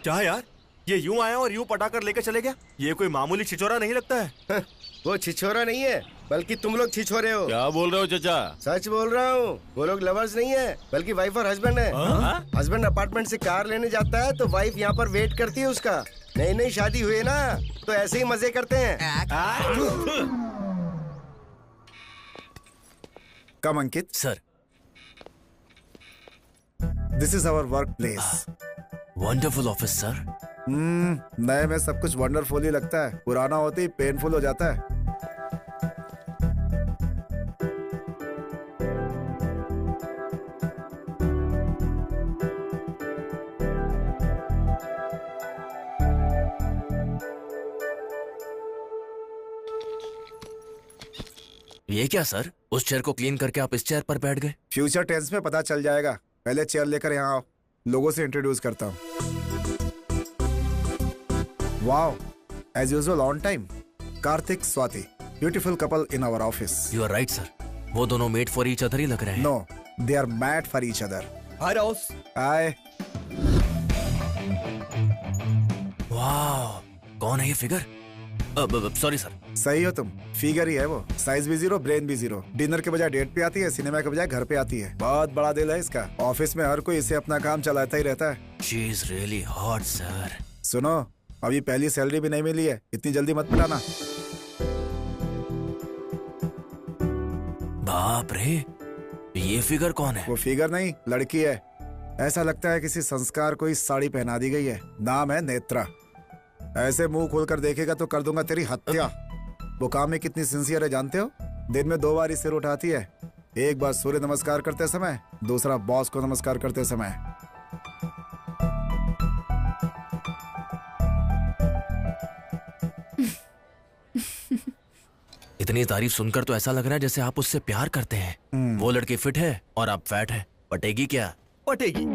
क्या यार, ये यूं आया और यूं पटाकर लेकर चले गया? ये कोई मामूली छिछोरा नहीं लगता है। वो छिछोरा नहीं है, बल्कि तुम लोग छिछोरे हो। क्या बोल रहे हो चाचा? सच बोल रहा हूँ। वो लोग लवर्स नहीं है, बल्कि वाइफ और हस्बैंड है। हस्बैंड अपार्टमेंट से कार लेने जाता है तो वाइफ यहाँ पर वेट करती है उसका। नई नई शादी हुई ना, तो ऐसे ही मजे करते हैं। Come Ankit. Sir, this is our work place. Wonderful office sir. नए में सब कुछ वंडरफुल ही लगता है, पुराना होते ही पेनफुल हो जाता है। ये क्या सर, उस चेयर को क्लीन करके आप इस चेयर पर बैठ गए? फ्यूचर टेंस में पता चल जाएगा। पहले चेयर लेकर यहाँ आओ, लोगों से इंट्रोड्यूस करता हूँ। Wow, as usual on time. Kartik, Swati, beautiful couple in our office. You are right sir, वो दोनों मेड फॉर ईच अदर ही लग रहे हैं। No, they are mad for each other. Hi Ross. Hi. वाह, कौन है ये फिगर? Sorry sir. सही हो तुम, फिगर ही है वो। साइज भी जीरो, ब्रेन भी जीरो। डिनर के बजाय डेट पे आती है, सिनेमा के बजाय घर पे आती है। बहुत बड़ा दिल है इसका। ऑफिस में हर कोई इसे अपना काम चलाता ही रहता है। She is really hot sir. सुनो, अभी पहली सैलरी भी नहीं मिली है, इतनी जल्दी मत पिटाना। बाप रे, ये फिगर कौन है? वो फिगर नहीं, लड़की है। ऐसा लगता है किसी संस्कार को इस साड़ी पहना दी गई है। नाम है नेत्रा। ऐसे मुंह खोलकर देखेगा तो कर दूंगा तेरी हत्या। वो काम में कितनी सिंसियर है जानते हो? दिन में 2 बार सिर उठाती है। एक बार सूर्य नमस्कार करते समय, दूसरा बॉस को नमस्कार करते समय। इतनी तारीफ सुनकर तो ऐसा लग रहा है जैसे आप उससे प्यार करते हैं। वो लड़की फिट है और आप फैट है, पटेगी क्या? पटेगी।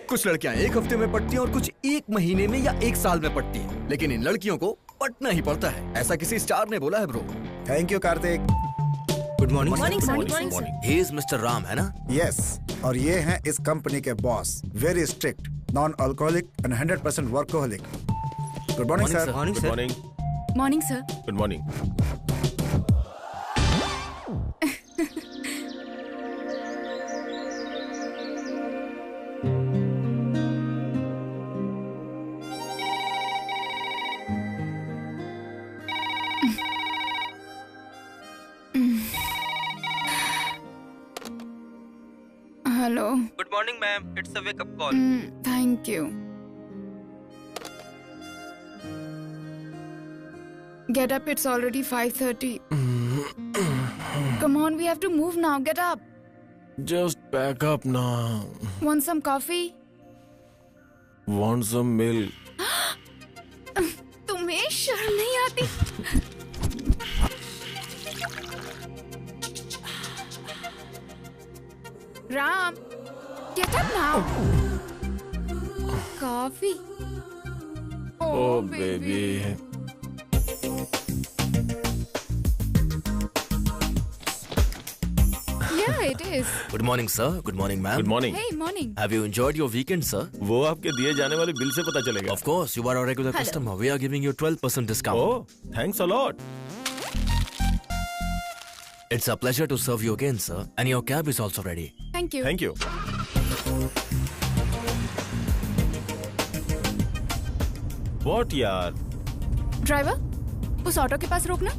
कुछ लड़कियां 1 हफ्ते में पटती हैं और कुछ 1 महीने में या 1 साल में पटती हैं, लेकिन इन लड़कियों को पटना ही पड़ता है। ऐसा किसी स्टार ने बोला है bro. Thank you Kartik. Good morning. Morning. He is mister Ram, है ना? यस, और ये हैं इस कंपनी के boss. Very strict, non alcoholic and 100% workaholic. Good morning sir. Good morning. Morning sir. Good morning. Hello. Good morning ma'am, it's a wake up call. Thank you. Get up, it's already 5:30. Come on, we have to move now. Get up. Just back up now. Want some coffee? Want some milk? तुम्हें शर्म नहीं आती? Ram, get up now. Coffee. Oh baby. Yeah, it is. Good morning sir. Good morning ma'am. Good morning. Hey, morning. Have you enjoyed your weekend sir? वो आपके दिए जाने वाले bill से पता चलेगा। Of course, you are a regular customer. We are giving you 12% discount. Oh, thanks a lot. It's a pleasure to serve you again sir. And your cab is also ready. Thank you. Thank you. What यार? Driver, उस auto के पास रोकना।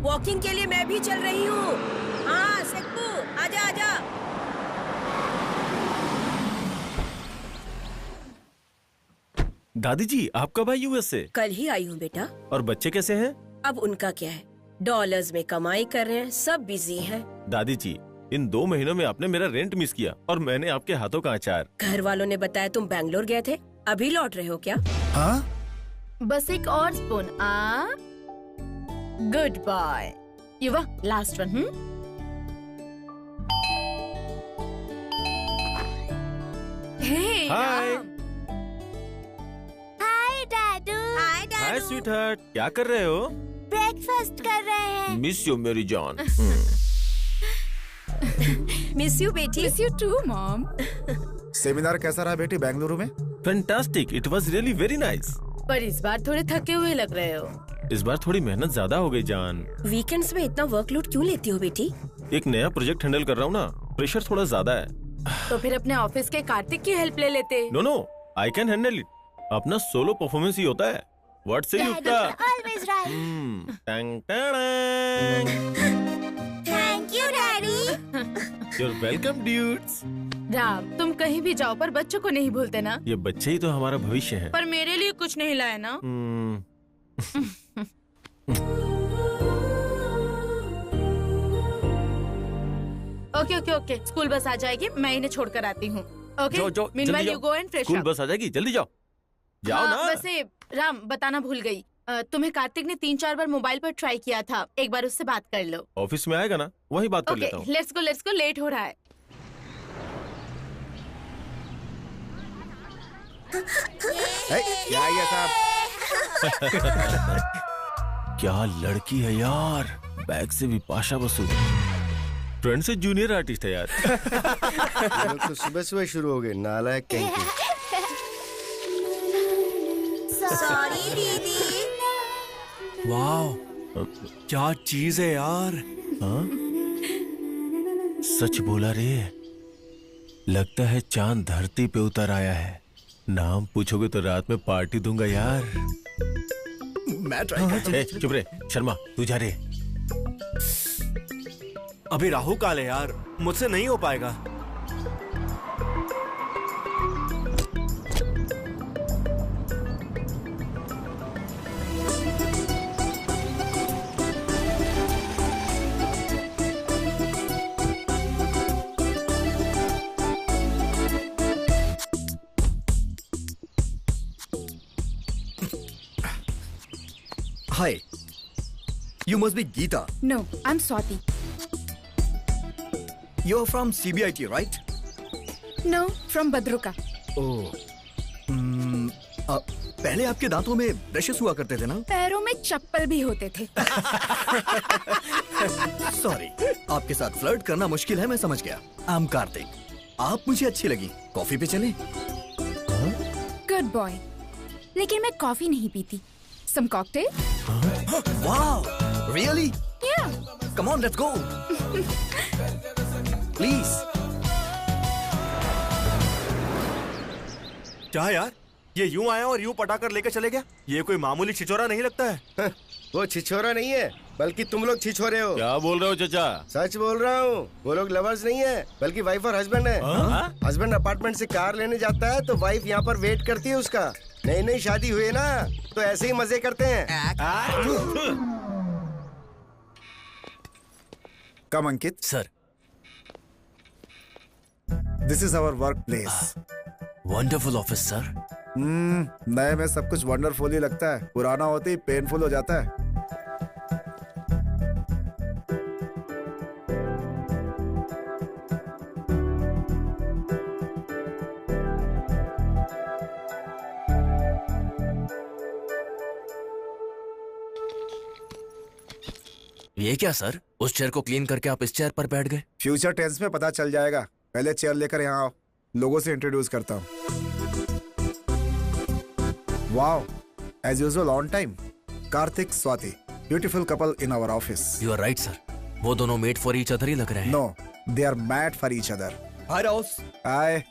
Walking के लिए मैं भी चल रही हूँ। हाँ सेक्कू, आजा आजा। दादी जी, आप कब आई यूएस से? कल ही आई हूँ बेटा। और बच्चे कैसे हैं? अब उनका क्या है, डॉलर्स में कमाई कर रहे हैं, सब बिजी हैं। दादी जी, इन 2 महीनों में आपने मेरा रेंट मिस किया और मैंने आपके हाथों का अचार। घर वालों ने बताया तुम बैंगलोर गए थे, अभी लौट रहे हो क्या? हाँ? बस एक और स्पून। Good boy. युवा, लास्ट वन। हाय। हाय डैडू। हाय स्वीटहार्ट, क्या कर रहे हो? ब्रेकफास्ट कर रहे हैं। मिस यू मेरी जान। मिस यू बेटी। Miss you too, Mom. Seminar कैसा रहा बेटी बेंगलुरु में? Fantastic, it was really very nice. पर इस बार थोड़े थके हुए लग रहे हो। इस बार थोड़ी मेहनत ज्यादा हो गई जान। वीकेंड्स में इतना वर्कलोड क्यों लेती हो बेटी? एक नया प्रोजेक्ट हैंडल कर रहा हूँ ना, प्रेशर थोड़ा ज्यादा है। तो फिर अपने ऑफिस के कार्तिक की हेल्प ले लेते। No no, I can handle it. अपना सोलो परफॉर्मेंस ही होता है। What say Yukta? Always right. टंग टंग। Thank you daddy. You're welcome, dudes. Ram, तुम कहीं भी जाओ पर बच्चों को नहीं भूलते ना। ये बच्चे ही तो हमारा भविष्य है। पर मेरे लिए कुछ नहीं लाए ना। Okay okay okay, school bus आ जाएगी, मैं इन्हें छोड़कर आती हूँ। Okay, meanwhile you go and fresh school up. बस आ जाएगी, जल्दी जाओ। जाओ हाँ, ना। वैसे राम बताना भूल गई, तुम्हें कार्तिक ने 3-4 बार मोबाइल पर ट्राई किया था, एक बार उससे बात कर लो। ऑफिस में आएगा ना, वही बात कर ओके, लेता हूँ। लेट्स गो, लेट हो रहा है। क्या ये साहब? क्या लड़की है यार, बैग से भी पाशा बसु। फ्रेंड से जूनियर आर्टिस्ट है यार। ये लोग तो सुबह सुबह शुरू हो गए, नालायक कहीं के। सॉरी दीदी। वाह, क्या चीज है यार। हाँ? सच बोला रे, लगता है चांद धरती पे उतर आया है। नाम पूछोगे तो रात में पार्टी दूंगा यार। मैं ट्राई करता हूँ। चुप रे शर्मा, तू जा रे। अभी राहु काल है यार, मुझसे नहीं हो पाएगा। Hi, you must be Geeta. No, I'm Swati. You're from CBIT, right? No, from Badruka. Oh. पहले आपके दांतों में ब्रशेस हुआ करते थे ना? पैरों में चप्पल भी होते थे। सॉरी, आपके साथ फ्लर्ट करना मुश्किल है, मैं समझ गया। I'm कार्तिक, आप मुझे अच्छी लगी। कॉफी पे चलें? गुड बॉय, लेकिन मैं कॉफी नहीं पीती। सम cocktail? Wow, really? Yeah. Come on, let's go. Please. क्या यार, ये यूं आया और यूं पटाकर लेकर चले गया। ये कोई मामूली छिछोरा नहीं लगता है। वो छिछोरा नहीं है, बल्कि तुम लोग छिछोरे हो। क्या बोल रहे हो चाचा? सच बोल रहा हूँ, वो लोग लवर्स नहीं है, बल्कि वाइफ और हस्बैंड है। हस्बैंड अपार्टमेंट से कार लेने जाता है तो वाइफ यहाँ पर वेट करती है उसका। नई नई शादी हुई ना, तो ऐसे ही मजे करते हैं। Come Ankit, sir, this is our work place. Wonderful office sir. नए में सब कुछ वंडरफुल ही लगता है, पुराना होते ही पेनफुल हो जाता है। ये क्या सर, उस चेयर को क्लीन करके आप इस चेयर पर बैठ गए। फ्यूचर टेंस में पता चल जाएगा। पहले चेयर लेकर यहाँ आओ, लोगों से इंट्रोड्यूस करता हूँ। Wow, as usual on time. Kartik, Swati, beautiful couple in our office. You are right sir, वो दोनों मेड फॉर ईच अदर ही लग रहे हैं। No, they are mad for each other. Hi, Ross. Hi.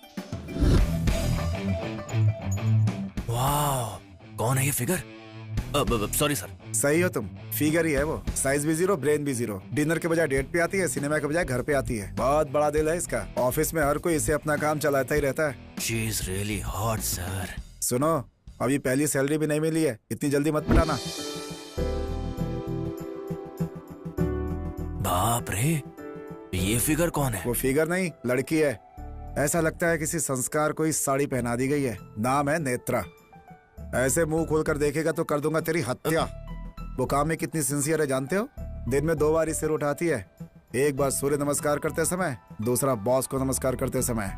वाह, कौन है ये फिगर? Sorry sir. सही हो तुम, फिगर ही है वो। साइज भी जीरो, ब्रेन भी जीरो। डिनर के बजाय डेट पे आती है, सिनेमा के बजाय घर पे आती है। बहुत बड़ा दिल है इसका। ऑफिस में हर कोई इसे अपना काम चलाता ही रहता है। She is really hot sir. सुनो, अभी पहली सैलरी भी नहीं मिली है, इतनी जल्दी मत मिलाना। बाप रे, ये फिगर कौन है? वो फिगर नहीं, लड़की है। ऐसा लगता है किसी संस्कार को इस साड़ी पहना दी गई है। नाम है नेत्रा। ऐसे मुंह खोलकर देखेगा तो कर दूंगा तेरी हत्या। वो काम में कितनी सिंसियर है जानते हो? दिन में 2 बार सिर उठाती है। एक बार सूर्य नमस्कार करते समय, दूसरा बॉस को नमस्कार करते समय।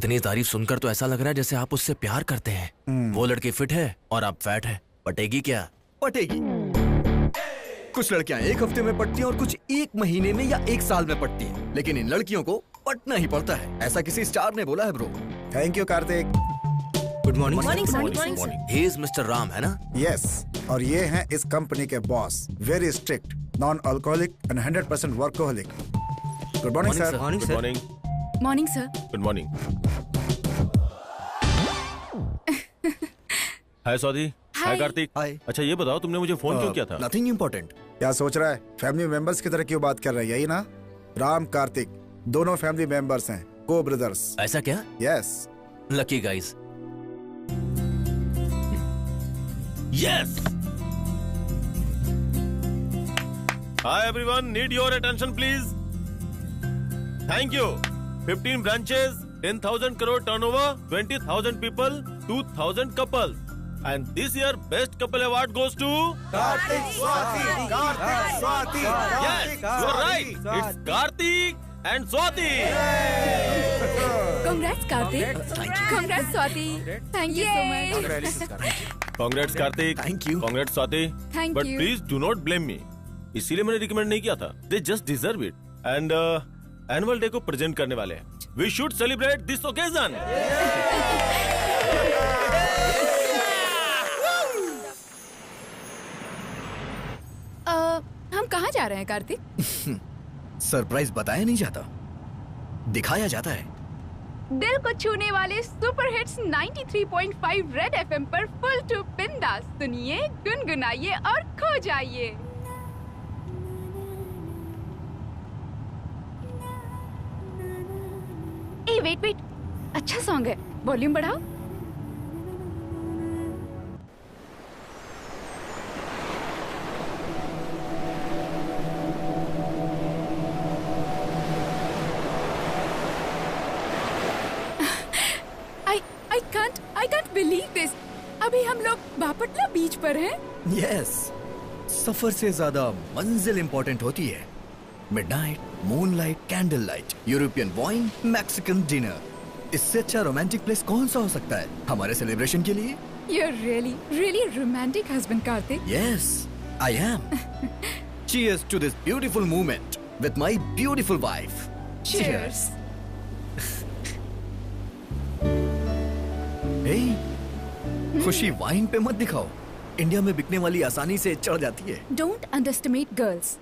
इतनी तारीफ सुनकर तो ऐसा लग रहा है जैसे आप उससे प्यार करते हैं। वो लड़की फिट है और आप फैट है, पटेगी क्या? पटेगी। कुछ लड़कियां एक हफ्ते में पटती हैं और कुछ एक महीने में या एक साल में पटती हैं, लेकिन इन लड़कियों को पटना ही पड़ता है, ऐसा किसी स्टार ने बोला है bro. Thank you Kartik. Good morning. He is mister Ram, है ना? यस, और ये हैं इस कंपनी के boss, very strict, non alcoholic and 100% workaholic. Good morning sir. Good morning. Morning sir. Good morning. Hi Swati. Hi Kartik. Hi. अच्छा ये बताओ तुमने मुझे फोन क्यों किया था? Nothing important. क्या सोच रहा है? फैमिली मेंबर्स की तरह क्यों बात कर रहे हैं, यही ना? राम कार्तिक दोनों फैमिली मेंबर्स हैं, को ब्रदर्स। ऐसा क्या? Yes. Lucky guys. Yes. Hi everyone, need your attention please. Thank you. 15 branches, 10,000 crore turnover, 20,000 people, 2,000 couples. And this year best couple award goes to Kartik Swati. Kartik Swati. Yes, you are right. It's Karthik and Swati. Congrats Kartik. Congrats Swati. Thank you so much। Congrats Karthik. Thank you. Congrats Swati. Thank But you. please do not blame me. इसीलिए मैंने recommend नहीं किया था. They just deserve it. And annual day को present करने वाले हैं. We should celebrate this occasion. हम कहाँ जा रहे हैं कार्तिक? सरप्राइज बताया नहीं जाता, दिखाया जाता है। दिल को छूने वाले सुपर हिट्स 93.5 रेड एफएम पर फुल टू बिंदास सुनिए, गुनगुनाइए और खो जाइए। ए वेट, अच्छा सॉन्ग है, वॉल्यूम बढ़ाओ। I can't believe this. अभी हम लोग बापटला बीच पर हैं। Yes, सफर से ज्यादा मंजिल इंपॉर्टेंट होती है। Midnight, moonlight, candle light, European wine, Mexican dinner, इससे अच्छा रोमांटिक प्लेस कौन सा हो सकता है हमारे सेलिब्रेशन के लिए? You're really romantic husband, Karthik. Yes, I am. Cheers to this beautiful moment with my beautiful wife. Cheers. Hey, खुशी वाइन पे मत दिखाओ, इंडिया में बिकने वाली आसानी से चढ़ जाती है। Don't underestimate girls.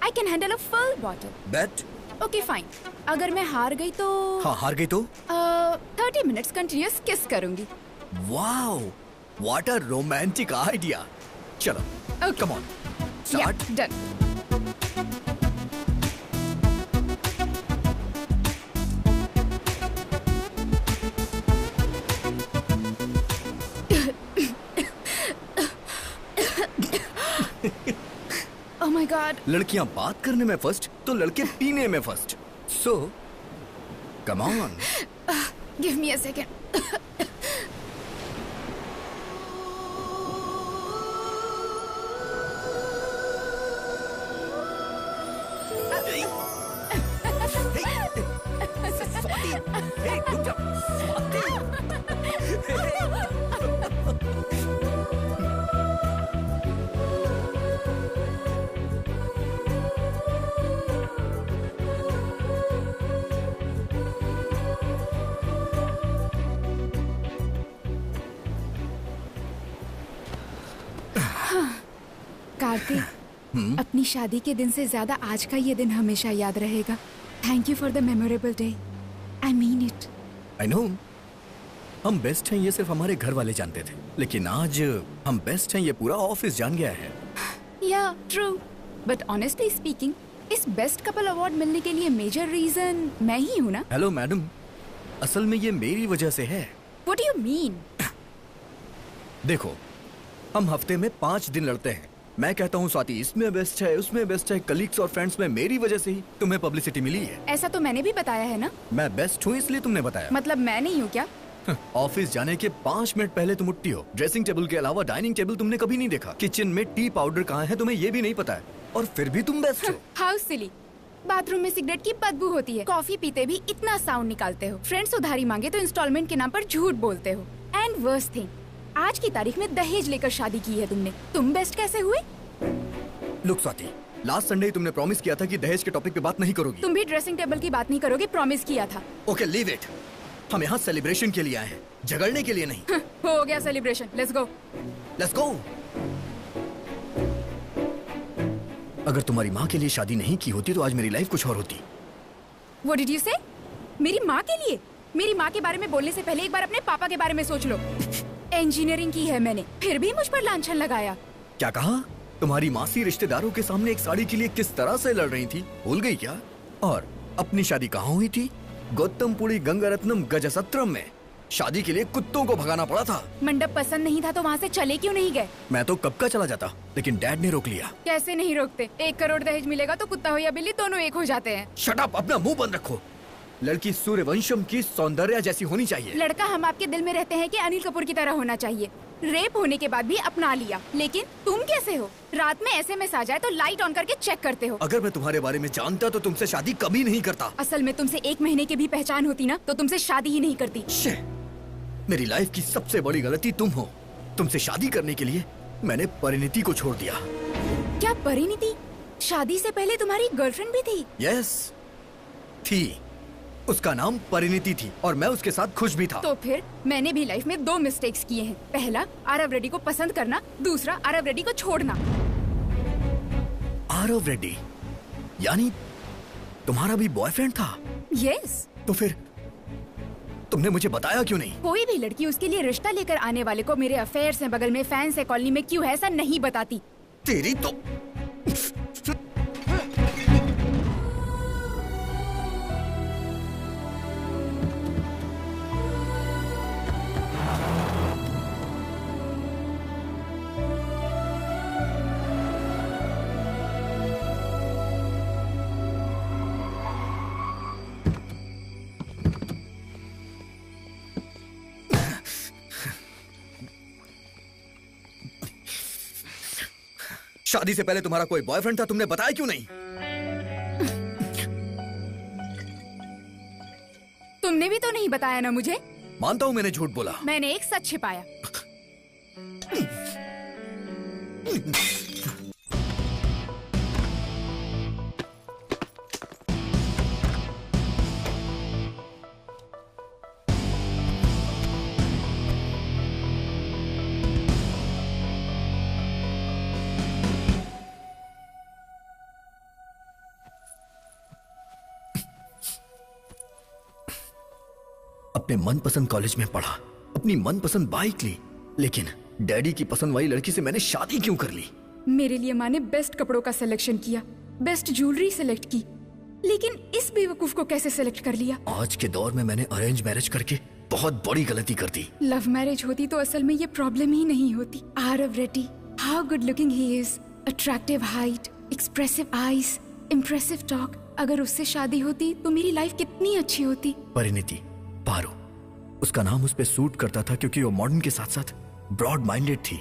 I can handle a full bottle. Bet? Okay, fine. अगर मैं हार गई तो? हाँ, हार गई तो? 30 minutes continuous kiss करूंगी। Wow, what a romantic idea. चलो, Okay. come on, start. Yeah, done. Oh my God. लड़कियां बात करने में फर्स्ट तो लड़के पीने में first. So, come on. Give me a second. Kartik, अपनी शादी के दिन से ज्यादा आज का ये दिन हमेशा याद रहेगा। Thank you for the memorable day. I mean it. I know. हम बेस्ट हैं ये सिर्फ हमारे घर वाले जानते थे, लेकिन आज हम बेस्ट हैं ये पूरा ऑफिस जान गया है. या ट्रू, बट ऑनेस्टली स्पीकिंग, इस बेस्ट कपल अवार्ड मिलने के लिए मेजर रीजन मैं ही हूँ ना? हेलो मैडम, असल में ये मेरी वजह से है. What do you mean? देखो, हम हफ्ते में 5 दिन लड़ते हैं. मैं कहता हूँ स्वाति इसमें बेस्ट है, उसमें बेस्ट है, कलीग्स और फ्रेंड्स में मेरी वजह से ही तुम्हें पब्लिसिटी मिली है. ऐसा तो मैंने भी बताया है ना. मैं बेस्ट हूँ इसलिए तुमने बताया. मतलब मैं नहीं हूँ क्या? ऑफिस जाने के 5 मिनट पहले तुम उठती हो. ड्रेसिंग टेबल के अलावा डाइनिंग टेबल तुमने कभी नहीं देखा. किचन में टी पाउडर कहाँ है तुम्हें ये भी नहीं पता है, और फिर भी तुम बेस्ट हो. How silly. बाथरूम में सिगरेट की बदबू होती है, कॉफी पीते भी इतना साउंड निकालते हो, फ्रेंड्स उधारी मांगे तो इंस्टॉलमेंट के नाम पर झूठ बोलते हो, एंड वर्स्ट थिंग, आज की तारीख में दहेज लेकर शादी की है तुमने। तुम बेस्ट कैसे हुए? लुक स्वाति, लास्ट संडे तुमने प्रॉमिस किया था कि दहेज के टॉपिक पे बात नहीं करोगी। तुम भी ड्रेसिंग टेबल की बात नहीं करोगे, प्रॉमिस किया था। ओके लीव इट, हम यहाँ सेलिब्रेशन के लिए आए हैं, झगड़ने के लिए नहीं। हो गया celebration, let's go. Let's go. अगर तुम्हारी माँ के लिए शादी नहीं की होती तो आज मेरी लाइफ कुछ और होती। What did you say? मेरी माँ के लिए? मेरी माँ के बारे में बोलने से पहले एक बार अपने पापा के बारे में सोच लो। इंजीनियरिंग की है मैंने, फिर भी मुझ पर लांछन लगाया। क्या कहा? तुम्हारी मासी रिश्तेदारों के सामने एक साड़ी के लिए किस तरह से लड़ रही थी, भूल गई क्या? और अपनी शादी कहाँ हुई थी? गौतमपुरी गंगारत्नम गजसत्रम में। शादी के लिए कुत्तों को भगाना पड़ा था। मंडप पसंद नहीं था तो वहाँ से चले क्यों नहीं गए? मैं तो कब का चला जाता, लेकिन डैड ने रोक लिया। कैसे नहीं रोकते? 1 करोड़ दहेज मिलेगा तो कुत्ता हो या बिल्ली दोनों एक हो जाते हैं। शट अप, अपना मुंह बंद रखो। लड़की सूर्यवंशम की सौंदर्य जैसी होनी चाहिए। लड़का हम आपके दिल में रहते हैं कि अनिल कपूर की तरह होना चाहिए। रेप होने के बाद भी अपना लिया, लेकिन तुम कैसे हो? रात में SMS आ जाए तो लाइट ऑन करके चेक करते हो। अगर मैं तुम्हारे बारे में जानता तो तुमसे शादी कभी नहीं करता। असल में तुमसे 1 महीने की भी पहचान होती ना तो तुमसे शादी ही नहीं करती। मेरी लाइफ की सबसे बड़ी गलती तुम हो। तुमसे शादी करने के लिए मैंने परिणीति को छोड़ दिया। क्या परिणीति? शादी से पहले तुम्हारी गर्लफ्रेंड भी थी? यस, थी। उसका नाम परिणीति थी और मैं उसके साथ खुश भी था। तो फिर मैंने भी लाइफ में 2 मिस्टेक्स किए हैं। पहला, आरव रेड्डी को पसंद करना, दूसरा आरव रेड्डी को छोड़ना। आरव रेड्डी यानी तुम्हारा भी बॉयफ्रेंड था? यस। तो फिर तुमने मुझे बताया क्यों नहीं? कोई भी लड़की उसके लिए रिश्ता लेकर आने वाले को मेरे अफेयर्स हैं, बगल में फैंस है, कॉलोनी में क्यों है, ऐसा नहीं बताती। तेरी तो शादी से पहले तुम्हारा कोई बॉयफ्रेंड था, तुमने बताया क्यों नहीं? तुमने भी तो नहीं बताया ना मुझे। मानता हूं मैंने झूठ बोला। मैंने एक सच छिपाया। अपने मनपसंद कॉलेज में पढ़ा, अपनी मनपसंद बाइक ली, लेकिन डैडी की पसंद वाली लड़की से मैंने शादी क्यों कर ली? मेरे लिए माँ ने बेस्ट कपड़ों का सिलेक्शन किया, बेस्ट ज्वेलरी सिलेक्ट की, लेकिन इस बेवकूफ को कैसे सिलेक्ट कर लिया? आज के दौर में मैंने अरेंज मैरिज करके बहुत बड़ी गलती कर दी। लव मैरिज होती तो असल में ये प्रॉब्लम ही नहीं होती। Aarav Reddy, how good looking he is, attractive height, expressive eyes, impressive talk. अगर उससे शादी होती तो मेरी लाइफ कितनी अच्छी होती। परिणीति, पारो, उसका नाम उस पे सूट करता था क्योंकि वो मॉडर्न के साथ साथ ब्रॉड माइंडेड थी,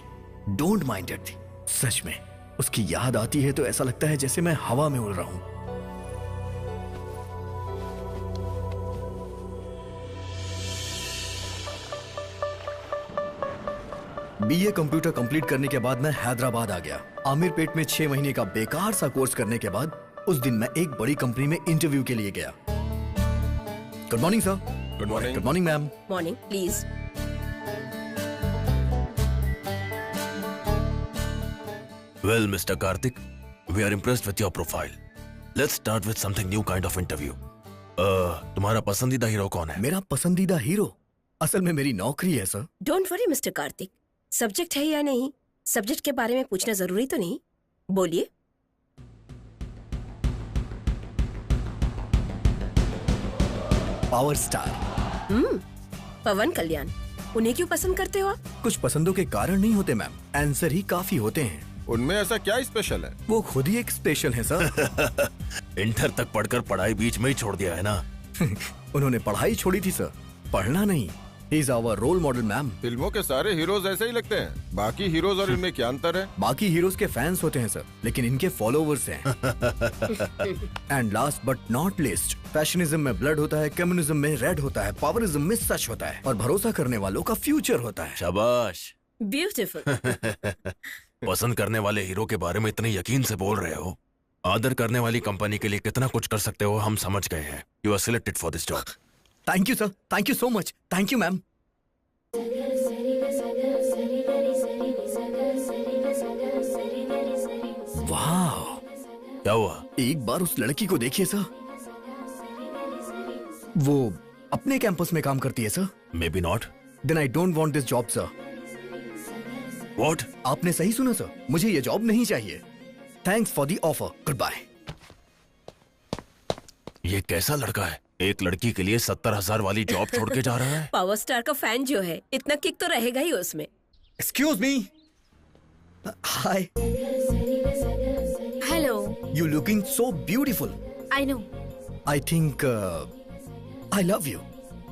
डोंट माइंडेड थी। सच में उसकी याद आती है तो ऐसा लगता है जैसे मैं हवा में उड़ रहा हूं। BA कंप्यूटर कंप्लीट करने के बाद मैं हैदराबाद आ गया। आमिर पेट में 6 महीने का बेकार सा कोर्स करने के बाद उस दिन मैं एक बड़ी कंपनी में इंटरव्यू के लिए गया। Good morning sir. Good morning. Good morning ma'am. Morning, please. Well, Mr. Karthik, we are impressed with your profile. Let's start with something new kind of interview. तुम्हारा पसंदीदा हीरो कौन है? मेरा पसंदीदा हीरो असल में मेरी नौकरी है sir. Don't worry mister Kartik, subject है या नहीं, सब्जेक्ट के बारे में पूछना जरूरी तो नहीं। बोलिए। Power star. पवन कल्याण। उन्हें क्यों पसंद करते हो आप? कुछ पसंदों के कारण नहीं होते मैम, आंसर ही काफी होते हैं। उनमें ऐसा क्या स्पेशल है? वो खुद ही एक स्पेशल है सर। इंटर तक पढ़कर पढ़ाई बीच में ही छोड़ दिया है ना? उन्होंने पढ़ाई छोड़ी थी सर, पढ़ना नहीं। He is our role model, ma'am. फिल्मों के सारे हीरोज ऐसे ही लगते हैं, बाकी हीरोज और इनमें क्या अंतर है? बाकी हीरोज के फैंस होते हैं सर, लेकिन इनके फॉलोवर्स हैं। And last but not least, fashionism में ब्लड होता है, कम्युनिज्म में रेड होता है, पावरिज्म में सच होता है, और भरोसा करने वालों का फ्यूचर होता है। शाबाश। ब्यूटीफुल। पसंद करने वाले हीरो के बारे में इतने यकीन से बोल रहे हो, आदर करने वाली कंपनी के लिए कितना कुछ कर सकते हो हम समझ गए हैं। You are selected for this job. Thank you sir, thank you so much, thank you ma'am. वाह, क्या हुआ? एक बार उस लड़की को देखिए सर, वो अपने कैंपस में काम करती है sir. May be not. Then I don't want this job sir. What? आपने सही सुना सर, मुझे ये जॉब नहीं चाहिए। Thanks for the offer, goodbye. ये कैसा लड़का है, एक लड़की के लिए 70,000 वाली जॉब छोड़ के जा रहा है? पावर स्टार का फैन जो है, इतना किक तो रहेगा ही उसमें। Excuse me. Hi. Hello. You looking so beautiful. I know. I think I love you.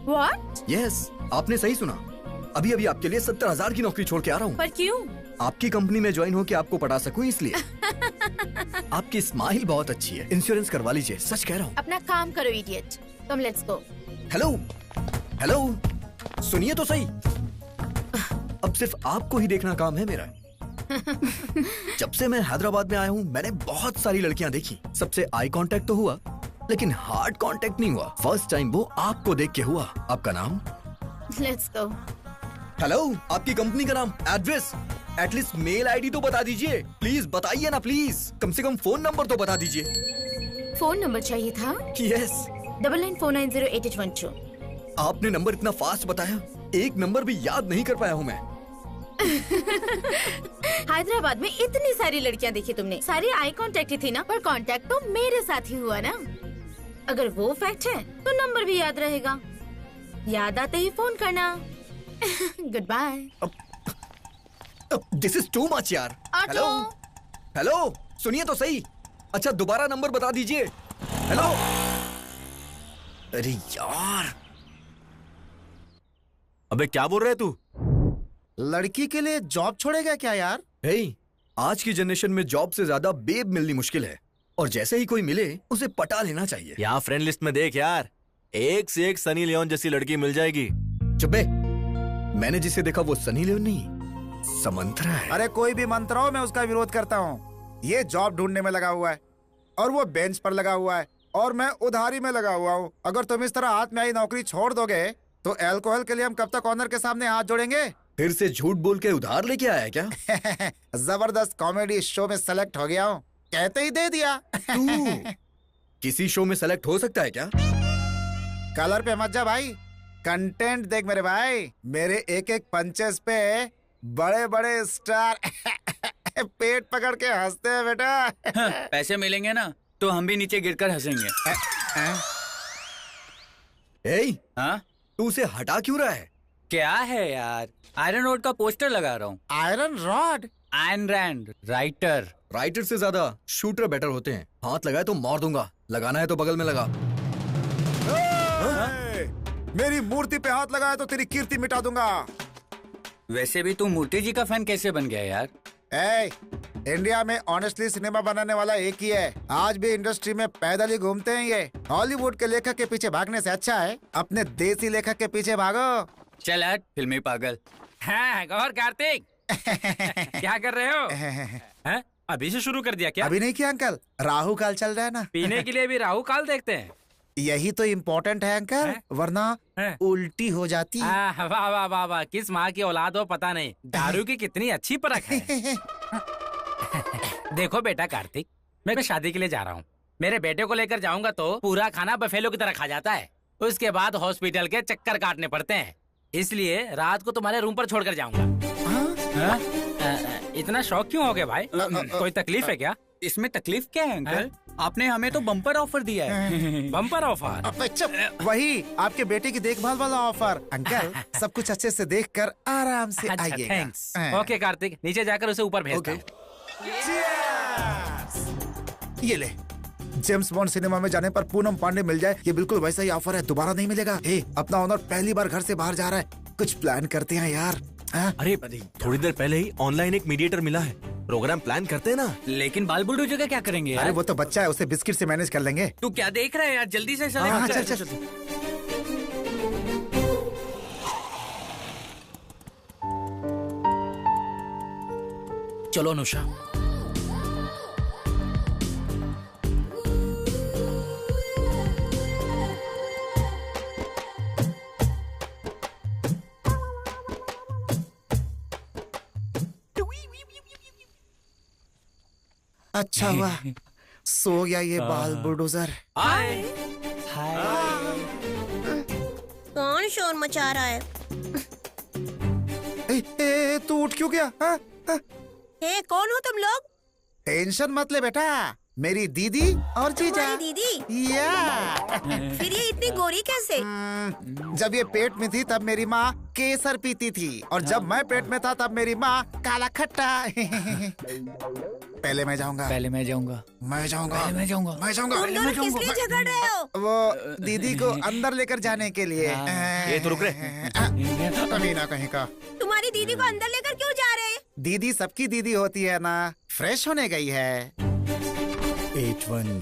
What? Yes, आपने सही सुना। अभी अभी आपके लिए 70,000 की नौकरी छोड़ के आ रहा हूँ। पर क्यों? आपकी कंपनी में ज्वाइन हो के आपको पढ़ा सकूं इसलिए। आपकी स्माइल बहुत अच्छी है, इंश्योरेंस करवा लीजिए, सच कह रहा हूँ। अपना काम करो idiot. Come let's go. Hello hello, सुनिए तो सही। अब सिर्फ आपको ही देखना काम है मेरा। जब से मैं हैदराबाद में आया हूँ, मैंने बहुत सारी लड़कियां देखी। सबसे आई कांटेक्ट तो हुआ, लेकिन हार्ड कांटेक्ट नहीं हुआ। फर्स्ट टाइम वो आपको देख के हुआ। आपका नाम? Let's go. हेलो, आपकी कंपनी का नाम, एड्रेस, एटलीस्ट मेल आईडी तो बता दीजिए। प्लीज बताइए ना, प्लीज। कम से कम फोन नंबर तो बता दीजिए। फोन नंबर चाहिए था? यस। 9949088112। आपने नंबर इतना फास्ट बताया, एक नंबर भी याद नहीं कर पाया हूँ मैं। हैदराबाद में इतनी सारी लड़कियां देखी तुमने, सारी आई कांटेक्ट ही थी ना, पर कांटेक्ट तो मेरे साथ ही हुआ ना। अगर वो फैक्ट है तो नंबर भी याद रहेगा। याद आते ही फोन करना। Goodbye. This is too much यार। हेलो हेलो, सुनिए तो सही। अच्छा, दोबारा नंबर बता दीजिए। हेलो। अरे यार, अबे क्या बोल रहे तू? लड़की के लिए जॉब छोड़ेगा क्या यार? हे, आज की जनरेशन में जॉब से ज्यादा बेब मिलनी मुश्किल है, और जैसे ही कोई मिले उसे पटा लेना चाहिए। यहाँ फ्रेंड लिस्ट में देख यार, एक से एक सनी लियोन जैसी लड़की मिल जाएगी। चुप्पे, मैंने जिसे देखा वो सनी लियोन नहीं, समंत्रा है। अरे कोई भी मंत्रा हो, मैं उसका विरोध करता हूँ। ये जॉब ढूंढने में लगा हुआ है, और वो बेंच पर लगा हुआ है, और मैं उधारी में लगा हुआ हूँ। अगर तुम इस तरह हाथ में आई नौकरी छोड़ दोगे तो अल्कोहल के लिए हम कब तक ऑनर के सामने हाथ जोड़ेंगे? फिर से झूठ बोल के उधार लेके आया क्या? जबरदस्त कॉमेडी शो में सेलेक्ट हो गया हूँ, कहते ही दे दिया। तू किसी शो में सेलेक्ट हो सकता है क्या? कलर पे मत जा भाई, कंटेंट देख मेरे भाई। मेरे एक एक पंचेस पे बड़े बड़े स्टार पेट पकड़ के हंसते हैं बेटा। पैसे मिलेंगे ना तो हम भी नीचे गिरकर हंसेंगे। हाँ, तू उसे हटा क्यों रहा है? क्या है यार, आयरन रोड का पोस्टर लगा रहा हूँ। Iron rod? Iron Rand, writer. Writer से ज्यादा शूटर बेटर होते हैं। हाथ लगाए तो मार दूंगा, लगाना है तो बगल में लगा। मेरी मूर्ति पे हाथ लगाया तो तेरी कीर्ति मिटा दूंगा। वैसे भी तू मूर्ति जी का फैन कैसे बन गया यार? इंडिया में ऑनेस्टली सिनेमा बनाने वाला एक ही है। आज भी इंडस्ट्री में पैदल ही घूमते हैं ये। हॉलीवुड के लेखक के पीछे भागने से अच्छा है अपने देसी लेखक के पीछे भागो। चल हट, फिल्मी पागल। हाँ, गौर कार्तिक। क्या कर रहे हो? हैं? अभी से शुरू कर दिया क्या? अभी नहीं किया अंकल, राहु काल चल रहा है ना। पीने के लिए भी राहु काल देखते हैं। यही तो इम्पोर्टेंट है अंकल, वरना उल्टी हो जाती। वाह वाह वाह वाह, किस माँ की औलाद हो पता नहीं, दारू की कितनी अच्छी परख है। देखो बेटा कार्तिक, मैं शादी के लिए जा रहा हूँ। मेरे बेटे को लेकर जाऊंगा तो पूरा खाना बफेलो की तरह खा जाता है। उसके बाद हॉस्पिटल के चक्कर काटने पड़ते हैं, इसलिए रात को तुम्हारे रूम पर छोड़कर जाऊंगा। इतना शौक क्यों हो गया भाई? कोई तकलीफ है क्या? इसमें तकलीफ क्या है अंकल? आपने हमें तो बम्पर ऑफर दिया है। Bumper offer? वही आपके बेटे की देखभाल वाला ऑफर। अंकल सब कुछ अच्छे से देखकर आराम से आइएगा। थैंक्स। ओके कार्तिक, नीचे जाकर उसे ऊपर भेजता हूं। ये ले, जेम्स बॉन्ड सिनेमा में जाने पर पूनम पांडे मिल जाए, ये बिल्कुल वैसा ही ऑफर है, दोबारा नहीं मिलेगा। अपना ऑनर पहली बार घर से बाहर जा रहा है, कुछ प्लान करते हैं यार। अरे थोड़ी देर पहले ही ऑनलाइन एक मीडिएटर मिला है, प्रोग्राम प्लान करते हैं ना। लेकिन बाल बुलडोजर का क्या करेंगे यार? अरे वो तो बच्चा है, उसे बिस्किट से मैनेज कर लेंगे। तू क्या देख रहा है यार, जल्दी से चल। चलो अनुषा। अच्छा हुआ सो गया ये बाल बुलडोजर। हाय कौन शोर मचा रहा है? तू उठ क्यों गया? हे, कौन हो तुम लोग? टेंशन मत ले बेटा, मेरी दीदी और जीजा। तुम्हारी दीदी? या फिर ये इतनी गोरी कैसे? जब ये पेट में थी तब मेरी माँ केसर पीती थी, और जब मैं पेट में था तब मेरी माँ काला खट्टा। पहले मैं जाऊंगा। पहले मैं जाऊंगा। मैं जाऊंगा। मैं जाऊंगा। मैं जाऊंगा। तुम दोनों किस लिए झगड़ रहे हो? वो दीदी को अंदर लेकर जाने के लिए। ये तो रुक रहे। कमीना कहीं का। तुम्हारी दीदी को अंदर लेकर क्यों जा रहे हैं? दीदी सबकी दीदी होती है ना, फ्रेश होने गई है। 81।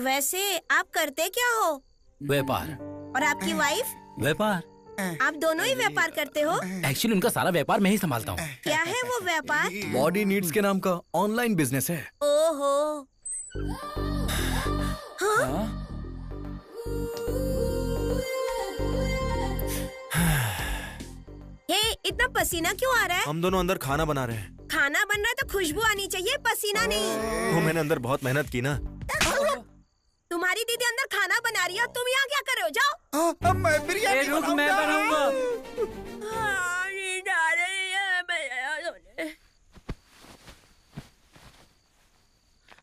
वैसे आप करते क्या हो? व्यापार। और आपकी वाइफ? व्यापार। आप दोनों ही व्यापार करते हो? एक्चुअली उनका सारा व्यापार मैं ही संभालता हूँ। क्या है वो व्यापार? बॉडी नीड्स के नाम का ऑनलाइन बिजनेस है। ओहो। हाँ? हे, इतना पसीना क्यों आ रहा है? हम दोनों अंदर खाना बना रहे हैं। खाना बन रहा है तो खुशबू आनी चाहिए, पसीना नहीं। वो मैंने अंदर बहुत मेहनत की ना। तुम्हारी दीदी अंदर खाना बना रही है और तुम यहाँ क्या कर रहे हो? जाओ। मैं बिरयानी मैं बनाऊंगा।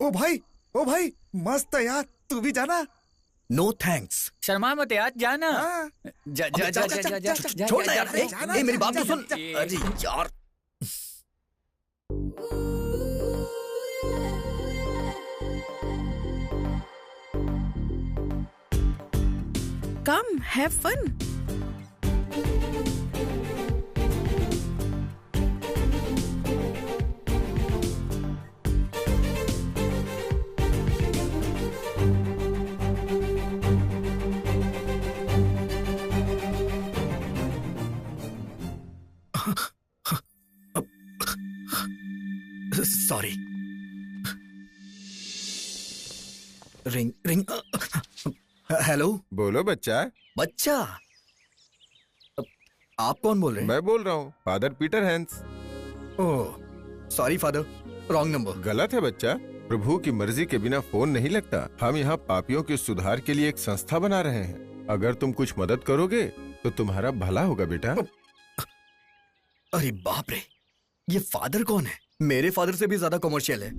ओ भाई मस्त है यार, तू भी जाना। No thanks. शर्मा मत यार, जाना। जा जा जा जा जा जा जा। छोड़ ना यार। ए मेरी बात तो सुन। अरे यार। Come, have fun. Sorry. Ring ring. Hello. बोलो बच्चा। बच्चा? आप कौन बोल रहे हैं? मैं बोल रहा हूँ, father Peter Hans. Oh sorry father, wrong number. गलत है बच्चा, प्रभु की मर्जी के बिना फोन नहीं लगता। हम यहाँ पापियों के सुधार के लिए एक संस्था बना रहे हैं। अगर तुम कुछ मदद करोगे तो तुम्हारा भला होगा बेटा। अरे बाप रे, ये फादर कौन है? मेरे फादर से भी ज्यादा कमर्शियल है।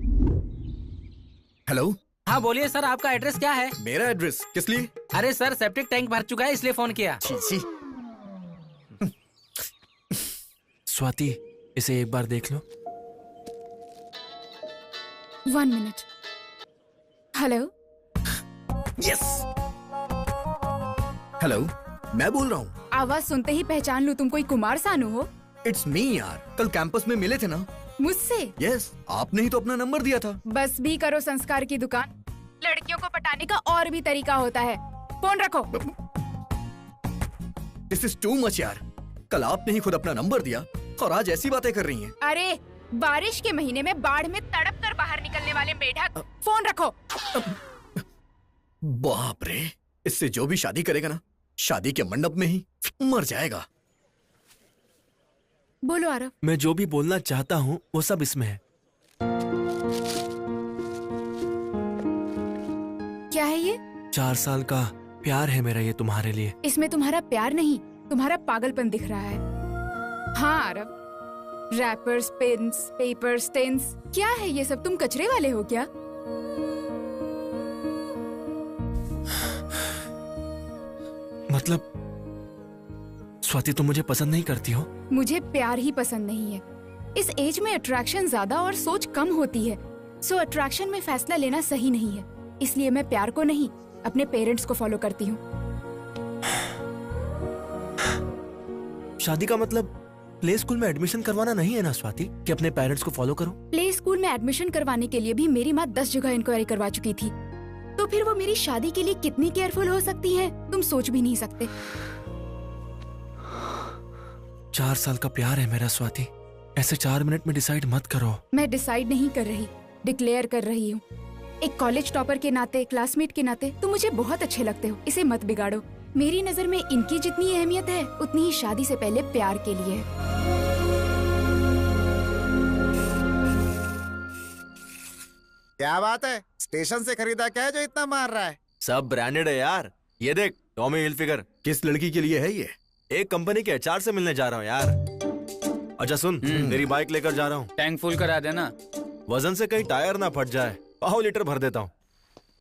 हेलो। हाँ बोलिए सर, आपका एड्रेस क्या है? मेरा एड्रेस किस लिए? अरे सर, सेप्टिक टैंक भर चुका है इसलिए फोन किया। छी। स्वाति, इसे एक बार देख लो। 1 minute. हेलो। यस। हेलो, मैं बोल रहा हूँ। आवाज सुनते ही पहचान लूं तुम कोई कुमार सानू हो? इट्स मी यार, कल कैंपस में मिले थे ना। मुझसे? यस, आपने ही तो अपना नंबर दिया था। बस भी करो संस्कार की दुकान। लड़कियों को पटाने का और भी तरीका होता है। फोन रखो। दिस इज टू मच यार। कल आपने ही खुद अपना नंबर दिया और आज ऐसी बातें कर रही हैं। अरे बारिश के महीने में बाढ़ में तड़प कर बाहर निकलने वाले मेढक। फोन रखो। बाप रे, इससे जो भी शादी करेगा ना, शादी के मंडप में ही मर जाएगा। बोलो आरव। मैं जो भी बोलना चाहता हूँ वो सब इसमें है। क्या है ये? 4 साल का प्यार है मेरा ये तुम्हारे लिए। इसमें तुम्हारा प्यार नहीं, तुम्हारा पागलपन दिख रहा है। हाँ Aarav, wrappers, pens, paper, stains, क्या है ये सब? तुम कचरे वाले हो क्या? मतलब स्वाति, तुम मुझे पसंद नहीं करती हो? मुझे प्यार ही पसंद नहीं है। इस एज में अट्रैक्शन ज्यादा और सोच कम होती है। सो अट्रैक्शन में फैसला लेना सही नहीं है। इसलिए मैं प्यार को नहीं, अपने पेरेंट्स को फॉलो करती हूँ। शादी का मतलब प्ले स्कूल में एडमिशन करवाना नहीं है ना स्वाति, कि अपने पेरेंट्स को फॉलो करो। प्ले स्कूल में एडमिशन करवाने के लिए भी मेरी माँ 10 जगह इंक्वायरी करवा चुकी थी, तो फिर वो मेरी शादी के लिए कितनी केयरफुल हो सकती है, तुम सोच भी नहीं सकते। 4 साल का प्यार है मेरा स्वाति, ऐसे 4 मिनट में डिसाइड मत करो। मैं डिसाइड नहीं कर रही, डिक्लेयर कर रही हूँ। एक कॉलेज टॉपर के नाते, क्लासमेट के नाते तुम मुझे बहुत अच्छे लगते हो, इसे मत बिगाड़ो। मेरी नजर में इनकी जितनी अहमियत है उतनी ही शादी से पहले प्यार के लिए। क्या बात है, स्टेशन से खरीदा क्या है जो इतना मार रहा है? सब ब्रांडेड है यार, ये देख टॉमी हिलफिगर। किस लड़की के लिए है ये? एक कंपनी के एचआर से मिलने जा रहा हूँ यार। अच्छा सुन, तेरी बाइक लेकर जा रहा हूँ, टैंक फुल करा देना। वजन से कहीं टायर ना फट जाए, 5 लीटर भर देता हूँ।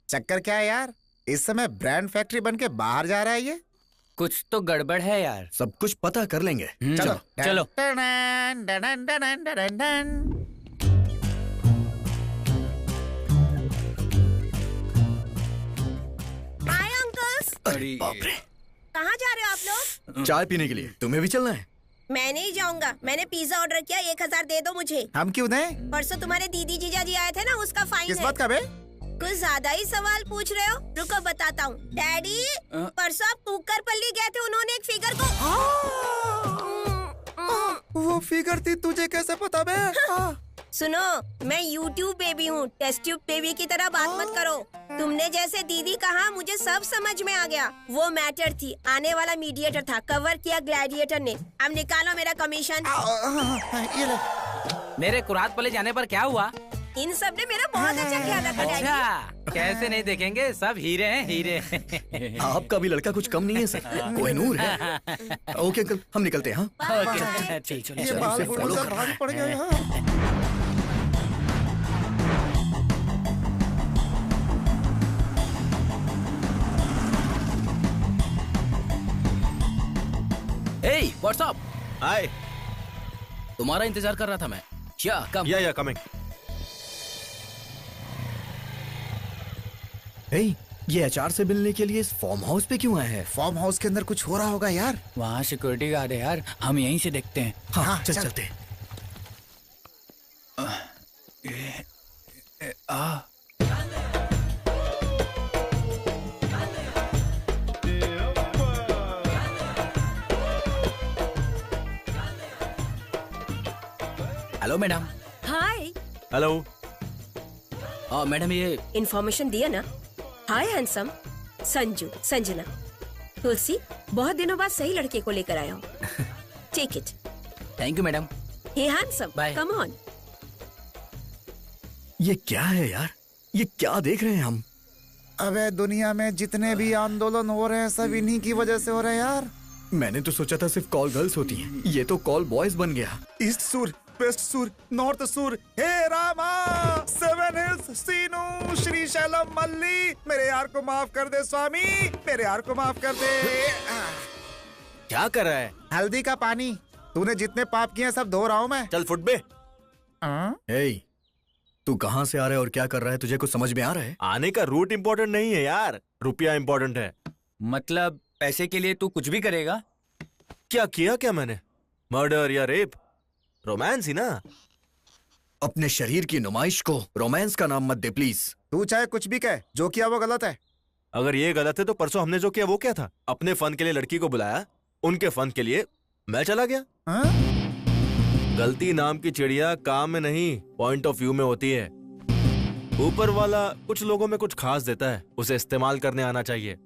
चक्कर क्या है यार, इस समय ब्रांड फैक्ट्री बन के बाहर जा रहा है ये? कुछ तो गड़बड़ है यार। सब कुछ पता कर लेंगे। चलो चलो। हाय अंकल्स। अरे बाप रे, कहाँ जा रहे हो आप लोग? चाय पीने के लिए। तुम्हें भी चलना है? मैं नहीं जाऊंगा, मैंने पिज्जा ऑर्डर किया, 1000 दे दो मुझे। हम क्यों दें? परसों तुम्हारे दीदी जीजा जी आए थे ना, उसका फाइन किस है। बात का बे? कुछ ज्यादा ही सवाल पूछ रहे हो, रुको बताता हूँ। डैडी, परसों आप कुकरपल्ली गए थे, उन्होंने एक फिगर को वो फिगर थी, तुझे कैसे पता बे? सुनो, मैं YouTube बेबी हूँ, टेस्ट ट्यूब बेबी की तरह बात मत करो। तुमने जैसे दीदी कहा, मुझे सब समझ में आ गया। वो मैटर थी, आने वाला मीडिएटर था, कवर किया ग्लैडिएटर ने। अब निकालो मेरा कमीशन। ये ले। मेरे कुरात पले जाने पर क्या हुआ? इन सब ने मेरा बहुत अच्छा ख्याल रखा डैडी। अच्छा, कैसे नहीं देखेंगे, सब हीरे हैं हीरे। आपका भी लड़का कुछ कम नहीं है सर, कोहिनूर है। ओके अंकल, हम निकलते हैं। हाँ ओके, ठीक ये बाल फॉलो कर भारी पड़ गया यहाँ। Hey, what's up? हाय। तुम्हारा इंतजार कर रहा था मैं। क्या कम? या कमिंग। ये एचआर से मिलने के लिए इस फार्म हाउस पे क्यों आए हैं? फार्म हाउस के अंदर कुछ हो रहा होगा यार। वहाँ सिक्योरिटी गार्ड है यार, हम यहीं से देखते हैं। हाँ, चलते। Hello madam. Hi. Hello. Madam ये इन्फॉर्मेशन दिया ना। हाय हैंडसम, संजू, संजना, तुलसी, बहुत दिनों बाद सही लड़के को लेकर आया हूँ। Take it. Thank you madam. Hey handsome, come on. ये क्या है यार, ये क्या देख रहे हैं हम? अबे दुनिया में जितने भी आंदोलन हो रहे हैं सब इन्हीं की वजह से हो रहे हैं यार। मैंने तो सोचा था सिर्फ कॉल गर्ल्स होती हैं, ये तो कॉल बॉयज बन गया। ईस्ट सुर, वेस्ट सुर, नॉर्थ सुर, हे रामा, 7 हिल्स, सीनू, श्रीशैलम, मल्ली, मेरे यार को माफ कर दे स्वामी, मेरे यार को माफ कर दे। क्या कर रहा है? हल्दी का पानी। तूने जितने पाप किए सब धो रहा हूँ मैं। चल फुट बे। तू कहाँ से आ रहा है और क्या कर रहा है, तुझे कुछ समझ में आ रहा है? आने का रूट इम्पोर्टेंट नहीं है यार, रुपया इम्पोर्टेंट है। मतलब पैसे के लिए तू कुछ भी करेगा? क्या किया क्या मैंने? मर्डर या रेप? रोमांस ही ना। अपने शरीर की नुमाइश को रोमांस का नाम मत दे प्लीज। तू चाहे कुछ भी कह, जो किया वो गलत है। अगर ये गलत है तो परसों हमने जो किया वो क्या था? अपने फन के लिए लड़की को बुलाया, उनके फन के लिए मैं चला गया। गलती नाम की चिड़िया काम में नहीं, पॉइंट ऑफ व्यू में होती है। ऊपर वाला कुछ लोगों में कुछ खास देता है, उसे इस्तेमाल करने आना चाहिए।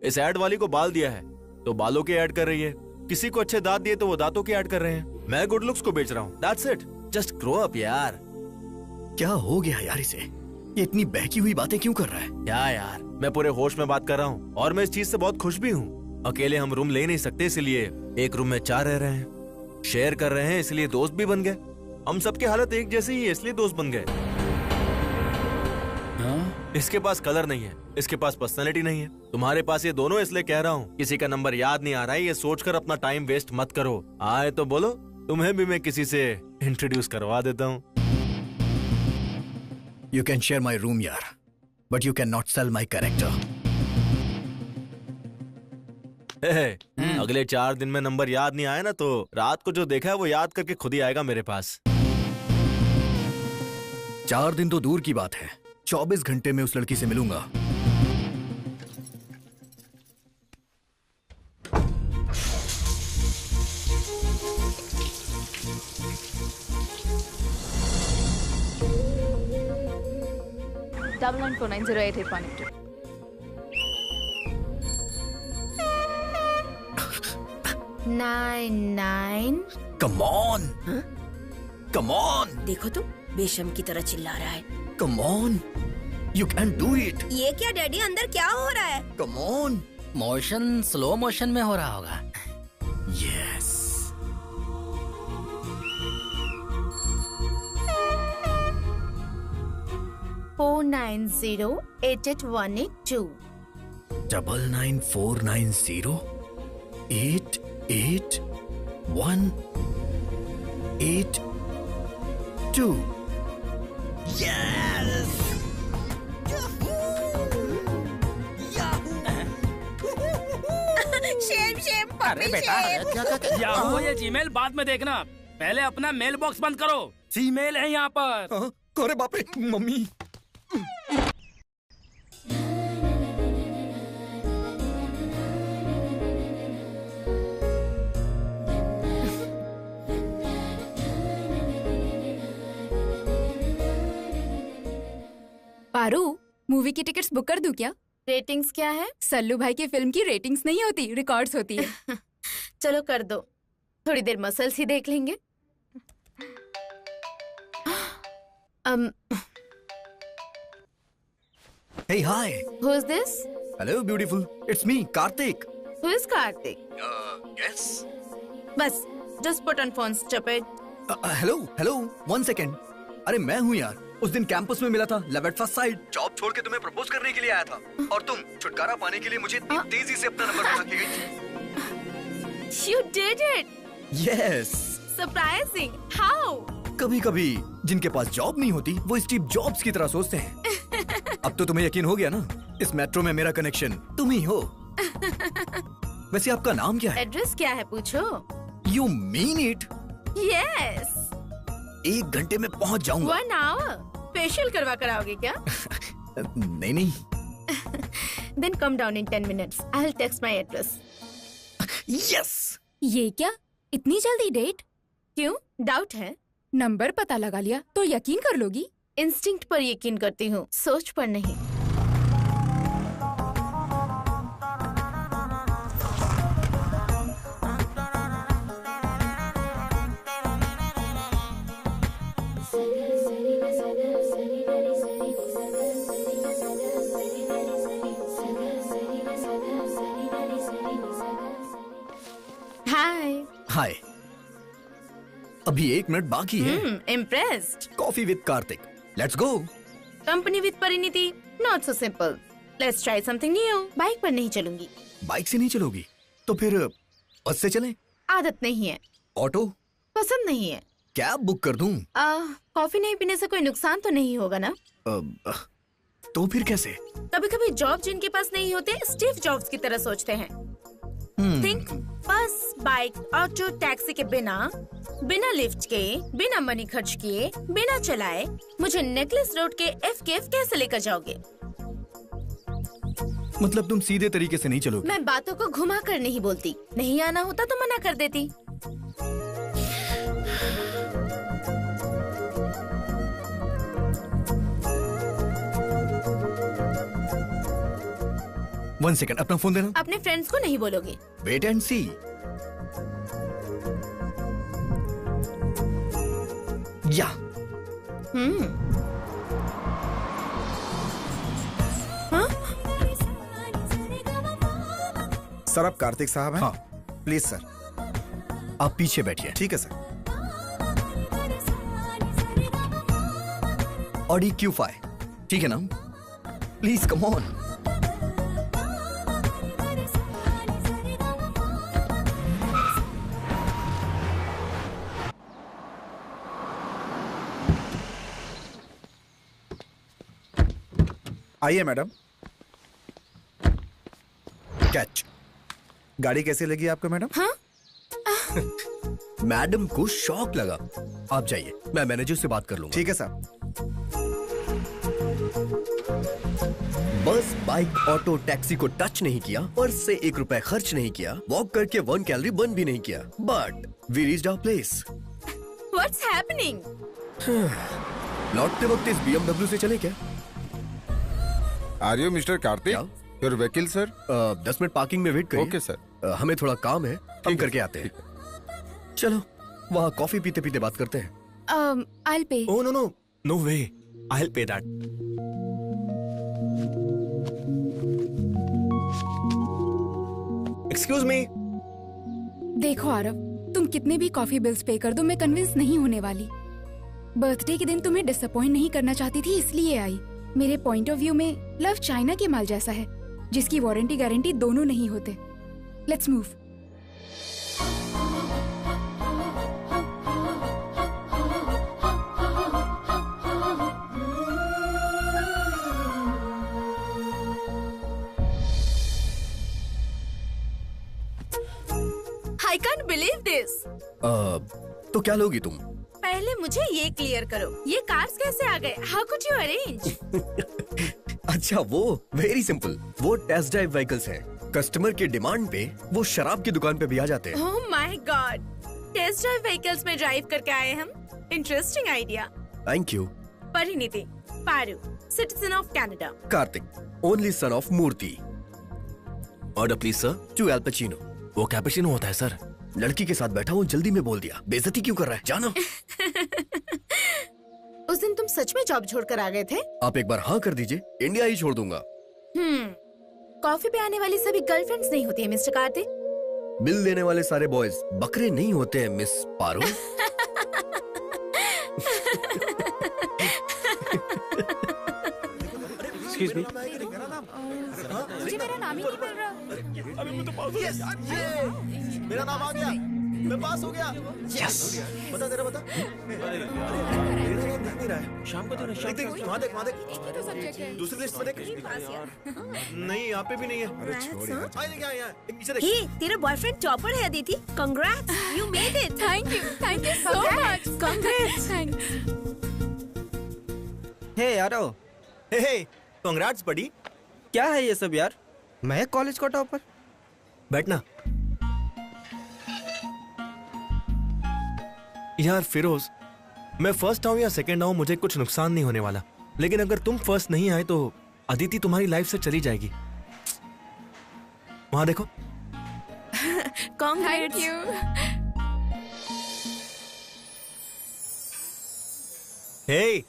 इस ऐड वाली को बाल दिया है तो बालों की ऐड कर रही है, किसी को अच्छे दांत दिए तो वो दांतों की ऐड कर रहे हैं। मैं गुड लुक्स को बेच रहा हूँ। That's it. Just grow up यार। क्या हो गया यार इसे? ये इतनी बहकी हुई बातें क्यों कर रहा है? क्या यार, मैं पूरे होश में बात कर रहा हूँ और मैं इस चीज से बहुत खुश भी हूँ। अकेले हम रूम ले नहीं सकते, इसलिए एक रूम में 4 रह रहे हैं। शेयर कर रहे हैं इसलिए दोस्त भी बन गए। हम सबकी हालत एक जैसी ही है इसलिए दोस्त बन गए। इसके पास कलर नहीं है, इसके पास पर्सनालिटी नहीं है, तुम्हारे पास ये दोनों, इसलिए कह रहा हूँ किसी का नंबर याद नहीं आ रहा है ये सोचकर अपना टाइम वेस्ट मत करो। आए तो बोलो, तुम्हें भी मैं किसी से इंट्रोड्यूस करवा देता हूँ। You can share my room यार, but you cannot sell my character. अगले 4 दिन में नंबर याद नहीं आया ना तो रात को जो देखा है वो याद करके खुद ही आएगा मेरे पास। 4 दिन तो दूर की बात है, 24 घंटे में उस लड़की से मिलूंगा। Double 94908812. Come on, come on, देखो तुम बेशम की तरह चिल्ला रहा है। come on, you can do it. ये क्या डैडी, अंदर क्या हो रहा है? Come on. Motion slow motion में हो रहा होगा। Yes. Four 99088182 9949088182. Yes. Shem Shem अरे बेटा, याहू ये जीमेल बाद में देखना, पहले अपना मेल बॉक्स बंद करो, फीमेल है यहाँ पर। अरे बाप रे, मम्मी। पारू, मूवी की टिकट्स बुक कर दूं क्या? रेटिंग्स क्या है? सल्लू भाई की फिल्म की रेटिंग्स नहीं होती, रिकॉर्ड्स होती है। चलो कर दो, थोड़ी देर मसल्स ही देख लेंगे। Hey, hi. Who is this? Hello, beautiful. It's me, Karthik. Who is Karthik? Yes. बस, just put on phone, stupid. Hello, 1 second. अरे मैं हूँ यार, उस दिन कैंपस में मिला था, love at first sight. Job छोड़ के तुम्हें प्रपोज करने के लिए आया था, और तुम छुटकारा पाने के लिए मुझे इतनी तेजी से अपना नंबर बता के गई थी। You did it. Yes. Surprising. How? कभी-कभी जिनके पास जॉब नहीं होती, वो स्टीव जॉब्स की तरह सोचते हैं। अब तो तुम्हें यकीन हो गया ना, इस मेट्रो में मेरा कनेक्शन तुम ही हो। वैसे आपका नाम क्या है? एड्रेस क्या है पूछो। You mean it? Yes. 1 घंटे में पहुंच जाऊंगा। 1 hour. फेशियल करवा कर आओगे क्या? नहीं। Then come down in 10 minutes. I'll text my address. Yes. ये क्या, इतनी जल्दी डेट? क्यों? डाउट है? नंबर पता लगा लिया तो यकीन कर लोगी? इंस्टिंक्ट पर यकीन करती हूँ, सोच पर नहीं। हाय। अभी 1 मिनट बाकी है। Impressed. Coffee with Kartik, let's go. Company with Parineeti, not so simple. Let's try something new. Bike पर नहीं चलूंगी। बाइक से नहीं चलोगी तो फिर बस से चलें? आदत नहीं है। ऑटो? पसंद नहीं है। कैब बुक कर दूं? कॉफी नहीं पीने से कोई नुकसान तो नहीं होगा ना? तो फिर कैसे? कभी कभी जॉब जिनके पास नहीं होते स्टीव जॉब्स की तरह सोचते हैं। थिंक, बस, बाइक, ऑटो, टैक्सी के बिना लिफ्ट के, बिना मनी खर्च किए, बिना चलाए मुझे नेकलेस रोड के FKF कैसे लेकर जाओगे? मतलब तुम सीधे तरीके से नहीं चलोगे? मैं बातों को घुमा कर नहीं बोलती। नहीं आना होता तो मना कर देती। वन सेकंड, अपना फोन देना। अपने फ्रेंड्स को नहीं बोलोगे? वेट एंड सी। या। सर, आप कार्तिक साहब हैं? हाँ। प्लीज सर, आप पीछे बैठिए। ठीक है सर। ऑडी Q5, ठीक है ना? Please come on. आइए मैडम। कैच। गाड़ी कैसी लगी आपको मैडम? हाँ? मैडम को शॉक लगा। आप जाइए, मैं मैनेजर से बात कर लूंगा। ठीक है साहब। बस, बाइक, ऑटो, टैक्सी को टच नहीं किया, पर्स से 1 रुपए खर्च नहीं किया, वॉक करके 1 कैलोरी बर्न भी नहीं किया, but we reached our place. What's happening? लौटते वक्त इस BMW से चले क्या? Are you mister Kartik? Your vehicle sir? 10 minute parking में वेट करिए। Okay sir. हमें थोड़ा काम है, हम करके आते हैं। चलो, वहाँ कॉफी पीते पीते बात करते हैं। I'll pay. Oh no, no, no way. I'll pay that. Excuse me. देखो आरव, तुम कितने भी कॉफी बिल्स पे कर दो, मैं कन्विंस नहीं होने वाली। बर्थडे के दिन तुम्हें डिसअपॉइंट नहीं करना चाहती थी, इसलिए आई। मेरे पॉइंट ऑफ व्यू में लव चाइना के माल जैसा है, जिसकी वारंटी गारंटी दोनों नहीं होते। Let's move. I can't believe this. तो क्या लोगी तुम? पहले मुझे ये क्लियर करो, ये कार्स कैसे आ गए? How could you arrange? अच्छा, वो वेरी सिंपल। वो टेस्ट ड्राइव व्हीकल्स हैं। कस्टमर के डिमांड पे वो शराब की दुकान पे भी आ जाते हैं। Oh my God! Test drive vehicles में ड्राइव करके आए हम। Interesting idea. Thank you. Parineeti, Paru, citizen of Canada. Kartik, only son of Murthy. Order please sir. 2 Al Pacino. वो कैपुचिनो होता है सर। लड़की के साथ बैठा हूँ, जल्दी में बोल दिया। बेइज्जती क्यों कर रहा है? जानो। उस दिन तुम सच में जॉब छोड़कर आ गए थे? आप एक बार हाँ कर दीजिए, इंडिया ही छोड़ दूंगा। कॉफी पे आने वाली सभी गर्लफ्रेंड्स नहीं होती है मिस्टर कार्तिक। बिल देने वाले सारे बॉयज बकरे नहीं होते हैं मिस पारो। Excuse me. मुझे मेरा नाम ही नहीं मिल रहा। अभी मैं तो पास हो गया। मेरा नाम आ गया, मैं पास हो गया। यस। बता तेरा बता। नहीं रहा है। शाम को तो वहाँ देख, वहाँ देख। दूसरी लिस्ट में देख। नहीं, यहाँ पे भी नहीं है। अरे छोड़ यार। नीचे देख। ही, तेरा बॉयफ्रेंड टॉपर है Aditi. Congrats, you made it. Thank you so much. Congrats. Thanks. हे यारो, हे, कांग्रेट्स बडी। क्या है ये सब यार? मैं कॉलेज का टॉपर। बैठना। यार फिरोज, मैं फर्स्ट आऊं या सेकंड आऊं मुझे कुछ नुकसान नहीं होने वाला, लेकिन अगर तुम फर्स्ट नहीं आए तो अदिति तुम्हारी लाइफ से चली जाएगी। वहां देखो। Thank you. हे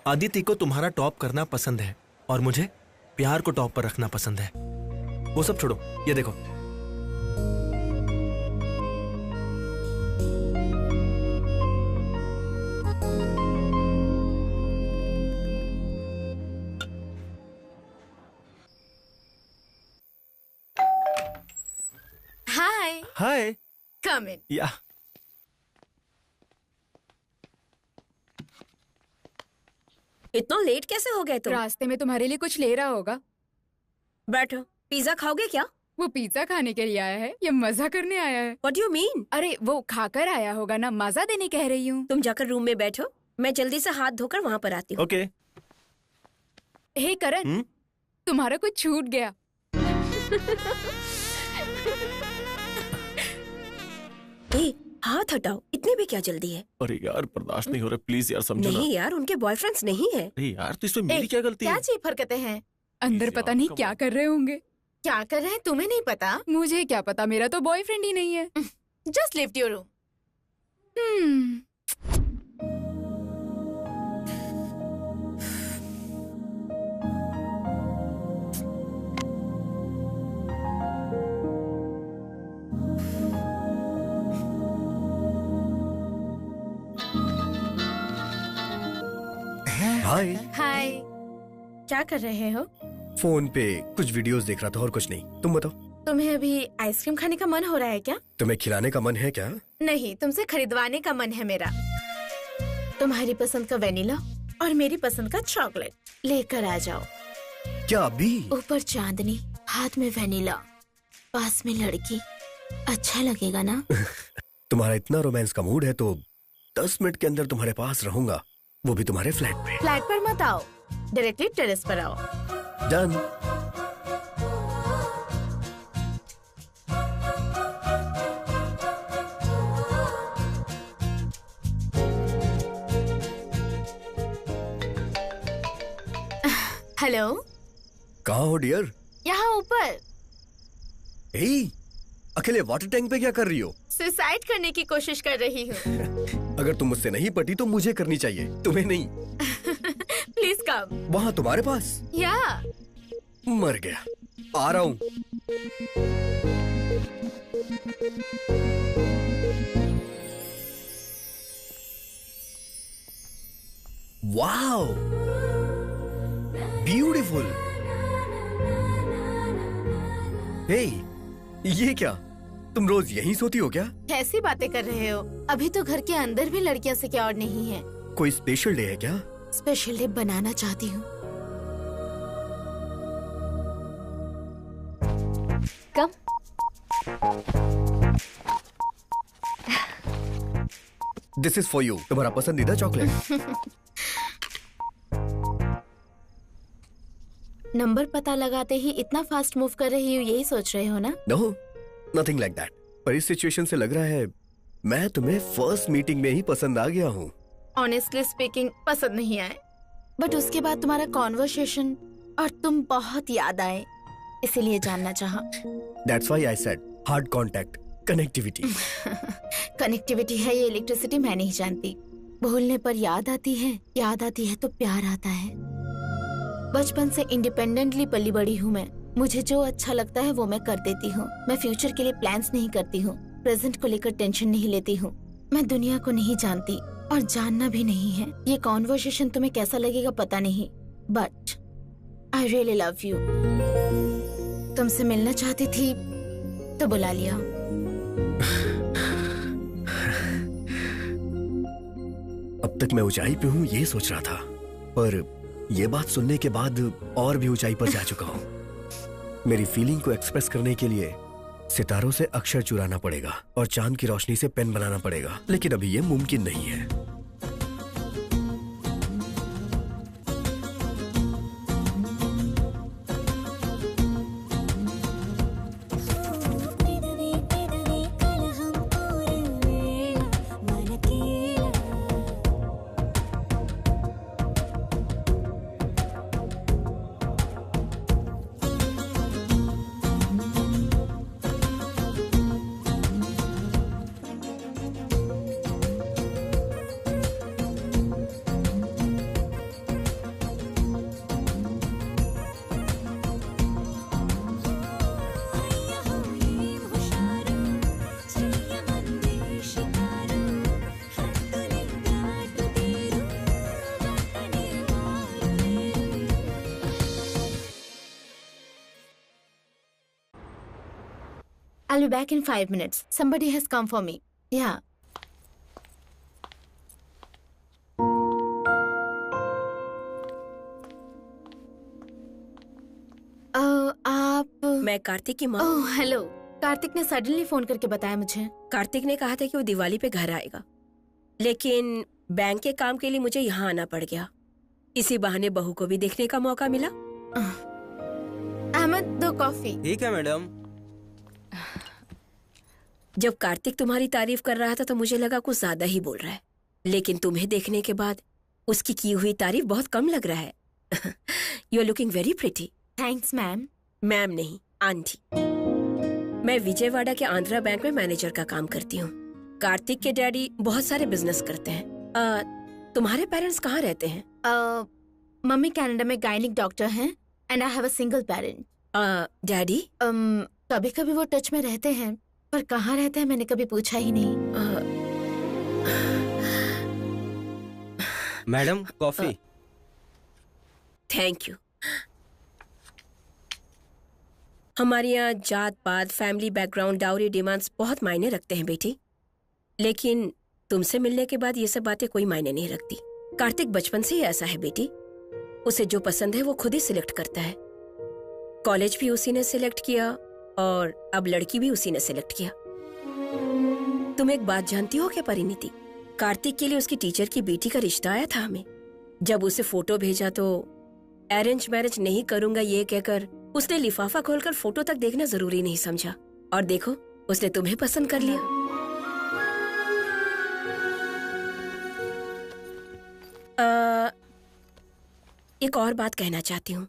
अदिति को तुम्हारा टॉप करना पसंद है और मुझे प्यार को टॉप पर रखना पसंद है। वो सब छोड़ो, ये देखो। हाय। हाय। कम इन। या। इतना लेट कैसे हो गए तुम? रास्ते में तुम्हारे लिए कुछ ले रहा होगा। बैठो। पिज्जा खाओगे क्या? वो पिज्जा खाने के लिए आया है या मजा करने आया है? What do you mean? अरे वो खाकर आया होगा ना, मजा देने कह रही हूँ। तुम जाकर रूम में बैठो, मैं जल्दी से हाथ धोकर वहाँ पर आती हूँ। ओके। हे करण, तुम्हारा कुछ छूट गया। ए, हाथ हटाओ, इतनी भी क्या जल्दी है? अरे यार बर्दाश्त नहीं हो रहा, प्लीज यार समझो ना। नहीं यार, उनके बॉयफ्रेंड्स नहीं है। अरे यार तो इसमें मेरी क्या गलती है? क्या चीप हरकतें हैं? अंदर पता नहीं क्या कर रहे होंगे। क्या कर रहे हैं तुम्हें नहीं पता? मुझे क्या पता, मेरा तो बॉयफ्रेंड ही नहीं है। Just lift your room. Hi. Hi. क्या कर रहे हो? फोन पे कुछ वीडियोस देख रहा था और कुछ नहीं। तुम बताओ। तुम्हें अभी आइसक्रीम खाने का मन हो रहा है क्या? तुम्हें खिलाने का मन है क्या? नहीं, तुमसे खरीदवाने का मन है मेरा। तुम्हारी पसंद का वेनिला और मेरी पसंद का चॉकलेट लेकर आ जाओ। क्या अभी? ऊपर चांदनी, हाथ में वेनिला, पास में लड़की, अच्छा लगेगा ना? तुम्हारा इतना रोमांस का मूड है तो 10 मिनट के अंदर तुम्हारे पास रहूंगा, वो भी तुम्हारे फ्लैट पे। फ्लैट पर मत आओ, डायरेक्टली टेरेस पर आओ। डन। हेलो, कहाँ हो डियर? यहाँ ऊपर। हे, अकेले वाटर टैंक पे क्या कर रही हो? सुसाइड करने की कोशिश कर रही हूँ। अगर तुम मुझसे नहीं पटी तो मुझे करनी चाहिए, तुम्हें नहीं। Please come. वहाँ तुम्हारे पास? या। मर गया, आ रहा हूँ। Wow, beautiful. हे, ये क्या? तुम रोज यहीं सोती हो क्या? कैसी बातें कर रहे हो? अभी तो घर के अंदर भी लड़कियां से क्या और नहीं है। कोई स्पेशल डे है क्या? स्पेशल डे बनाना चाहती हूँ। कम। दिस इज फॉर यू, तुम्हारा पसंदीदा चॉकलेट। नंबर पता लगाते ही इतना फास्ट मूव कर रही हूँ, यही सोच रहे हो ना? No, nothing like that. पर इस सिचुएशन से लग रहा है मैं तुम्हें फर्स्ट मीटिंग में ही पसंद आ गया हूँ। ऑनेस्टली स्पीकिंग पसंद नहीं आए, बट उसके बाद तुम्हारा कॉन्वर्सेशन और तुम बहुत याद आए, इसीलिए जानना चाहा। That's why I said hard contact, connectivity. Connectivity है ये इलेक्ट्रिसिटी मैं नहीं जानती। भूलने पर याद आती है तो प्यार आता है। बचपन से इंडिपेंडेंटली पली बड़ी हूँ मैं। मुझे जो अच्छा लगता है वो मैं कर देती हूँ। मैं फ्यूचर के लिए प्लान्स नहीं करती हूँ, प्रेजेंट को लेकर टेंशन नहीं लेती हूँ। मैं दुनिया को नहीं जानती और जानना भी नहीं है। ये कॉन्वर्सेशन तुम्हें कैसा लगेगा पता नहीं, but I really love you. तुमसे मिलना चाहती थी तो बुला लिया। अब तक मैं ऊंचाई पे हूँ ये सोच रहा था, पर ये बात सुनने के बाद और भी ऊंचाई पर जा चुका हूँ। मेरी फीलिंग को एक्सप्रेस करने के लिए सितारों से अक्षर चुराना पड़ेगा और चांद की रोशनी से पेन बनाना पड़ेगा, लेकिन अभी ये मुमकिन नहीं है। I'll be back in 5 minutes. Somebody has come for me. Yeah. आप? मैं कार्तिक की माँ। Oh hello. कार्तिक ने सडनली फोन करके बताया मुझे। कार्तिक ने कहा था कि वो दिवाली पे घर आएगा, लेकिन बैंक के काम के लिए मुझे यहाँ आना पड़ गया। इसी बहाने बहू को भी देखने का मौका मिला। अहमद, 2 कॉफी। ठीक है मैडम। जब कार्तिक तुम्हारी तारीफ कर रहा था तो मुझे लगा कुछ ज्यादा ही बोल रहा है, लेकिन तुम्हें देखने के बाद उसकी की हुई तारीफ बहुत कम लग रहा है। You are looking very pretty. Thanks ma'am. Ma'am नहीं, आंटी। मैं विजयवाड़ा के आंध्रा बैंक में मैनेजर का काम करती हूँ। कार्तिक के डैडी बहुत सारे बिजनेस करते हैं। तुम्हारे पेरेंट्स कहाँ रहते हैं? मम्मी कनाडा में गायनिक डॉक्टर हैं and I have a single parent. Daddy? कभी कभी वो टच में रहते हैं, पर कहाँ रहते हैं मैंने कभी पूछा ही नहीं। Madam coffee. Thank you. हमारे यहाँ जात पात, फैमिली बैकग्राउंड, डाउरी डिमांड्स बहुत मायने रखते हैं बेटी, लेकिन तुमसे मिलने के बाद ये सब बातें कोई मायने नहीं रखती। कार्तिक बचपन से ही ऐसा है बेटी, उसे जो पसंद है वो खुद ही सिलेक्ट करता है। कॉलेज भी उसी ने सिलेक्ट किया और अब लड़की भी उसी ने सिलेक्ट किया। तुम एक बात जानती हो क्या परिणीति? कार्तिक के लिए उसकी टीचर की बेटी का रिश्ता आया था हमें। जब उसे फोटो भेजा तो अरेंज मैरिज नहीं करूंगा ये कहकर उसने लिफाफा खोलकर फोटो तक देखना जरूरी नहीं समझा, और देखो उसने तुम्हें पसंद कर लिया। एक और बात कहना चाहती हूँ।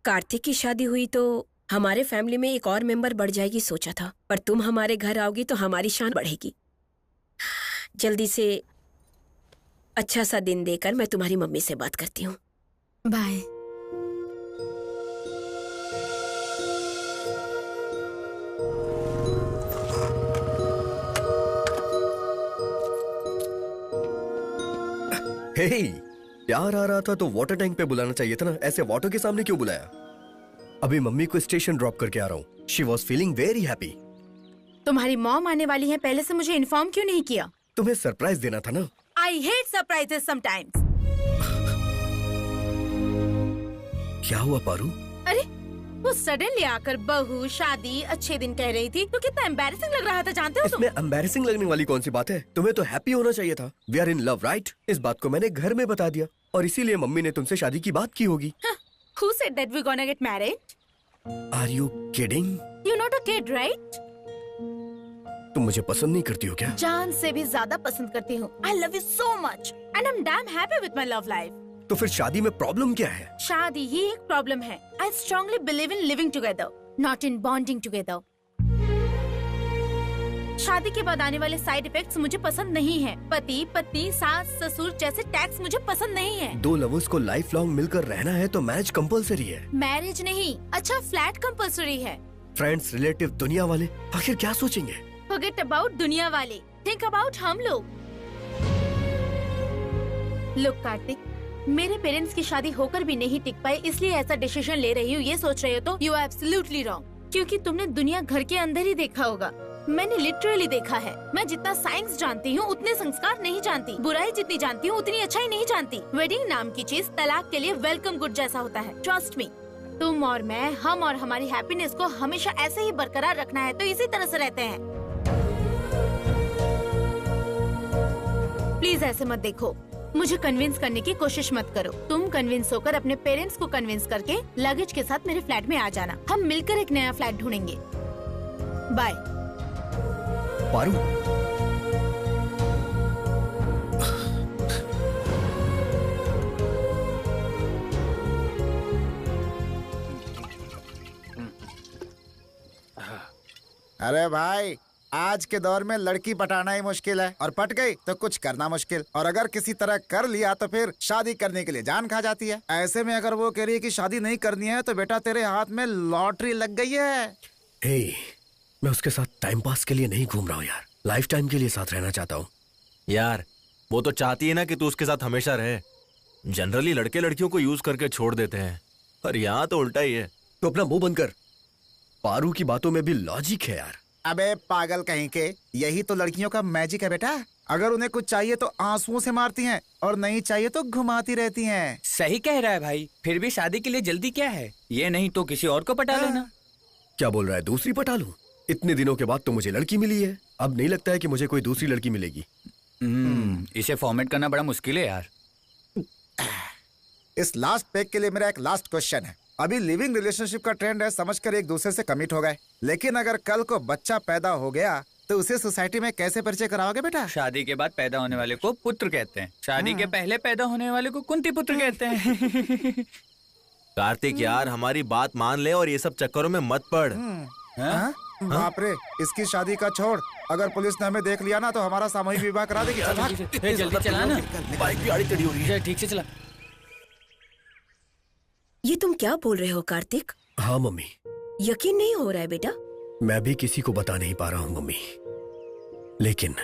कार्तिक की शादी हुई तो हमारे फैमिली में एक और मेंबर बढ़ जाएगी सोचा था, पर तुम हमारे घर आओगी तो हमारी शान बढ़ेगी। जल्दी से अच्छा सा दिन देकर मैं तुम्हारी मम्मी से बात करती हूँ। बाय। हे, प्यार आ रहा था तो वाटर टैंक पे बुलाना चाहिए था ना, ऐसे वाटर के सामने क्यों बुलाया? अभी मम्मी को स्टेशन ड्रॉप करके आ रहा हूँ। She was feeling very happy. तुम्हारी मॉम आने वाली है, पहले से मुझे इन्फॉर्म क्यों नहीं किया? तुम्हें सरप्राइज देना था ना। I hate surprises sometimes. क्या हुआ पारू? अरे वो सडनली आकर बहू शादी अच्छे दिन कह रही थी तो कितना एम्बैरेसिंग लग रहा था, जानते हो तुम? इसमें एम्बैरेसिंग लगने वाली कौन सी बात है? तुम्हें तो हैप्पी होना चाहिए था। We are in love right? इस बात को मैंने घर में बता दिया और इसीलिए मम्मी ने तुमसे शादी की बात की होगी। Who said that we're gonna get married? Are you kidding? You're not a kid, right? तुम मुझे पसंद नहीं करती हो क्या? जान से भी ज्यादा पसंद करती हूँ। I love you so much and I'm damn happy with my love life. तो फिर शादी में प्रॉब्लम क्या है? शादी ही एक प्रॉब्लम है। I strongly believe in living together, not in bonding together. शादी के बाद आने वाले साइड इफेक्ट्स मुझे पसंद नहीं है। पति, पत्नी, सास, ससुर जैसे टैक्स मुझे पसंद नहीं है। दो लवर्स को लाइफ लॉन्ग मिलकर रहना है तो मैरिज कंपलसरी है। मैरिज नहीं, अच्छा फ्लैट कंपलसरी है। फ्रेंड्स, रिलेटिव, दुनिया वाले आखिर क्या सोचेंगे? Forget about दुनिया वाले, think about हम लोग। Look कार्तिक, मेरे पेरेंट्स की शादी होकर भी नहीं टिक पाई, इसलिए ऐसा डिसीजन ले रही हूँ। ये सोच रहे हो तो यू आर एब्सोल्युटली रॉन्ग, क्योंकि तुमने दुनिया घर के अंदर ही देखा होगा। मैंने लिटरली देखा है। मैं जितना साइंस जानती हूँ उतने संस्कार नहीं जानती, बुराई जितनी जानती हूँ उतनी अच्छाई नहीं जानती। वेडिंग नाम की चीज तलाक के लिए वेलकम गुड जैसा होता है। ट्रस्ट मी, तुम और मैं, हम और हमारी हैप्पीनेस को हमेशा ऐसे ही बरकरार रखना है तो इसी तरह से रहते हैं। प्लीज ऐसे मत देखो, मुझे कन्विंस करने की कोशिश मत करो। तुम कन्विंस होकर अपने पेरेंट्स को कन्विंस करके लगेज के साथ मेरे फ्लैट में आ जाना। हम मिलकर एक नया फ्लैट ढूंढेंगे। बाय। पारू, अरे भाई, आज के दौर में लड़की पटाना ही मुश्किल है और पट गई तो कुछ करना मुश्किल, और अगर किसी तरह कर लिया तो फिर शादी करने के लिए जान खा जाती है। ऐसे में अगर वो कह रही है कि शादी नहीं करनी है तो बेटा तेरे हाथ में लॉटरी लग गई है। हे, मैं उसके साथ टाइम पास के लिए नहीं घूम रहा हूँ यार, लाइफ टाइम के लिए साथ रहना चाहता हूँ। यार वो तो चाहती है ना कि तू उसके साथ हमेशा रहे। जनरली लड़के लड़कियों को यूज करके छोड़ देते हैं, पर यहाँ तो उल्टा ही है। तो अपना मुंह बंद कर, पारू की बातों में भी लॉजिक है यार। अबे पागल कहीं के, यही तो लड़कियों का मैजिक है बेटा। अगर उन्हें कुछ चाहिए तो आंसुओं से मारती हैं और नहीं चाहिए तो घुमाती रहती हैं। सही कह रहा है भाई, फिर भी शादी के लिए जल्दी क्या है? ये नहीं तो किसी और को पटा लेना। क्या बोल रहा है, दूसरी पटा लूं? इतने दिनों के बाद तो मुझे लड़की मिली है, अब नहीं लगता है कि मुझे कोई दूसरी लड़की मिलेगी। इसे फॉर्मेट करना बड़ा मुश्किल है यार। इस लास्ट पेग के लिए मेरा एक लास्ट क्वेश्चन है। अभी लिविंग रिलेशनशिप का ट्रेंड है, समझकर एक दूसरे से कमिट हो गए, लेकिन अगर कल को बच्चा पैदा हो गया तो उसे सोसाइटी में कैसे परिचय कराओगे बेटा? शादी के बाद पैदा होने वाले को पुत्र कहते हैं, शादी के पहले पैदा होने वाले को कुंती पुत्र कहते हैं। कार्तिक यार, हमारी बात मान ले और ये सब चक्करों में मत पड़। बाप रे, इसकी शादी का छोड़, अगर पुलिस ने हमें देख लिया ना तो हमारा सामूहिक विवाह करा देगी। जल्दी चला ना, बाइक की आड़ी टेढ़ी हो रही है। ठीक से चला। ये तुम क्या बोल रहे हो कार्तिक? हाँ मम्मी। यकीन नहीं हो रहा है बेटा? मैं भी किसी को बता नहीं पा रहा हूँ मम्मी, लेकिन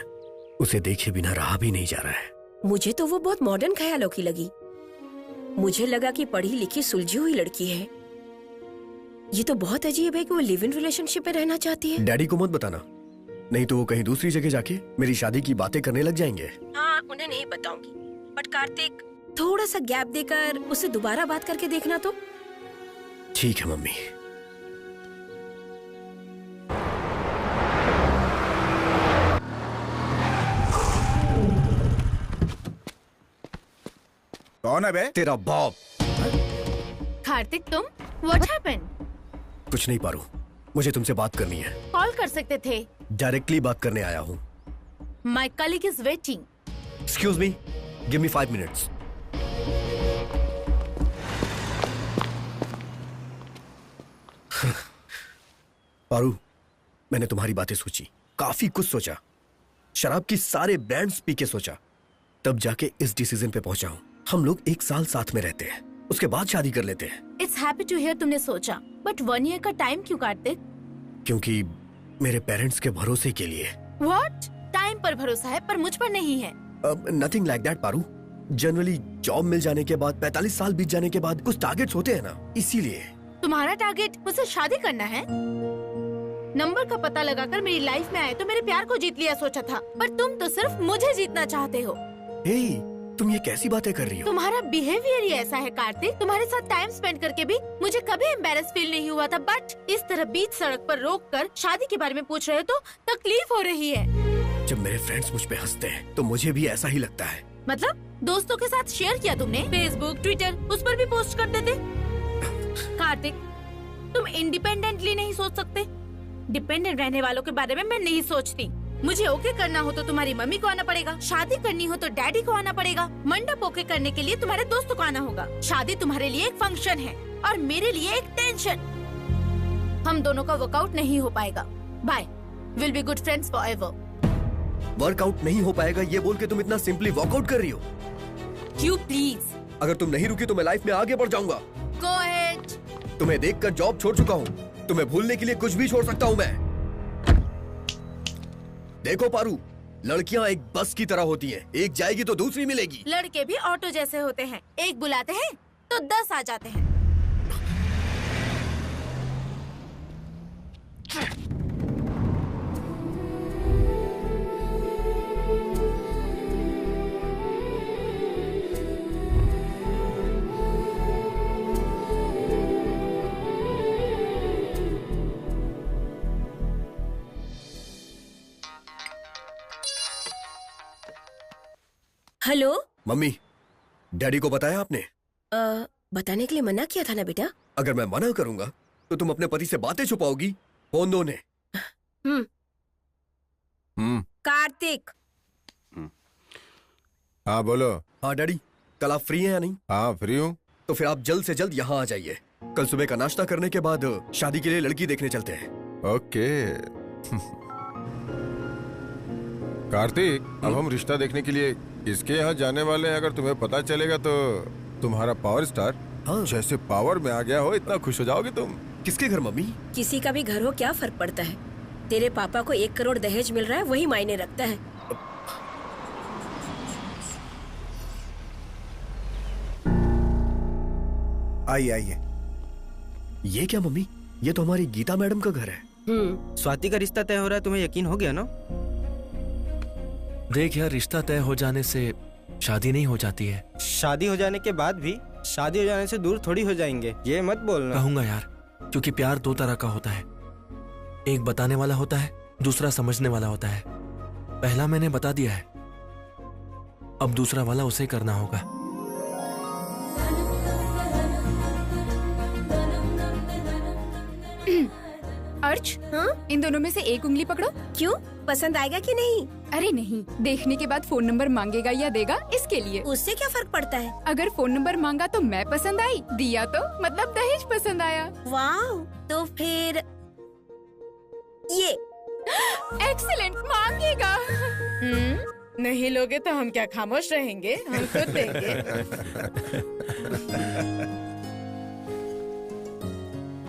उसे देखे बिना रहा भी नहीं जा रहा है। मुझे तो वो बहुत मॉडर्न ख्यालों की लगी। मुझे लगा कि पढ़ी लिखी सुलझी हुई लड़की है। ये तो बहुत अजीब है कि वो लिव इन रिलेशनशिप में रहना चाहती है। डैडी को मत बताना, नहीं तो वो कहीं दूसरी जगह जाके मेरी शादी की बातें करने लग जाएंगे। हाँ, उन्हें नहीं बताऊंगी, बट कार्तिक थोड़ा सा गैप देकर उससे दोबारा बात करके देखना तो। ठीक है मम्मी, कौन है बे? तेरा बाप। कार्तिक तुम? What happened? कुछ नहीं पारू, मुझे तुमसे बात करनी है। कॉल कर सकते थे। डायरेक्टली बात करने आया हूँ। My colleague is waiting. Excuse me, give me 5 minutes. Paru, मैंने तुम्हारी बातें सोची, काफी कुछ सोचा, शराब की सारे ब्रांड्स पी के सोचा, तब जाके इस डिसीजन पे पहुंचा हूँ। हम लोग 1 साल साथ में रहते हैं, उसके बाद शादी कर लेते हैं। It's happy to hear तुमने सोचा, but 1 year का टाइम क्यों कार्तिक? क्योंकि मेरे पेरेंट्स के भरोसे के लिए। What? टाइम पर भरोसा है पर मुझ पर नहीं है। Nothing like that Paru. Generally job मिल जाने के बाद 45 साल बीत जाने के बाद कुछ टारगेट्स होते हैं ना, इसीलिए। तुम्हारा टारगेट मुझसे शादी करना है? नंबर का पता लगाकर मेरी लाइफ में आए तो मेरे प्यार को जीत लिया सोचा था, पर तुम तो सिर्फ मुझे जीतना चाहते हो। तुम ये कैसी बातें कर रही हो? तुम्हारा बिहेवियर ही ऐसा है कार्तिक। तुम्हारे साथ टाइम स्पेंड करके भी मुझे कभी एम्बेरस फील नहीं हुआ था, बट इस तरह बीच सड़क पर रोककर शादी के बारे में पूछ रहे हो तो तकलीफ हो रही है। जब मेरे फ्रेंड्स मुझ पे हंसते हैं तो मुझे भी ऐसा ही लगता है। मतलब दोस्तों के साथ शेयर किया तुमने? फेसबुक, ट्विटर, उस पर भी पोस्ट कर देते। कार्तिक, तुम इंडिपेंडेंटली नहीं सोच सकते? डिपेंडेंट रहने वालों के बारे में मैं नहीं सोचती। मुझे ओके करना हो तो तुम्हारी मम्मी को आना पड़ेगा, शादी करनी हो तो डैडी को आना पड़ेगा, मंडप ओके करने के लिए तुम्हारे दोस्तों को आना होगा। शादी तुम्हारे लिए एक फंक्शन है और मेरे लिए एक टेंशन। हम दोनों का वर्कआउट नहीं हो पाएगा। Bye, will be good friends forever. Workout नहीं हो पाएगा ये बोल के तुम इतना सिंपली वॉकआउट कर रही हो? क्यों प्लीज? अगर तुम नहीं रुकी तो मैं लाइफ में आगे बढ़ जाऊंगा। Go ahead. तुम्हें देखकर जॉब छोड़ चुका हूँ, तुम्हें भूलने के लिए कुछ भी छोड़ सकता हूँ मैं। देखो पारू, लड़कियाँ एक बस की तरह होती हैं, एक जाएगी तो दूसरी मिलेगी। लड़के भी ऑटो जैसे होते हैं, एक बुलाते हैं तो 10 आ जाते हैं। हेलो मम्मी, डैडी को बताया आपने? बताने के लिए मना किया था ना बेटा। अगर मैं मना करूंगा तो तुम अपने पति से बातें छुपाओगी। फोन दो ने। कार्तिक। हाँ बोलो। हाँ डैडी, कल आप फ्री हैं या नहीं? हाँ फ्री हूँ। तो फिर आप जल्द से जल्द यहाँ आ जाइए। कल सुबह का नाश्ता करने के बाद शादी के लिए लड़की देखने चलते हैं। ओके। कार्तिक, अब हम रिश्ता देखने के लिए किसके यहाँ जाने वाले हैं? अगर तुम्हें पता चलेगा तो तुम्हारा पावर स्टार जैसे पावर में आ गया हो, इतना खुश हो जाओगे तुम। किसके घर मम्मी? किसी का भी घर हो, क्या फर्क पड़ता है? तेरे पापा को 1 करोड़ दहेज मिल रहा है, वही मायने रखता है। आइए आइए। ये क्या मम्मी? ये तो हमारी गीता मैडम का घर है। स्वाति का रिश्ता तय हो रहा है, तुम्हें यकीन हो गया ना? देख यार, रिश्ता तय हो जाने से शादी नहीं हो जाती है। शादी हो जाने के बाद भी शादी हो जाने से दूर थोड़ी हो जाएंगे, ये मत बोलना। कहूंगा यार, क्योंकि प्यार 2 तरह का होता है। एक बताने वाला होता है, दूसरा समझने वाला होता है। पहला मैंने बता दिया है, अब दूसरा वाला उसे करना होगा। अर्ज, इन दोनों में से एक उंगली पकड़ो। क्यों? पसंद आएगा कि नहीं? अरे नहीं, देखने के बाद फोन नंबर मांगेगा या देगा इसके लिए। उससे क्या फर्क पड़ता है? अगर फोन नंबर मांगा तो मैं पसंद आई, दिया तो मतलब दहेज पसंद आया। वाह, तो फिर ये एक्सीलेंट, मांगेगा। नहीं लोगे तो हम क्या खामोश रहेंगे? हम खुद देंगे।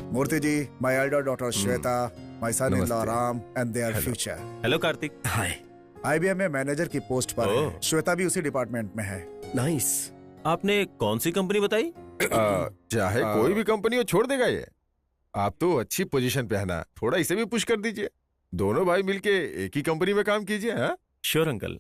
मूर्ति जी, my elder daughter Shweta, my son-in-law Ram, and their future. Hello Kartik. Hi. IBM में मैनेजर की पोस्ट पर है। श्वेता भी उसी डिपार्टमेंट में है। नाइस। आपने कौन सी कंपनी बताई? चाहे कोई भी कंपनी हो, छोड़ देगा ये। आप तो अच्छी पोजीशन पे है ना, थोड़ा इसे भी पुश कर दीजिए। दोनों भाई मिलके एक ही कंपनी में काम कीजिए। हाँ, श्योर अंकल।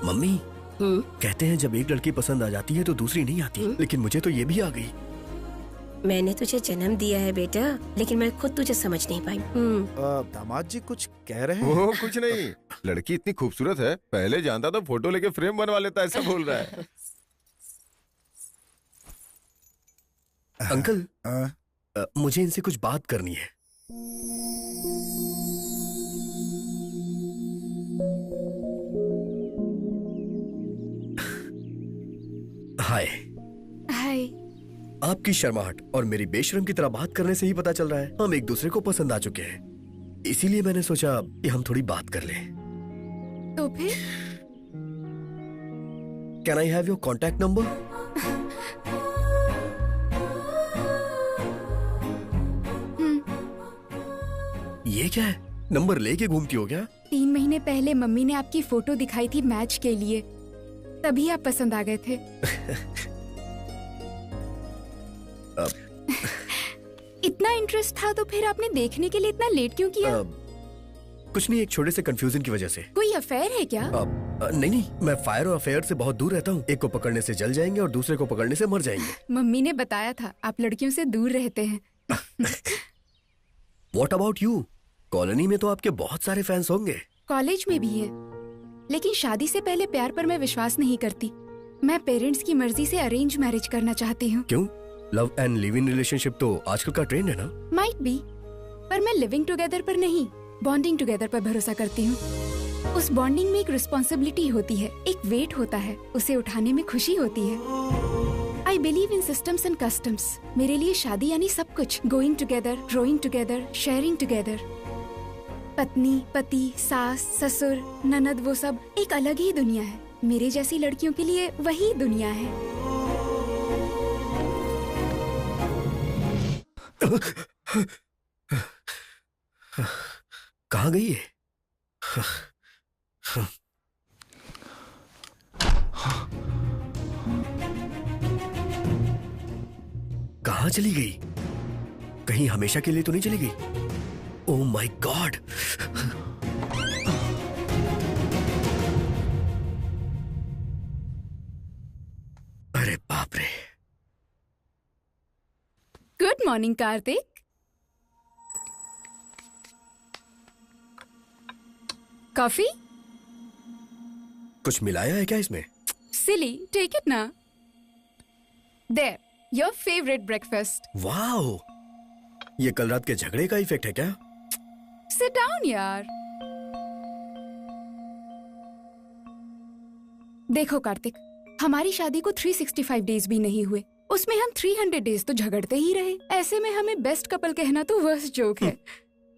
मम्मी कहते हैं जब एक लड़की पसंद आ जाती है तो दूसरी नहीं आती, लेकिन मुझे तो ये भी आ गई। मैंने तुझे जन्म दिया है बेटा, लेकिन मैं खुद तुझे समझ नहीं पाई। दामाद जी कुछ कह रहे हैं? वो कुछ नहीं, लड़की इतनी खूबसूरत है, पहले जानता तो फोटो लेके फ्रेम बनवा लेता, ऐसा बोल रहा है। अंकल मुझे इनसे कुछ बात करनी है। हाय। हाय। आपकी शर्माहट और मेरी बेशरम की तरह बात करने से ही पता चल रहा है हम एक दूसरे को पसंद आ चुके हैं। इसीलिए मैंने सोचा कि हम थोड़ी बात कर लें। तो फिर? Can I have your contact number? ये क्या है? नंबर लेके घूमती हो क्या? 3 महीने पहले मम्मी ने आपकी फोटो दिखाई थी मैच के लिए, तभी आप पसंद आ गए थे। इतना इंटरेस्ट था तो फिर आपने देखने के लिए इतना लेट क्यों किया? कुछ नहीं, एक छोटे से कंफ्यूजन की वजह से। कोई अफेयर है क्या? नहीं, मैं फायर और अफेयर से बहुत दूर रहता हूँ। एक को पकड़ने से जल जाएंगे और दूसरे को पकड़ने से मर जाएंगे। मम्मी ने बताया था आप लड़कियों से दूर रहते हैं। What about you? कॉलोनी में तो आपके बहुत सारे फैंस होंगे। कॉलेज में भी है, लेकिन शादी से पहले प्यार पर मैं विश्वास नहीं करती। मैं पेरेंट्स की मर्जी से अरेंज मैरिज करना चाहती हूँ। क्यों? Love and live in relationship तो आजकल का ट्रेंड है ना? माइट बी, पर मैं लिविंग टुगेदर पर नहीं, बॉन्डिंग टुगेदर पर भरोसा करती हूँ। उस बॉन्डिंग में एक रिस्पॉन्सिबिलिटी होती है, एक वेट होता है, उसे उठाने में खुशी होती है। I believe in systems and customs. मेरे लिए शादी यानी सब कुछ, going together, growing together, sharing together. पत्नी, पति, सास, ससुर, ननद, वो सब एक अलग ही दुनिया है। मेरे जैसी लड़कियों के लिए वही दुनिया है। कहाँ गई है? कहाँ चली गई? कहीं हमेशा के लिए तो नहीं चली गई? Oh my God! अरे बाप रे! Good morning Kartik. कॉफी? कुछ मिलाया है क्या इसमें? सिली, टेक इट ना। There, your favourite breakfast. Wow! ये कल रात के झगड़े का इफेक्ट है क्या? सिट डाउन यार। देखो कार्तिक, हमारी शादी को 365 डेज भी नहीं हुए, उसमें हम 300 डेज तो झगड़ते ही रहे। ऐसे में हमें बेस्ट कपल कहना तो वर्स्ट जोक है।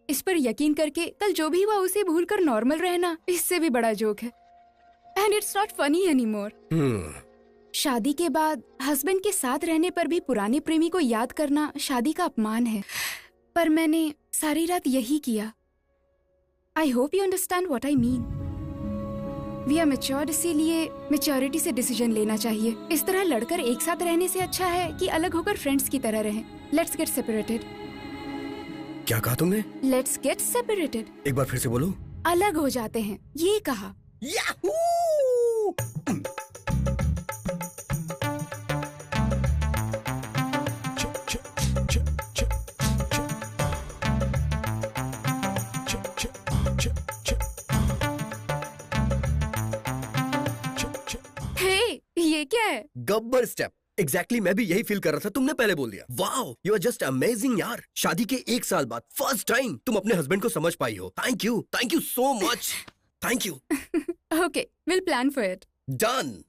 इस पर यकीन करके कल जो भी हुआ उसे भूलकर नॉर्मल रहना इससे भी बड़ा जोक है। And it's not funny anymore. शादी के बाद हस्बैंड के साथ रहने पर भी पुराने प्रेमी को याद करना शादी का अपमान है, पर मैंने सारी रात यही किया। I hope you understand what I mean. We are matured, इसीलिए मैच्योरिटी से डिसीजन लेना चाहिए। इस तरह लड़कर एक साथ रहने से अच्छा है कि अलग होकर फ्रेंड्स की तरह रहें। Let's get separated. क्या कहा तुमने? Let's get separated. एक बार फिर से बोलो। अलग हो जाते हैं, ये कहा। याहू! ये क्या है? गब्बर स्टेप। एग्जैक्टली मैं भी यही फील कर रहा था, तुमने पहले बोल दिया। Wow, you are just amazing यार। शादी के 1 साल बाद फर्स्ट टाइम तुम अपने हस्बैंड को समझ पाई हो। Thank you so much. Thank you. Okay, will plan for it. Done.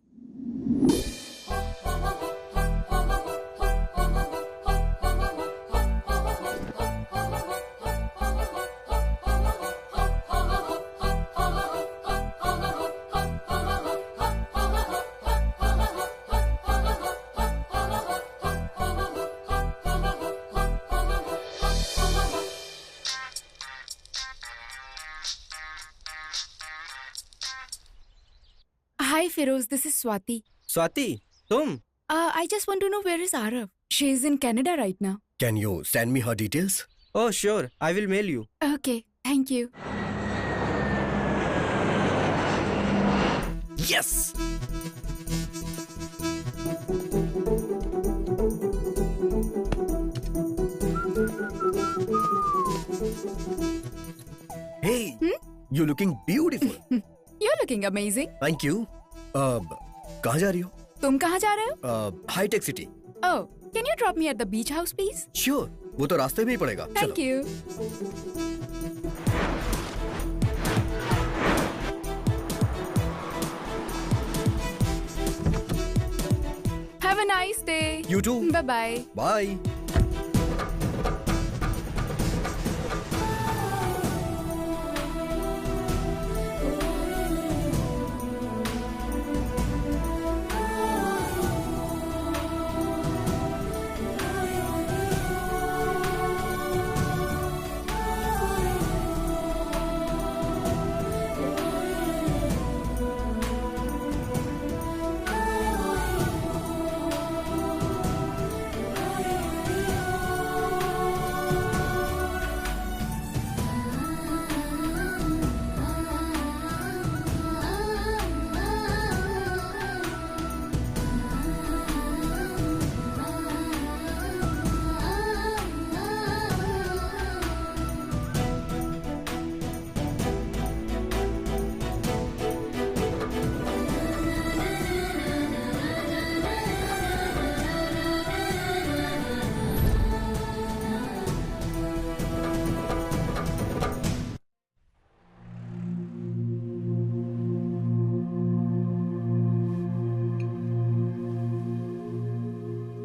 Hi Feroz, this is Swati. Swati, तुम? I just want to know where is Arav? She is in Canada right now. Can you send me her details? Oh sure, I will mail you. Okay, thank you. Yes. Hey, you looking beautiful. You're looking amazing. Thank you. कहाँ जा रही हो? तुम कहाँ जा रहे हो? हाईटेक City. Oh, can you drop me at the beach house, please? Sure, वो तो रास्ते में ही पड़ेगा। Thank you. Have a nice day. You too. Bye bye. Bye.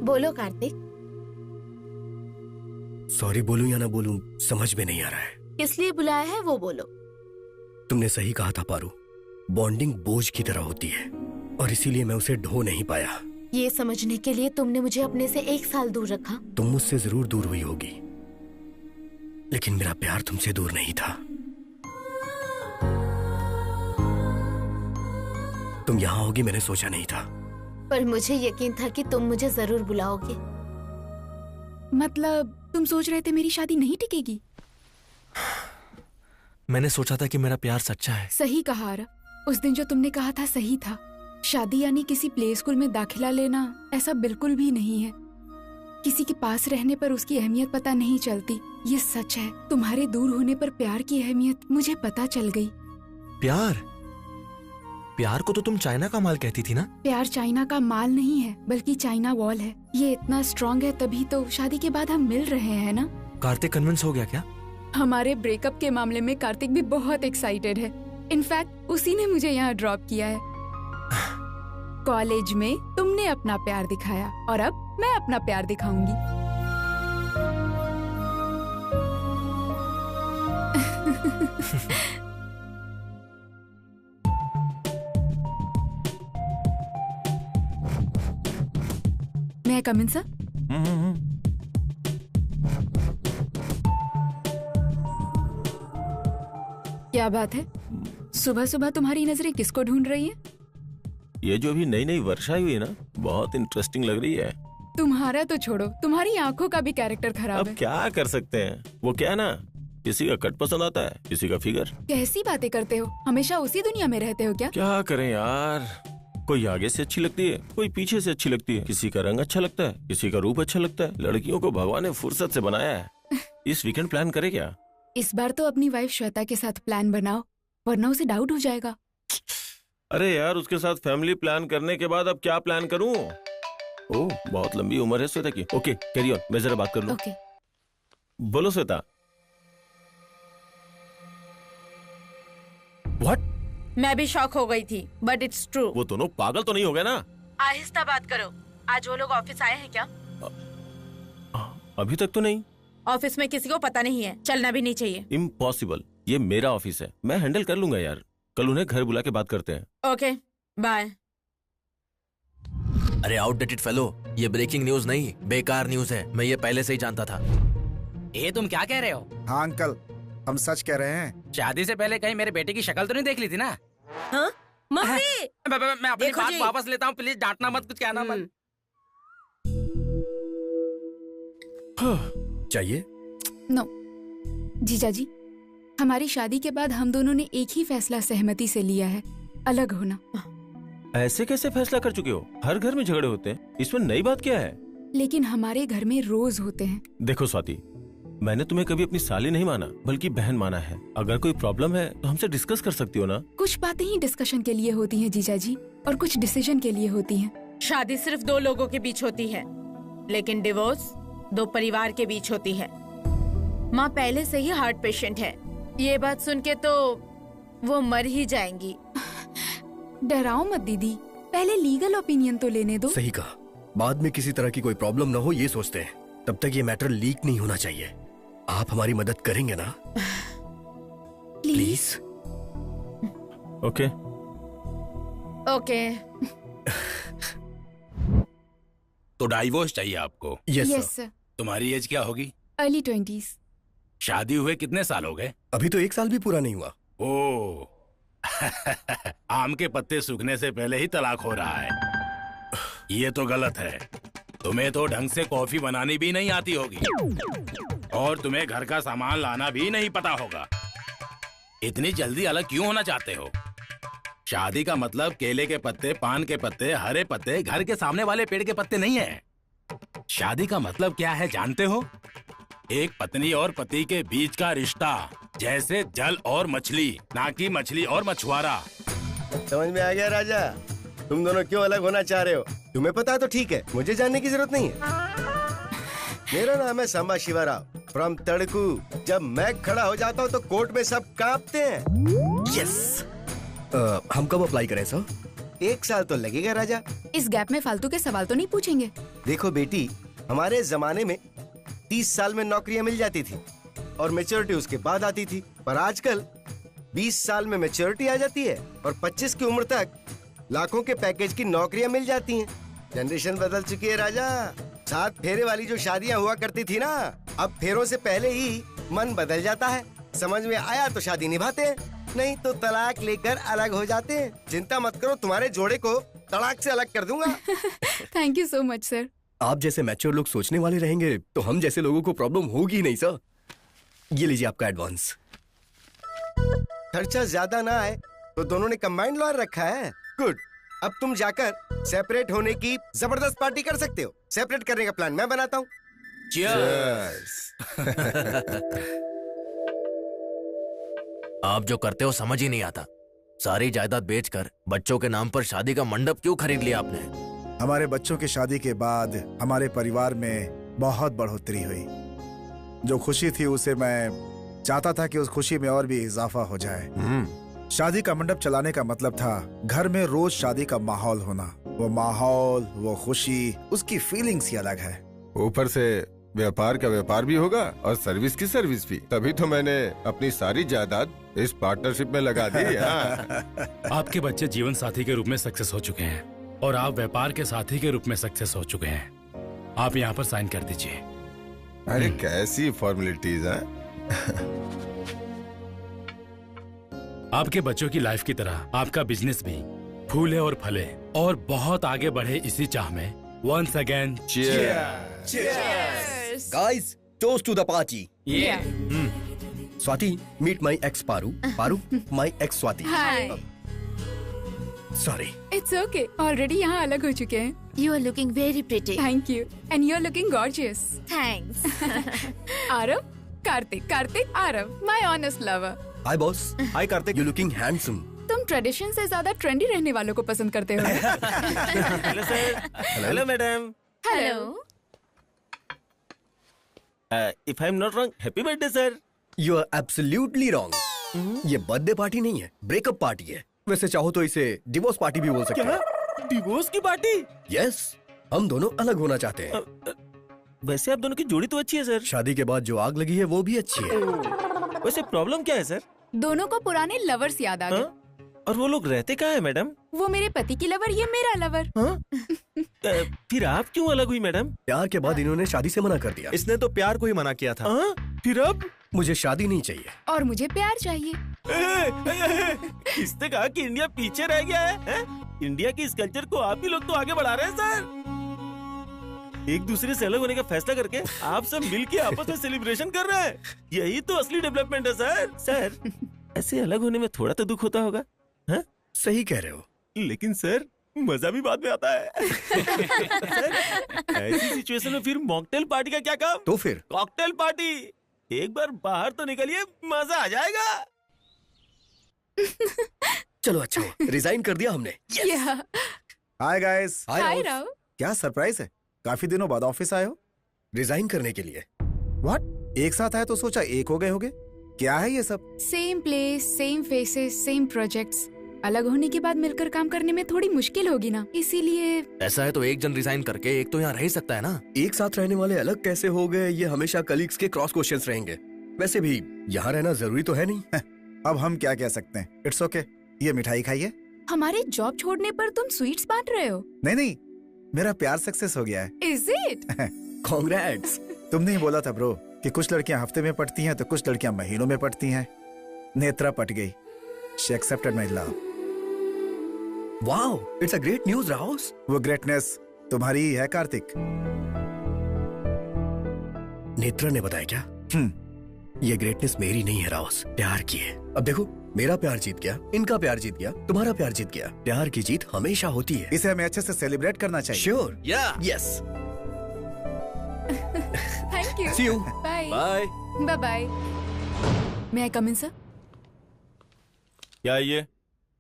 बोलो कार्तिक, सॉरी बोलूं या ना बोलूं समझ में नहीं आ रहा है। किस लिए बुलाया है वो बोलो। तुमने सही कहा था पारू, बॉन्डिंग बोझ की तरह होती है और इसीलिए मैं उसे ढो नहीं पाया। ये समझने के लिए तुमने मुझे अपने से 1 साल दूर रखा। तुम मुझसे जरूर दूर हुई होगी, लेकिन मेरा प्यार तुमसे दूर नहीं था। तुम यहाँ होगी मैंने सोचा नहीं था। पर मुझे यकीन था कि तुम मुझे जरूर बुलाओगे। मतलब तुम सोच रहे थे मेरी शादी नहीं टिकेगी? मैंने सोचा था कि मेरा प्यार सच्चा है। सही कहा आरव, उस दिन जो तुमने कहा था सही था। शादी यानी किसी प्ले स्कूल में दाखिला लेना ऐसा बिल्कुल भी नहीं है। किसी के पास रहने पर उसकी अहमियत पता नहीं चलती, ये सच है। तुम्हारे दूर होने पर प्यार की अहमियत मुझे पता चल गई। प्यार को तो तुम चाइना का माल कहती थी ना? प्यार चाइना का माल नहीं है, बल्कि चाइना वॉल है। ये इतना स्ट्रॉन्ग है तभी तो शादी के बाद हम मिल रहे हैं ना। कार्तिक कन्विंस हो गया क्या? हमारे ब्रेकअप के मामले में कार्तिक भी बहुत एक्साइटेड है। इनफैक्ट उसी ने मुझे यहाँ ड्रॉप किया है। कॉलेज में तुमने अपना प्यार दिखाया और अब मैं अपना प्यार दिखाऊंगी। मैं कम इन सर? क्या बात है, सुबह सुबह तुम्हारी नजरें किसको ढूंढ रही हैं? ये जो अभी नई नई वर्षा हुई है ना, बहुत इंटरेस्टिंग लग रही है। तुम्हारा तो छोड़ो, तुम्हारी आंखों का भी कैरेक्टर खराब अब है। क्या कर सकते हैं, वो क्या है ना, किसी का कट पसंद आता है, किसी का फिगर। कैसी बातें करते हो, हमेशा उसी दुनिया में रहते हो क्या? क्या करें यार, कोई आगे से अच्छी लगती है, कोई पीछे से अच्छी लगती है, किसी का रंग अच्छा लगता है, किसी का रूप अच्छा लगता है। लड़कियों को भगवान ने फुर्सत से बनाया है। इस वीकेंड प्लान करे क्या? इस बार तो अपनी वाइफ श्वेता के साथ प्लान बनाओ, वरना उसे डाउट हो जाएगा। अरे यार, उसके साथ फैमिली प्लान करने के बाद अब क्या प्लान करूं? ओह, बहुत लंबी उम्र है श्वेता की। ओके कैरी ऑन, मैं जरा बात कर लूं। ओके। बोलो श्वेता। व्हाट? मैं भी शॉक हो गई थी, बट इट्स ट्रू। वो दोनों पागल तो नहीं हो गए ना? आहिस्ता बात करो। आज वो लोग ऑफिस आए हैं क्या? अभी तक तो नहीं। ऑफिस में किसी को पता नहीं है, चलना भी नहीं चाहिए। इम्पॉसिबल, ये मेरा ऑफिस है, मैं हैंडल कर लूंगा यार। कल उन्हें घर बुला के बात करते हैं। Okay bye. अरे आउटडेटेड फेलो, ये ब्रेकिंग न्यूज नहीं, बेकार न्यूज है। मैं ये पहले से ही जानता था। ये तुम क्या कह रहे हो? हाँ अंकल, हम सच कह रहे हैं। शादी से पहले कहीं मेरे बेटे की शक्ल तो नहीं देख ली थी ना? हाँ? मम्मी! मैं अपनी देखो बात जी। वापस लेता हूँ, प्लीज डांटना मत, कुछ कहना मत। चाहिए? नो जीजा जी, हमारी शादी के बाद हम दोनों ने एक ही फैसला सहमति से लिया है, अलग होना। ऐसे कैसे फैसला कर चुके हो? हर घर में झगड़े होते हैं, इसमें नई बात क्या है? लेकिन हमारे घर में रोज होते हैं। देखो स्वाति, मैंने तुम्हें कभी अपनी साली नहीं माना, बल्कि बहन माना है। अगर कोई प्रॉब्लम है तो हमसे डिस्कस कर सकती हो ना। कुछ बातें ही डिस्कशन के लिए होती हैं जीजा जी, और कुछ डिसीजन के लिए होती हैं। शादी सिर्फ दो लोगों के बीच होती है, लेकिन डिवोर्स दो परिवार के बीच होती है। माँ पहले से ही हार्ट पेशेंट है, ये बात सुन के तो वो मर ही जाएंगी। डराओ मत दीदी, पहले लीगल ओपिनियन तो लेने दो। सही कहा, बाद में किसी तरह की कोई प्रॉब्लम ना हो ये सोचते हैं। तब तक ये मैटर लीक नहीं होना चाहिए। आप हमारी मदद करेंगे ना? प्लीज। Okay okay. तो डाइवोर्स चाहिए आपको? Yes sir. तुम्हारी एज क्या होगी? Early 20s। शादी हुए कितने साल हो गए? अभी तो 1 साल भी पूरा नहीं हुआ। ओ आम के पत्ते सूखने से पहले ही तलाक हो रहा है। ये तो गलत है। तुम्हें तो ढंग से कॉफी बनानी भी नहीं आती होगी, और तुम्हें घर का सामान लाना भी नहीं पता होगा। इतनी जल्दी अलग क्यों होना चाहते हो? शादी का मतलब केले के पत्ते, पान के पत्ते, हरे पत्ते, घर के सामने वाले पेड़ के पत्ते नहीं है। शादी का मतलब क्या है जानते हो? एक पत्नी और पति के बीच का रिश्ता, जैसे जल और मछली, ना कि मछली और मछुआरा। समझ में आ गया राजा, तुम दोनों क्यों अलग होना चाह रहे हो? तुम्हें पता है तो ठीक है, मुझे जानने की जरूरत नहीं है। मेरा नाम है सांबा शिवाराव फ्रॉम तड़कू। जब मैं खड़ा हो जाता हूँ तो कोर्ट में सब कांपते हैं। यस। हम कब अप्लाई करें सर? 1 साल तो लगेगा राजा। इस गैप में फालतू के सवाल तो नहीं पूछेंगे? देखो बेटी, हमारे जमाने में 30 साल में नौकरियां मिल जाती थी और मैच्योरिटी उसके बाद आती थी, पर आजकल 20 साल में मैच्योरिटी आ जाती है और 25 की उम्र तक लाखों के पैकेज की नौकरियां मिल जाती हैं। जनरेशन बदल चुकी है राजा। 7 फेरे वाली जो शादियां हुआ करती थी ना, अब फेरों से पहले ही मन बदल जाता है। समझ में आया तो शादी निभाते हैं, नहीं तो तलाक लेकर अलग हो जाते हैं। चिंता मत करो, तुम्हारे जोड़े को तलाक से अलग कर दूंगा। Thank you so much sir. आप जैसे मैच्योर लोग सोचने वाले रहेंगे तो हम जैसे लोगों को प्रॉब्लम होगी नहीं सर। ये लीजिए आपका एडवांस। खर्चा ज्यादा ना आए तो दोनों ने कंबाइंड लॉयर रखा है। गुड। अब तुम जाकर सेपरेट होने की जबरदस्त पार्टी कर सकते हो। सेपरेट करने का प्लान मैं बनाता हूँ। आप जो करते हो समझ ही नहीं आता। सारी जायदाद बेचकर बच्चों के नाम पर शादी का मंडप क्यों खरीद लिया आपने? हमारे बच्चों की शादी के बाद हमारे परिवार में बहुत बढ़ोतरी हुई। जो खुशी थी उसे मैं चाहता था कि उस खुशी में और भी इजाफा हो जाए। शादी का मंडप चलाने का मतलब था घर में रोज शादी का माहौल होना। वो माहौल, वो खुशी, उसकी फीलिंग्स ही अलग है। ऊपर से व्यापार का व्यापार भी होगा और सर्विस की सर्विस भी। तभी तो मैंने अपनी सारी जायदाद इस पार्टनरशिप में लगा दी। आपके बच्चे जीवन साथी के रूप में सक्सेस हो चुके हैं और आप व्यापार के साथी के रूप में सक्सेस हो चुके हैं। आप यहाँ पर साइन कर दीजिए। अरे कैसी फॉर्मेलिटीज हैं। आपके बच्चों की लाइफ की तरह आपका बिजनेस भी फूले और फले और बहुत आगे बढ़े, इसी चाह में once again guys, toast to the party. Swati, meet my ex Paru, Paru my ex Swati. Hi. Sorry. It's okay, already यहाँ अलग हो चुके हैं। You are looking very pretty. Thank you, and you are looking gorgeous. Thanks. Aarav, Kartik, Kartik, Aarav, my honest lover. Hi boss. Hi Kartik, you looking handsome. तुम tradition से ज्यादा trendy रहने वालों को पसंद करते हो। Hello sir. Hello madam. Hello. If I am not wrong, happy birthday sir. You are absolutely wrong. ये बर्थडे पार्टी नहीं है, ब्रेकअप पार्टी है। वैसे चाहो तो इसे डिवोर्स पार्टी भी बोल सकते हैं। डिवोर्स की पार्टी? यस, हम दोनों अलग होना चाहते हैं। वैसे आप दोनों की जोड़ी तो अच्छी है सर। शादी के बाद जो आग लगी है वो भी अच्छी है। वैसे प्रॉब्लम क्या है सर? दोनों को पुराने लवर्स याद आ गए। और वो लोग रहते कहाँ है मैडम? वो मेरे पति की लवर, ये मेरा लवर। फिर आप क्यों अलग हुई मैडम? प्यार के बाद इन्होंने शादी से मना कर दिया। इसने तो प्यार को ही मना किया था। फिर अब? मुझे शादी नहीं चाहिए और मुझे प्यार चाहिए। इसने कहा कि इंडिया पीछे रह गया है? इंडिया की इस कल्चर को आप ही लोग तो आगे बढ़ा रहे हैं सर। एक दूसरे से अलग होने का फैसला करके आप सब मिलके आपस में सेलिब्रेशन कर रहे हैं। यही तो असली डेवलपमेंट है सर। सर, ऐसे अलग होने में थोड़ा तो दुख होता होगा। हाँ? सही कह रहे हो। लेकिन सर, मजा भी बाद में आता है। सर, ऐसी सिचुएशन में फिर मॉकटेल पार्टी का क्या काम? तो फिर कॉकटेल पार्टी। एक बार बाहर तो निकलिए, मजा आ जाएगा। चलो अच्छा हुआ रिजाइन कर दिया हमने। Hi guys. हाय राव। क्या सरप्राइज है, काफी दिनों बाद ऑफिस आए हो? रिजाइन करने के लिए। व्हाट? एक साथ आए तो सोचा एक हो गए होगे। क्या है ये सब? Same place, same faces, same projects. अलग होने के बाद मिलकर काम करने में थोड़ी मुश्किल होगी ना, इसीलिए। ऐसा है तो एक जन रिजाइन करके एक तो यहाँ रह ही सकता है ना। एक साथ रहने वाले अलग कैसे हो गए, ये हमेशा कलीग्स के क्रॉस क्वेश्चंस रहेंगे। वैसे भी यहाँ रहना जरूरी तो है नहीं। अब हम क्या कह सकते हैं। It's okay. ये मिठाई खाइए। हमारे जॉब छोड़ने पर तुम स्वीट्स बांट रहे हो? नहीं, मेरा प्यार सक्सेस हो गया है। Is it? कांग्रेट्स। तुमने ही बोला था ब्रो कि कुछ लड़कियां हफ्ते में पटती हैं तो कुछ लड़कियां महीनों में पटती हैं। नेत्रा पट गई। She accepted my love. Wow, it's a great news राहुस। वो ग्रेटनेस तुम्हारी ही है कार्तिक। नेत्रा ने बताया क्या? ये ग्रेटनेस मेरी नहीं है राहुस, प्यार की है। अब देखो, मेरा प्यार जीत गया, इनका प्यार जीत गया, तुम्हारा प्यार जीत गया। प्यार की जीत हमेशा होती है। इसे हमें अच्छे से सेलिब्रेट करना चाहिए। Sure. Yes. Thank you. See you. Bye bye bye bye. May I come in sir? क्या ये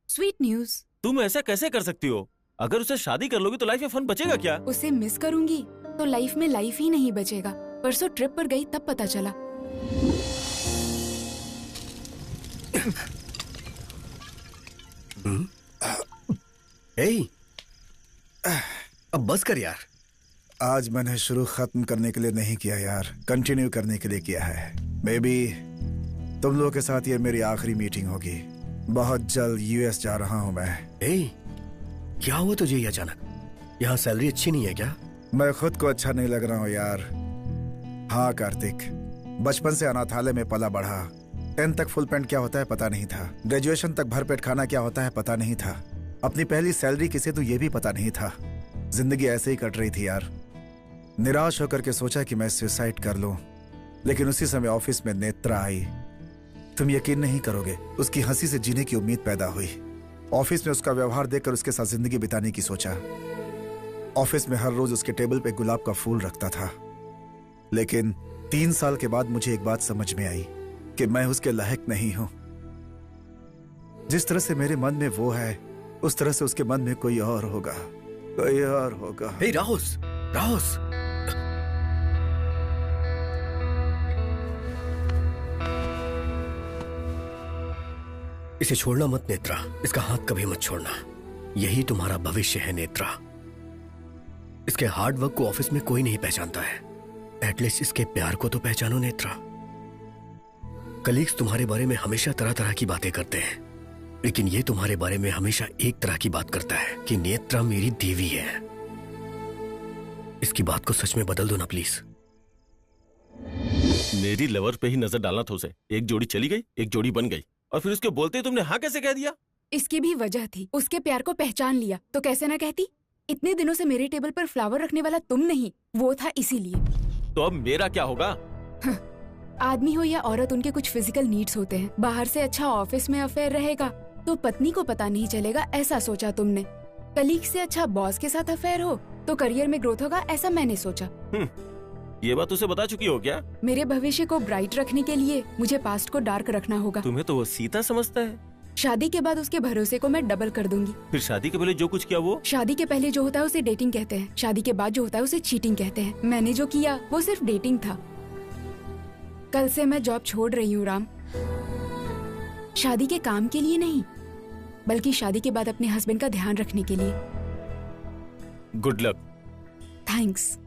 स्वीट न्यूज। तुम ऐसा कैसे कर सकती हो? अगर उसे शादी कर लोगी तो लाइफ में फन बचेगा क्या? उसे मिस करूंगी तो लाइफ में लाइफ ही नहीं बचेगा। परसों ट्रिप पर गई तब पता चला। अब बस कर यार। आज मैंने शुरू खत्म करने के लिए नहीं किया यार, कंटिन्यू करने के लिए किया है। मे बी तुम लोगों के साथ ये मेरी आखिरी मीटिंग होगी। बहुत जल्द यूएस जा रहा हूँ मैं। क्या हुआ तुझे ये अचानक? यहाँ सैलरी अच्छी नहीं है क्या? मैं खुद को अच्छा नहीं लग रहा हूँ यार। हाँ कार्तिक, बचपन से अनाथालय में पला बढ़ा। 10th तक फुल पैंट क्या होता है पता नहीं था। ग्रेजुएशन तक भरपेट खाना क्या होता है पता नहीं था। अपनी पहली सैलरी किसे तो ये भी पता नहीं था। जिंदगी ऐसे ही कट रही थी यार। निराश होकर के सोचा कि मैं सुसाइड कर लूं, लेकिन उसी समय ऑफिस में नेत्रा आई। तुम यकीन नहीं करोगे, उसकी हंसी से जीने की उम्मीद पैदा हुई। ऑफिस में उसका व्यवहार देखकर उसके साथ जिंदगी बिताने की सोचा। ऑफिस में हर रोज उसके टेबल पे गुलाब का फूल रखता था। लेकिन 3 साल के बाद मुझे एक बात समझ में आई कि मैं उसके लायक नहीं हूं। जिस तरह से मेरे मन में वो है, उस तरह से उसके मन में कोई और होगा, कोई और होगा। हे राहुस, राहुस। इसे छोड़ना मत नेत्रा, इसका हाथ कभी मत छोड़ना। यही तुम्हारा भविष्य है नेत्रा। इसके हार्ड वर्क को ऑफिस में कोई नहीं पहचानता है। एटलीस्ट इसके प्यार को तो पहचानो नेत्रा। कलीग्स तुम्हारे बारे में हमेशा तरह तरह की बातें करते हैं, लेकिन ये तुम्हारे बारे में हमेशा एक तरह की बात करता है कि नेत्रा मेरी देवी है। इसकी बात को सच में बदल दो ना प्लीज। मेरी लवर पे ही नजर डालना था उसे। एक जोड़ी चली गई, एक जोड़ी बन गई, और फिर उसके बोलते ही तुमने हाँ कैसे कह दिया? इसकी भी वजह थी। उसके प्यार को पहचान लिया तो कैसे ना कहती। इतने दिनों से मेरे टेबल पर फ्लावर रखने वाला तुम नहीं, वो था, इसीलिए। तो अब मेरा क्या होगा? आदमी हो या औरत, उनके कुछ फिजिकल नीड्स होते हैं। बाहर से अच्छा ऑफिस में अफेयर रहेगा तो पत्नी को पता नहीं चलेगा, ऐसा सोचा तुमने। कलीग से अच्छा बॉस के साथ अफेयर हो तो करियर में ग्रोथ होगा, ऐसा मैंने सोचा। ये बात उसे बता चुकी हो क्या? मेरे भविष्य को ब्राइट रखने के लिए मुझे पास्ट को डार्क रखना होगा। तुम्हें तो वो सीता समझता है। शादी के बाद उसके भरोसे को मैं डबल कर दूंगी। फिर शादी के पहले जो कुछ किया वो? शादी के पहले जो होता है उसे डेटिंग कहते हैं, शादी के बाद जो होता है उसे चीटिंग कहते हैं। मैंने जो किया वो सिर्फ डेटिंग था। कल से मैं जॉब छोड़ रही हूँ राम। शादी के काम के लिए नहीं, बल्कि शादी के बाद अपने हस्बैंड का ध्यान रखने के लिए। Good luck. थैंक्स।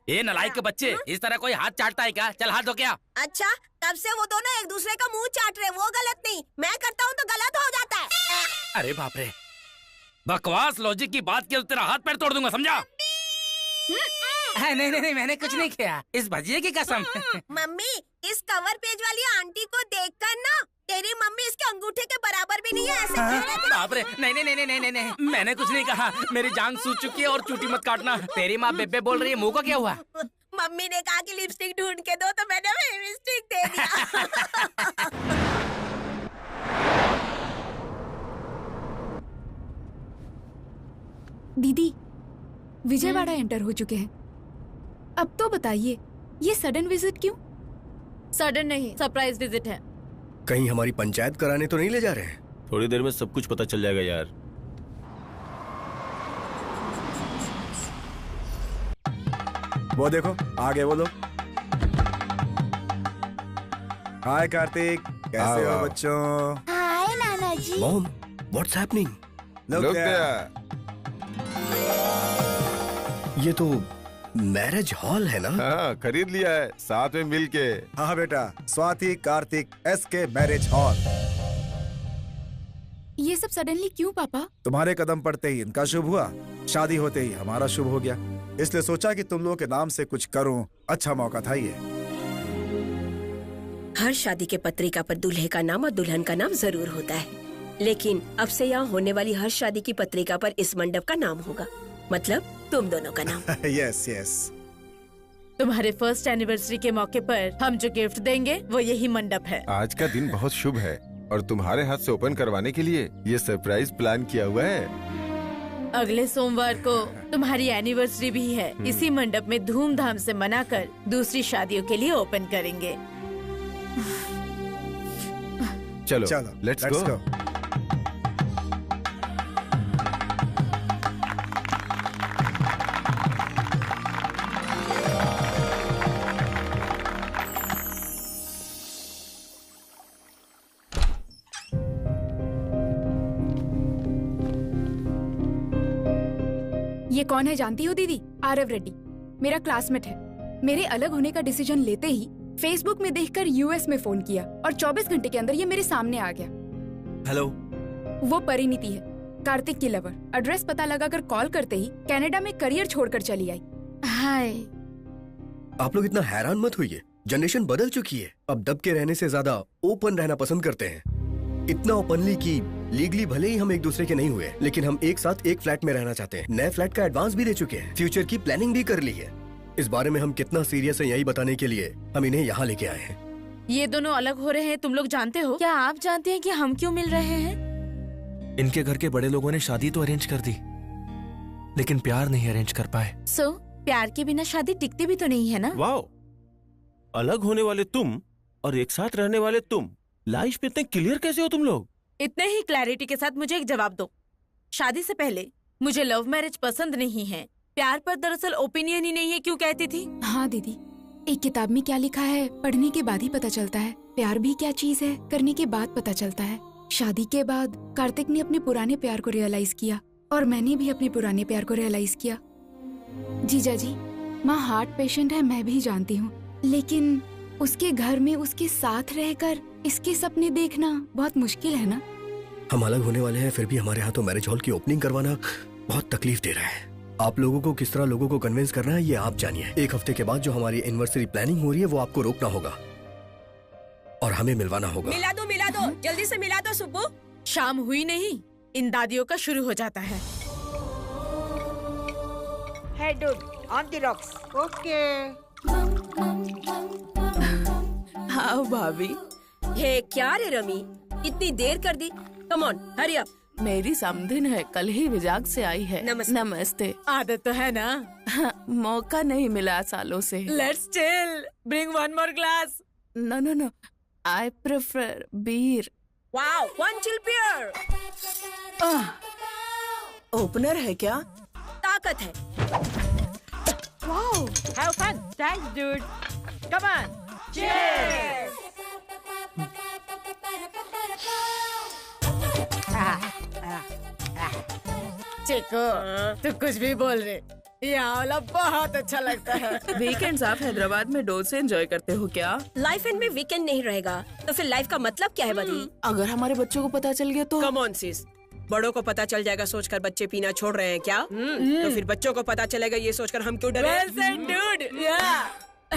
ये नालायक के बच्चे, इस तरह कोई हाथ चाटता है क्या? चल हाथ धो क्या। अच्छा, तब से वो दोनों एक दूसरे का मुंह चाट रहे, वो गलत नहीं, मैं करता हूँ तो गलत हो जाता है। अरे बाप रे, बकवास लॉजिक की बात की तो तेरा हाथ पैर तोड़ दूंगा, समझा? नहीं नहीं नहीं, मैंने कुछ नहीं किया, इस भजिए की कसम। मम्मी, इस कवर पेज वाली आंटी को देखकर ना तेरी मम्मी इसके अंगूठे के बराबर भी नहीं है ऐसे कह रहे थे। बाप रे, नहीं नहीं नहीं नहीं नहीं नहीं, मैंने कुछ नहीं कहा। मेरी जान सूझ चुकी है और चूटी मत काटना। तेरी माँ बेबे बोल रही है, मुंह का क्या हुआ? मम्मी ने कहा कि लिपस्टिक ढूंढ के दो तो मैंने लिपस्टिक दे दिया। दीदी, विजयवाड़ा एंटर हो चुके हैं। अब तो बताइए, ये सडन विजिट क्यों? सडन नहीं, सरप्राइज विजिट है। कहीं हमारी पंचायत कराने तो नहीं ले जा रहे हैं? थोड़ी देर में सब कुछ पता चल जाएगा यार। वो देखो आगे वो लोग। हाय कार्तिक, कैसे हो बच्चों? हाय नाना जी। Mom, what's happening? Look there. ये तो मैरिज हॉल है ना? हाँ, खरीद लिया है साथ में मिलके। हाँ बेटा, Swati Kartik SK marriage hall. ये सब सडनली क्यों पापा? तुम्हारे कदम पड़ते ही इनका शुभ हुआ, शादी होते ही हमारा शुभ हो गया, इसलिए सोचा कि तुम लोगों के नाम से कुछ करूं। अच्छा मौका था ये। हर शादी के पत्रिका पर दूल्हे का नाम और दुल्हन का नाम जरूर होता है, लेकिन अब से यहाँ होने वाली हर शादी की पत्रिका पर इस मंडप का नाम होगा, मतलब तुम दोनों का नाम। Yes yes. तुम्हारे फर्स्ट एनिवर्सरी के मौके पर हम जो गिफ्ट देंगे वो यही मंडप है। आज का दिन बहुत शुभ है और तुम्हारे हाथ से ओपन करवाने के लिए ये सरप्राइज प्लान किया हुआ है। अगले सोमवार को तुम्हारी एनिवर्सरी भी है। इसी मंडप में धूमधाम से मनाकर दूसरी शादियों के लिए ओपन करेंगे। चलो लेट्स गो। ये कौन है जानती हो दीदी? आरव रेड्डी, मेरा क्लासमेट है। मेरे अलग होने का डिसीजन लेते ही फेसबुक में देखकर यूएस में फोन किया और 24 घंटे के अंदर ये मेरे सामने आ गया। हेलो, वो परिणीति है, कार्तिक की लवर। एड्रेस पता लगाकर कॉल करते ही कनाडा में करियर छोड़कर चली आई। हाय। आप लोग इतना हैरान मत होइए, जनरेशन बदल चुकी है। अब दब के रहने से ज्यादा ओपन रहना पसंद करते हैं। इतना ओपनली कि लीगली भले ही हम एक दूसरे के नहीं हुए, लेकिन हम एक साथ एक फ्लैट में रहना चाहते हैं। नए फ्लैट का एडवांस भी दे चुके हैं, फ्यूचर की प्लानिंग भी कर ली है। इस बारे में हम कितना सीरियस है यही बताने के लिए हम इन्हें यहाँ लेके आए हैं। ये दोनों अलग हो रहे हैं, तुम लोग जानते हो? क्या आप जानते हैं कि हम क्यों मिल रहे हैं? इनके घर के बड़े लोगों ने शादी तो अरेंज कर दी, लेकिन प्यार नहीं अरेंज कर पाए। सो प्यार के बिना शादी टिकती भी तो नहीं है ना? वाओ, अलग होने वाले तुम और एक साथ रहने वाले तुम, लाइफ में इतने क्लियर कैसे हो तुम लोग? इतने ही क्लैरिटी के साथ मुझे एक जवाब दो। शादी से पहले मुझे लव मैरिज पसंद नहीं है, प्यार पर दरअसल ओपिनियन ही नहीं है, क्यों कहती थी? हाँ दीदी, एक किताब में क्या लिखा है पढ़ने के बाद ही पता चलता है। प्यार भी क्या चीज है करने के बाद पता चलता है। शादी के बाद कार्तिक ने अपने पुराने प्यार को रियलाइज किया और मैंने भी अपने पुराने प्यार को रियलाइज किया। जीजा जी, माँ हार्ट पेशेंट है मैं भी जानती हूँ, लेकिन उसके घर में उसके साथ रहकर इसके सपने देखना बहुत मुश्किल है ना। हम अलग होने वाले हैं, फिर भी हमारे हाथों मैरिज हॉल की ओपनिंग करवाना बहुत तकलीफ दे रहा है। आप लोगों को किस तरह लोगों को कन्विंस करना है ये आप जानिए। एक हफ्ते के बाद जो हमारी एनिवर्सरी प्लानिंग हो रही है वो आपको रोकना होगा और हमें मिलवाना होगा। मिला दो, जल्दी से मिला दो सुब्बू। शाम हुई नहीं, इन दादियों का शुरू हो जाता है। Hey dude, on the rocks. Okay. हाँ भाभी। हे क्या रे रमी, इतनी देर कर दी। Come on, hurry up. मेरी समधिन है, कल ही विजाग से आई है। नमस्ते। आदत तो है ना? मौका नहीं मिला सालों से। Let's chill. Bring one more glass. No. I prefer beer. Wow, one chill beer. Opener है क्या? ताकत है। Wow, have fun. Thanks, dude. Come on. Cheers. चिको, तू कुछ भी बोल रहे, यहाँ वाला बहुत अच्छा लगता है। वीकेंड्स आप हैदराबाद में डोल से एंजॉय करते हो क्या? लाइफ एंड में वीकेंड नहीं रहेगा तो फिर लाइफ का मतलब क्या है बदी? अगर हमारे बच्चों को पता चल गया तो? कम ऑन सिस, बड़ों को पता चल जाएगा सोचकर बच्चे पीना छोड़ रहे हैं क्या? तो फिर बच्चों को पता चलेगा ये सोचकर हम क्यों डरे? Well said, dude. Yeah.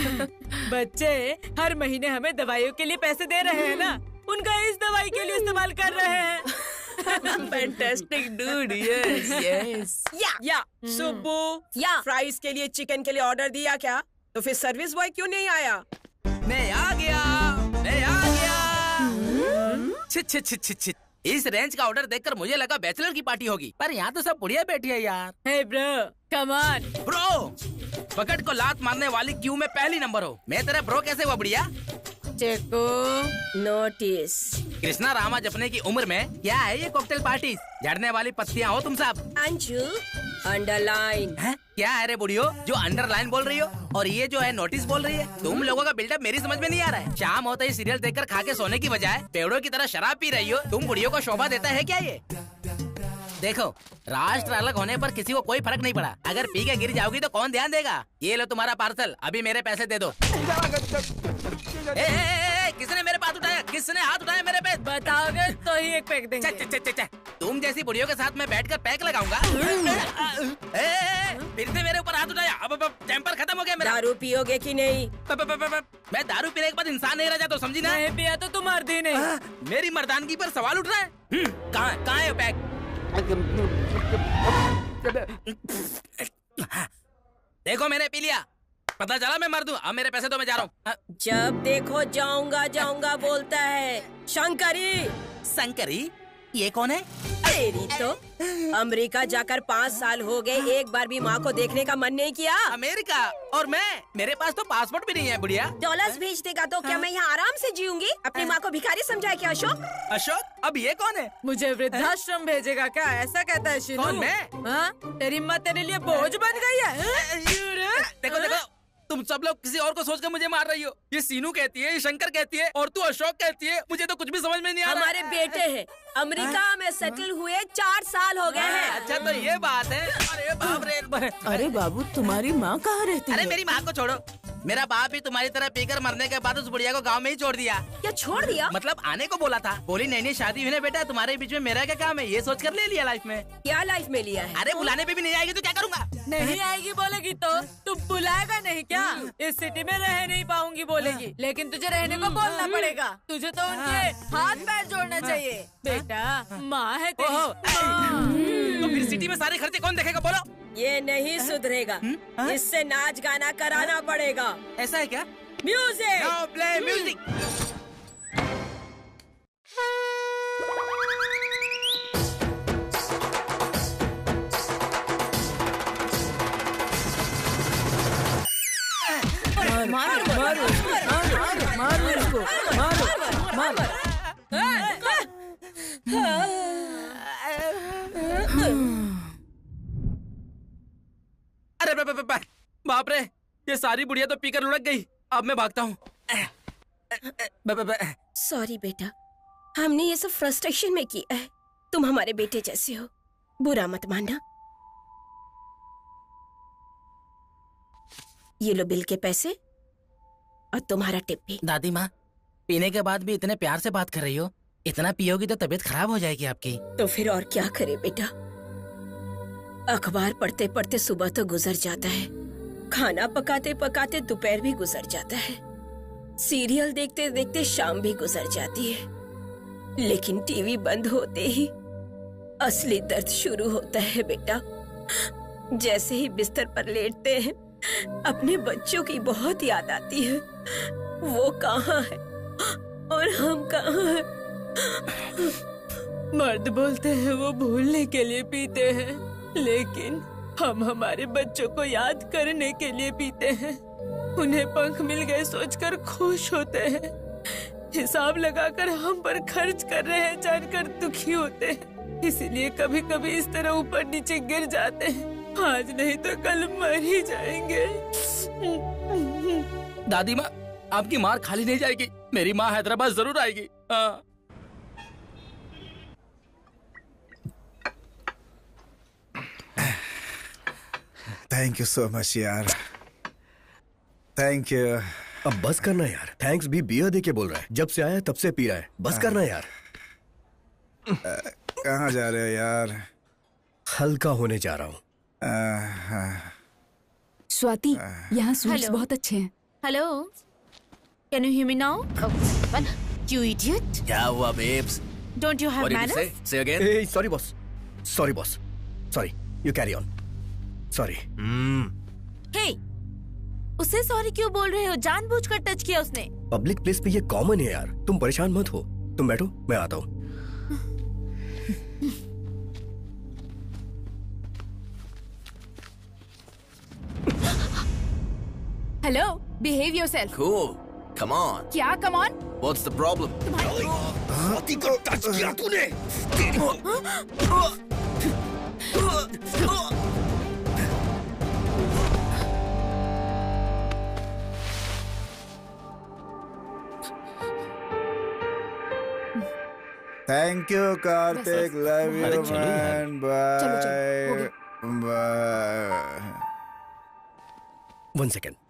बच्चे हर महीने हमें दवाइयों के लिए पैसे दे रहे हैं ना, उनका इस दवाई के लिए इस्तेमाल कर रहे हैं। Fantastic dude, yes yes. या सुब्बू, या फ्राइज के लिए चिकन के लिए ऑर्डर दिया क्या? तो फिर सर्विस बॉय क्यों नहीं आया? मैं आ गया, मैं आ गया। छिट छिट छिट छिट छिट। इस रेंज का ऑर्डर देखकर मुझे लगा बैचलर की पार्टी होगी, पर यहाँ तो सब बुढ़िया बैठी है यार। Hey bro, come on bro. पकड़ को लात मारने वाली क्यू में पहली नंबर हो। मैं तेरा ब्रो कैसे हुआ बुढ़िया? चेको नोटिस। कृष्णा रामा जपने की उम्र में क्या है ये कॉकटेल पार्टी? झड़ने वाली पत्तियां हो तुम सब। अंशु, अंडरलाइन। क्या है रे बुढ़ियो जो अंडरलाइन बोल रही हो, और ये जो है नोटिस बोल रही है? तुम लोगों का बिल्डअप मेरी समझ में नहीं आ रहा है। शाम होते ही सीरियल देखकर खा के सोने की बजाय पेड़ों की तरह शराब पी रही हो। तुम बुढ़ियों को शोभा देता है क्या ये? देखो, राष्ट्र अलग होने पर किसी को कोई फर्क नहीं पड़ा। अगर पी के गिर जाओगी तो कौन ध्यान देगा? ये लो तुम्हारा पार्सल, अभी मेरे पैसे दे दो। किसने मेरे पास उठाया? किसने हाथ उठाया मेरे पे? बताओगे तो ही एक पैक देंगे। तुम जैसी बुढ़ियों के साथ मैं बैठकर पैक लगाऊंगा। फिर से मेरे ऊपर हाथ उठाया। अब टेम्पर खत्म हो गया मेरा। दारू पियोगे कि नहीं? मैं दारू पीने के बाद इंसान नहीं रह जाता, तो समझी ना? नहीं पिया तो तुम मर्दी नहीं। मेरी मर्दानगी पर सवाल उठ रहा है। कहाँ है पैक? देखो मैंने पी लिया, पता चला मैं मर दूं। अब मेरे पैसे तो मैं जा रहा हूँ। जब देखो जाऊंगा जाऊंगा बोलता है। शंकरी। शंकरी? ये कौन है? तेरी तो अमेरिका जाकर 5 साल हो गए, एक बार भी माँ को देखने का मन नहीं किया। अमेरिका? और मैं? मेरे पास तो पासपोर्ट भी नहीं है बुढ़िया। डॉलर्स भेज देगा तो क्या मैं यहाँ आराम से जीऊंगी? अपनी माँ को भिखारी समझा क्या अशोक? अशोक? अब ये कौन है? मुझे वृद्धाश्रम भेजेगा क्या, ऐसा कहता है शीनू? कौन मैं? हाँ, तेरी माँ तेरे लिए बोझ बन गई है। देखो देखो, तुम सब लोग किसी और को सोचकर मुझे मार रही हो। ये सीनू कहती है, ये शंकर कहती है, और तू अशोक कहती है। मुझे तो कुछ भी समझ में नहीं आ रहा। हमारे बेटे हैं, अमेरिका में सेटल हुए 4 साल हो गए हैं। अच्छा तो ये बात है। अरे बाप रे। अरे बाबू, तुम्हारी माँ कहाँ रहती है? अरे मेरी माँ को छोड़ो, मेरा बाप भी तुम्हारी तरह पीकर मरने के बाद उस बुढ़िया को गांव में ही छोड़ दिया। क्या छोड़ दिया? मतलब आने को बोला था। बोली नई नई शादी हुई ना बेटा, तुम्हारे बीच में मेरा क्या काम है? ये सोच कर ले लिया लाइफ में। क्या लाइफ में लिया है? अरे बुलाने पे भी नहीं आएगी तो क्या करूँगा? नहीं आएगी बोलेगी तो तू बुलाएगा नहीं क्या? इस सिटी में रह नहीं पाऊंगी बोलेगी, लेकिन तुझे रहने को बोलना पड़ेगा। तुझे तो उनके हाथ पैर जोड़ना चाहिए। बेटा, माँ है तेरी। तो फिर सिटी में सारे खर्चे कौन देखेगा बोलो? ये नहीं सुधरेगा, इससे नाच गाना कराना पड़ेगा। ऐसा है क्या? म्यूजिक! Now play music! मारो इसको, मारो। अरे बाप रे, ये सारी बुढ़िया तो पीकर लुढ़क गई। अब मैं भागता हूँ। सॉरी बेटा, हमने ये सब फ्रस्ट्रेशन में किया है। तुम हमारे बेटे जैसे हो, बुरा मत मानना। ये लो बिल के पैसे और तुम्हारा टिप भी। दादी माँ, पीने के बाद भी इतने प्यार से बात कर रही हो। इतना पियोगी तो तबीयत खराब हो जाएगी आपकी। तो फिर और क्या करे बेटा, अखबार पढ़ते पढ़ते सुबह तो गुजर जाता है, खाना पकाते पकाते दोपहर भी गुजर जाता है, सीरियल देखते देखते शाम भी गुजर जाती है, लेकिन टीवी बंद होते ही असली दर्द शुरू होता है बेटा। जैसे ही बिस्तर पर लेटते हैं, अपने बच्चों की बहुत याद आती है। वो कहाँ है और हम कहाँ हैं? मर्द बोलते हैं वो भूलने के लिए पीते हैं, लेकिन हम हमारे बच्चों को याद करने के लिए पीते हैं। उन्हें पंख मिल गए सोचकर खुश होते हैं। हिसाब लगाकर हम पर खर्च कर रहे हैं जानकर दुखी होते हैं। इसीलिए कभी कभी इस तरह ऊपर नीचे गिर जाते हैं। आज नहीं तो कल मर ही जाएंगे। दादी माँ, आपकी मार खाली नहीं जाएगी। मेरी माँ हैदराबाद जरूर आएगी। थैंक यू सो मच यार, थैंक यू। अब बस करना यार, थैंक्स भी बियर दे के बोल रहा है। जब से आया तब से पी रहा है। बस करना यार। कहाँ जा रहे हो यार? हल्का होने जा रहा हूँ। स्वाति, यहाँ स्वीट्स बहुत अच्छे हैं। Hello, can you hear me now? You idiot! क्या हुआ babes? Don't you have What did you manners? say? Say again. Hey, sorry boss. Sorry boss. Sorry. You carry on. Sorry. Hey, उसे sorry क्यों बोल रहे हो? जानबूझकर touch किया उसने। पब्लिक प्लेस पे ये कॉमन है यार, तुम परेशान मत हो। तुम बैठो, मैं आता हूँ। Hello, behave yourself. Cool. Come on. क्या come on? What's the problem? हाथी को टच किया तूने। Thank you Kartik, love you man, bye bye. 1 second.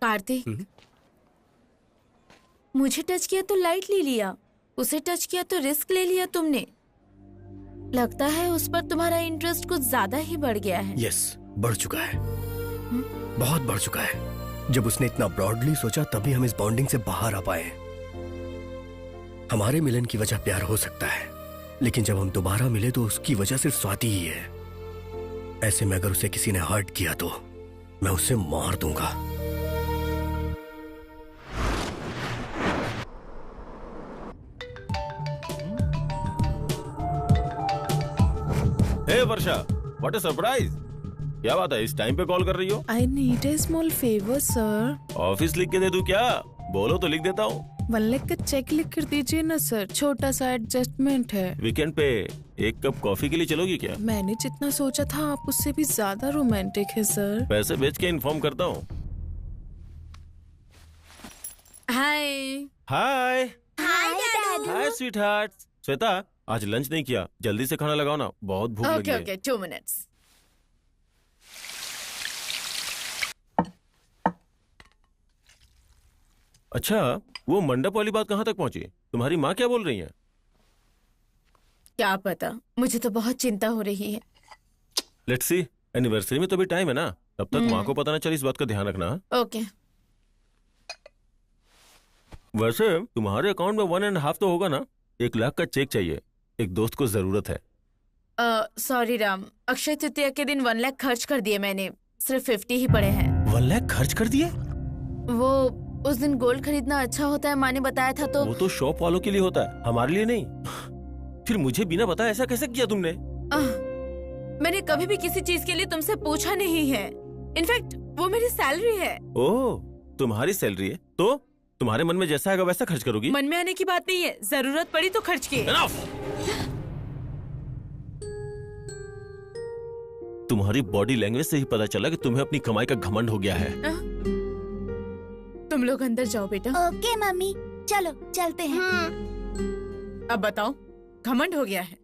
Kartik, मुझे टच किया तो लाइटली लिया, उसे टच किया तो रिस्क ले लिया तुमने। लगता है उस पर तुम्हारा इंटरेस्ट कुछ ज्यादा ही बढ़ गया है। यस, बढ़ चुका है, बहुत बढ़ चुका है। जब उसने इतना ब्रॉडली सोचा तभी हम इस बॉन्डिंग से बाहर आ पाए। हमारे मिलन की वजह प्यार हो सकता है, लेकिन जब हम दोबारा मिले तो उसकी वजह सिर्फ स्वाति ही है। ऐसे में अगर उसे किसी ने हर्ट किया तो मैं उसे मार दूंगा। हे वर्षा, व्हाट अ सरप्राइज! क्या बात है, इस टाइम पे कॉल कर रही हो? I need a small favor, sir. Office लिख के दे दूं क्या? बोलो तो लिख देता हूँ। 1 लाख का चेक लिख कर दीजिए ना सर, छोटा सा एडजस्टमेंट है। वीकेंड पे 1 कप कॉफी के लिए चलोगी क्या? मैंने जितना सोचा था आप उससे भी ज्यादा रोमांटिक है सर। पैसे भेज के इन्फॉर्म करता हूँ। हाय हाय हाय हाय स्वीट हार्ट। श्वेता, आज लंच नहीं किया, जल्दी से खाना लगाओ ना, बहुत भूख लगी है। Okay 2 minutes। अच्छा, वो मंडप वाली बात कहाँ तक पहुँची? तुम्हारी माँ क्या बोल रही है? क्या पता, मुझे तो बहुत चिंता हो रही है। लेट्स सी, एनिवर्सरी में तो भी टाइम है ना, तब तक माँ को पता ना चले, इस बात का ध्यान रखना। ओके। वैसे तुम्हारे अकाउंट में 1.5 तो होगा ना? 1 लाख का चेक चाहिए, एक दोस्त को जरूरत है। सॉरी राम, अक्षय तृतीया के दिन 1 लाख खर्च कर दिए मैंने, सिर्फ 50 ही पड़े हैं। 1 लाख खर्च कर दिए? वो उस दिन गोल्ड खरीदना अच्छा होता है, माँ ने बताया था तो। वो तो शॉप वालों के लिए होता है, हमारे लिए नहीं। फिर मुझे बिना बताए ऐसा कैसे किया तुमने? मैंने कभी भी किसी चीज के लिए तुमसे पूछा नहीं है। इनफैक्ट वो मेरी सैलरी है। ओह, तुम्हारी सैलरी है तो तुम्हारे मन में जैसा आएगा वैसा खर्च करोगी? मन में आने की बात नहीं है, जरूरत पड़ी तो खर्च किए। तुम्हारी बॉडी लैंग्वेज से ही पता चला कि तुम्हें अपनी कमाई का घमंड हो गया है। तुम लोग अंदर जाओ बेटा। ओके मम्मी, चलो चलते हैं। अब बताओ, घमंड हो गया है?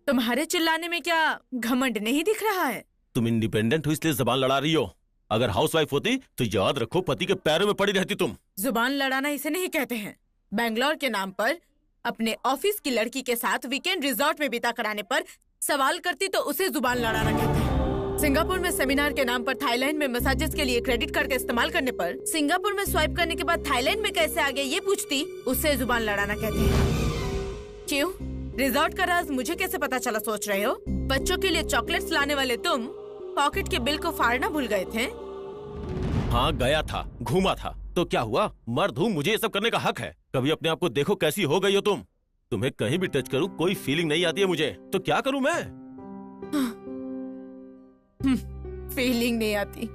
तुम्हारे चिल्लाने में क्या घमंड नहीं दिख रहा है? तुम इंडिपेंडेंट हो इसलिए जबान लड़ा रही हो, अगर हाउसवाइफ होती तो याद रखो पति के पैरों में पड़ी रहती तुम। जुबान लड़ाना इसे नहीं कहते हैं। बैंगलोर के नाम पर अपने ऑफिस की लड़की के साथ वीकेंड रिजॉर्ट में बिता कराने पर सवाल करती तो उसे जुबान लड़ाना कहते हैं। सिंगापुर में सेमिनार के नाम पर थाईलैंड में मसाजेस के लिए क्रेडिट कार्ड का इस्तेमाल करने पर सिंगापुर में स्वाइप करने के बाद थाईलैंड में कैसे आ गए ये पूछती, उसे जुबान लड़ाना कहते हैं। क्यों? रिजॉर्ट का राज मुझे कैसे पता चला सोच रहे हो? बच्चों के लिए चॉकलेट्स लाने वाले तुम पॉकेट के बिल को फाड़ना भूल गए थे। हाँ गया था, घूमा था, तो क्या हुआ? मर्द हूँ, मुझे ये सब करने का हक है। कभी अपने आप को देखो कैसी हो गई हो तुम। तुम्हें कहीं भी टच करूँ कोई फीलिंग नहीं आती है मुझे, तो क्या करूँ मैं? फीलिंग नहीं आती।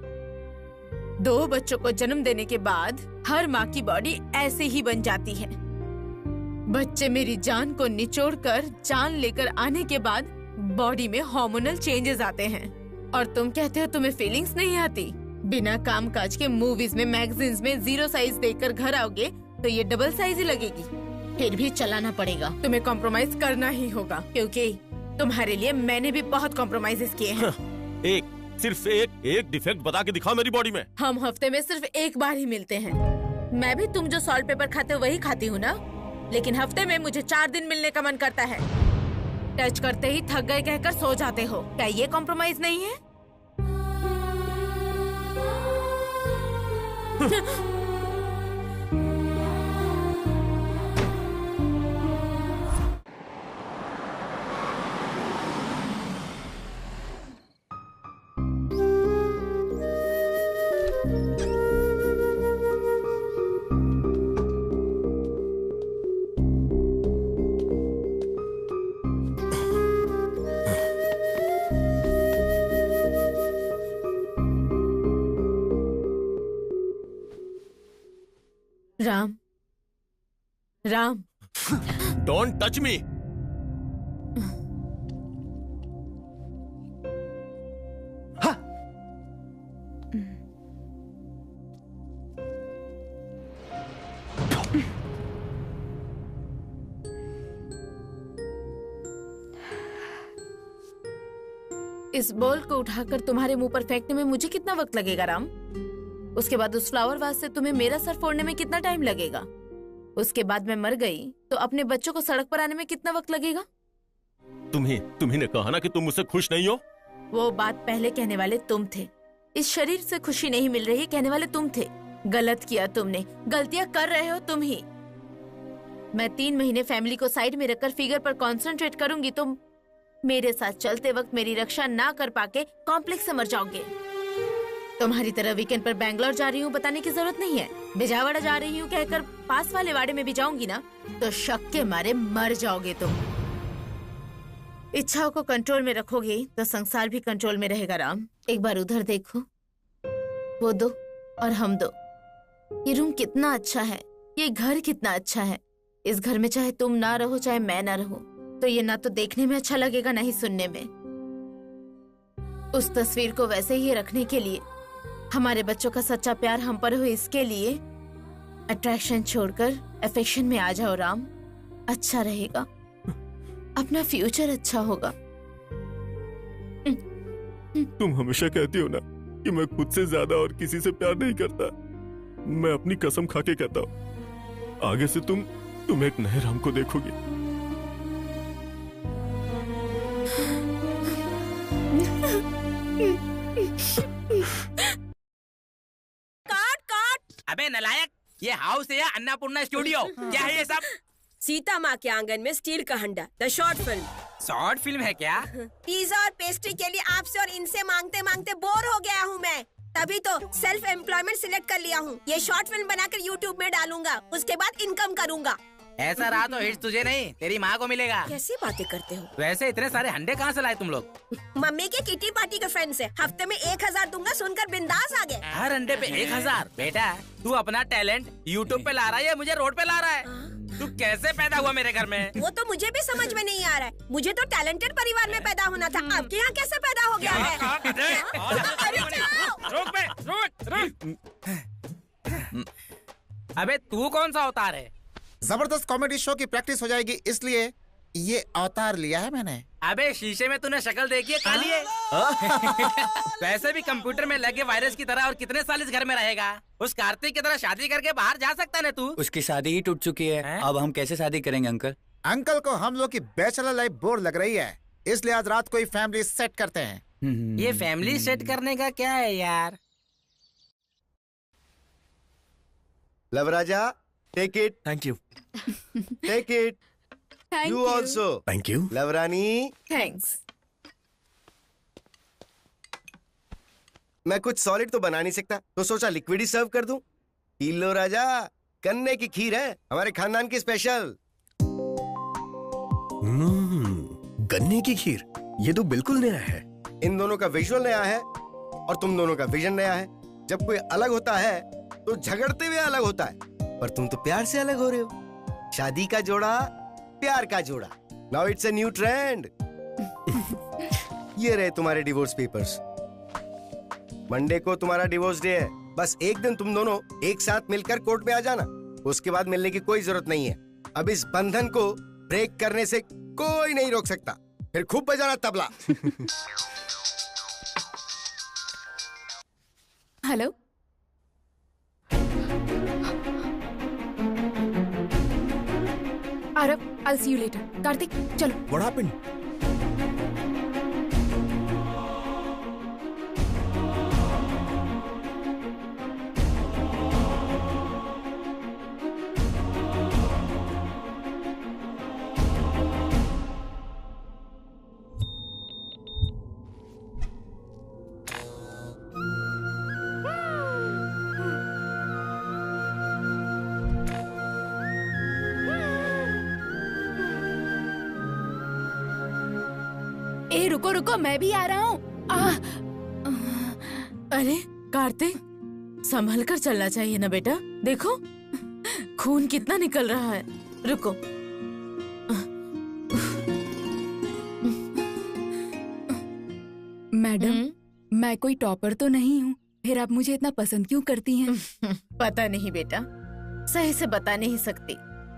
2 बच्चों को जन्म देने के बाद हर माँ की बॉडी ऐसे ही बन जाती है। बच्चे मेरी जान को निचोड़कर जान लेकर आने के बाद बॉडी में हार्मोनल चेंजेस आते हैं, और तुम कहते हो तुम्हें फीलिंग्स नहीं आती। बिना काम काज के मूवीज में मैगजीन्स में 0 साइज देखकर घर आओगे तो ये डबल साइज ही लगेगी। फिर भी चलाना पड़ेगा, तुम्हें कॉम्प्रोमाइज करना ही होगा, क्योंकि तुम्हारे लिए मैंने भी बहुत कॉम्प्रोमाइजेस किए हैं। सिर्फ एक डिफेक्ट बता के दिखाओ मेरी बॉडी में। हम हफ्ते में सिर्फ 1 बार ही मिलते हैं। मैं भी तुम जो सॉल्ट पेपर खाते हो वही खाती हूँ ना, लेकिन हफ्ते में मुझे 4 दिन मिलने का मन करता है। टच करते ही थक गए कहकर सो जाते हो, क्या ये कॉम्प्रोमाइज नहीं है? Ram, Ram, don't touch me. इस बॉल को उठाकर तुम्हारे मुंह पर फेंकने में मुझे कितना वक्त लगेगा राम? उसके बाद उस फ्लावर वास से तुम्हें मेरा सर फोड़ने में कितना टाइम लगेगा? उसके बाद मैं मर गई तो अपने बच्चों को सड़क पर आने में कितना वक्त लगेगा? तुम्ही ने कहा ना कि तुम मुझसे खुश नहीं हो। वो बात पहले कहने वाले तुम थे। इस शरीर से खुशी नहीं मिल रही कहने वाले तुम थे। गलत किया तुमने, गलतियां कर रहे हो तुम ही। मैं 3 महीने फैमिली को साइड में रखकर फिगर पर कंसंट्रेट करूंगी तो मेरे साथ चलते वक्त मेरी रक्षा ना कर पाके कॉम्प्लेक्स से मर जाओगे। तुम्हारी तरह वीकेंड पर बैंगलोर जा रही हूँ बताने की जरूरत नहीं है। बिजावाड़ा जा रही हूँ कहकर पास वाले वाड़े में भी जाऊंगी ना तो शक के मारे मर जाओगे तुम। इच्छाओं को कंट्रोल में रखोगे तो संसार भी कंट्रोल में रहेगा राम। एक बार उधर देखो, वो दो और हम दो। ये रूम कितना अच्छा है, ये घर कितना अच्छा है। इस घर में चाहे तुम ना रहो चाहे मैं ना रहूं तो ये ना तो देखने में अच्छा लगेगा ना ही सुनने में। उस तस्वीर को वैसे ही रखने के लिए, हमारे बच्चों का सच्चा प्यार हम पर हो इसके लिए अट्रैक्शन छोड़कर अफेक्शन में आ जाओ राम। अच्छा रहेगा, अपना फ्यूचर अच्छा होगा। तुम हमेशा कहती हो ना कि मैं खुद से ज्यादा और किसी से प्यार नहीं करता। मैं अपनी कसम खा के कहता हूँ, आगे से तुम एक नए राम को देखोगी। काट। अबे नलायक, ये हाउस है या अन्नपूर्णा स्टूडियो? क्या है ये सब? सीता माँ के आंगन में स्टील का हंडा, the short film. Short film है क्या? पिज्जा और पेस्ट्री के लिए आपसे और इनसे मांगते मांगते बोर हो गया हूँ मैं। तभी तो सेल्फ एम्प्लॉयमेंट सिलेक्ट कर लिया हूँ। ये शॉर्ट फिल्म बनाकर यूट्यूब में डालूंगा, उसके बाद इनकम करूंगा। ऐसा रहा तो हिट तुझे नहीं, तेरी माँ को मिलेगा। कैसी बातें करते हो? वैसे इतने सारे हंडे कहाँ से लाए तुम लोग? मम्मी के किटी पार्टी के फ्रेंड से। हफ्ते में 1000 दूंगा सुनकर बिंदास आ गए। हर अंडे पे 1000? बेटा तू अपना टैलेंट यूट्यूब पे ला रहा है या मुझे रोड पे ला रहा है? तू कैसे पैदा हुआ मेरे घर में? वो तो मुझे भी समझ में नहीं आ रहा है। मुझे तो टैलेंटेड परिवार में पैदा होना था, आपके यहाँ कैसे पैदा हो गया है? अबे तू कौन सा अवतार है? जबरदस्त कॉमेडी शो की प्रैक्टिस हो जाएगी इसलिए ये अवतार लिया है मैंने। अबे शीशे में तूने शक्ल देखी है काली है। वैसे भी कंप्यूटर में लगे वायरस की तरह और कितने साल इस घर में रहेगा? उस कार्तिक की तरह शादी करके बाहर जा सकता है तू? उसकी शादी ही टूट चुकी है। अब हम कैसे शादी करेंगे अंकल? अंकल को हम लोग की बैचलर लाइफ बोर लग रही है, इसलिए आज रात को ही फैमिली सेट करते हैं। ये फैमिली सेट करने का क्या है यार? लवराजा, take it. Thank you. Take it. You also. Thank you. लवरानी। थैंक्स। मैं कुछ सॉलिड तो बना नहीं सकता तो सोचा लिक्विड ही सर्व कर दूं। पी लो राजा, गन्ने की खीर है, हमारे खानदान की स्पेशल। गन्ने की खीर, ये तो बिल्कुल नया है। इन दोनों का विजुअल नया है और तुम दोनों का विजन नया है। जब कोई अलग होता है तो झगड़ते हुए अलग होता है, पर तुम तो प्यार से अलग हो रहे हो। शादी का जोड़ा, प्यार का जोड़ा। Now it's a new trend. ये रहे तुम्हारे डिवोर्स पेपर्स। मंडे को तुम्हारा डिवोर्स डे है। बस एक दिन तुम दोनों एक साथ मिलकर कोर्ट में आ जाना, उसके बाद मिलने की कोई जरूरत नहीं है। अब इस बंधन को ब्रेक करने से कोई नहीं रोक सकता। फिर खूब बजाना tabla. Hello, Aarav, I'll see you later. Kartik, चलो। What happened? ए रुको रुको, मैं भी आ रहा हूँ। अरे कार्तिक, संभल कर चलना चाहिए ना बेटा। देखो खून कितना निकल रहा है। रुको। मैडम, मैं कोई टॉपर तो नहीं हूँ, फिर आप मुझे इतना पसंद क्यों करती हैं? पता नहीं बेटा, सही से बता नहीं सकती,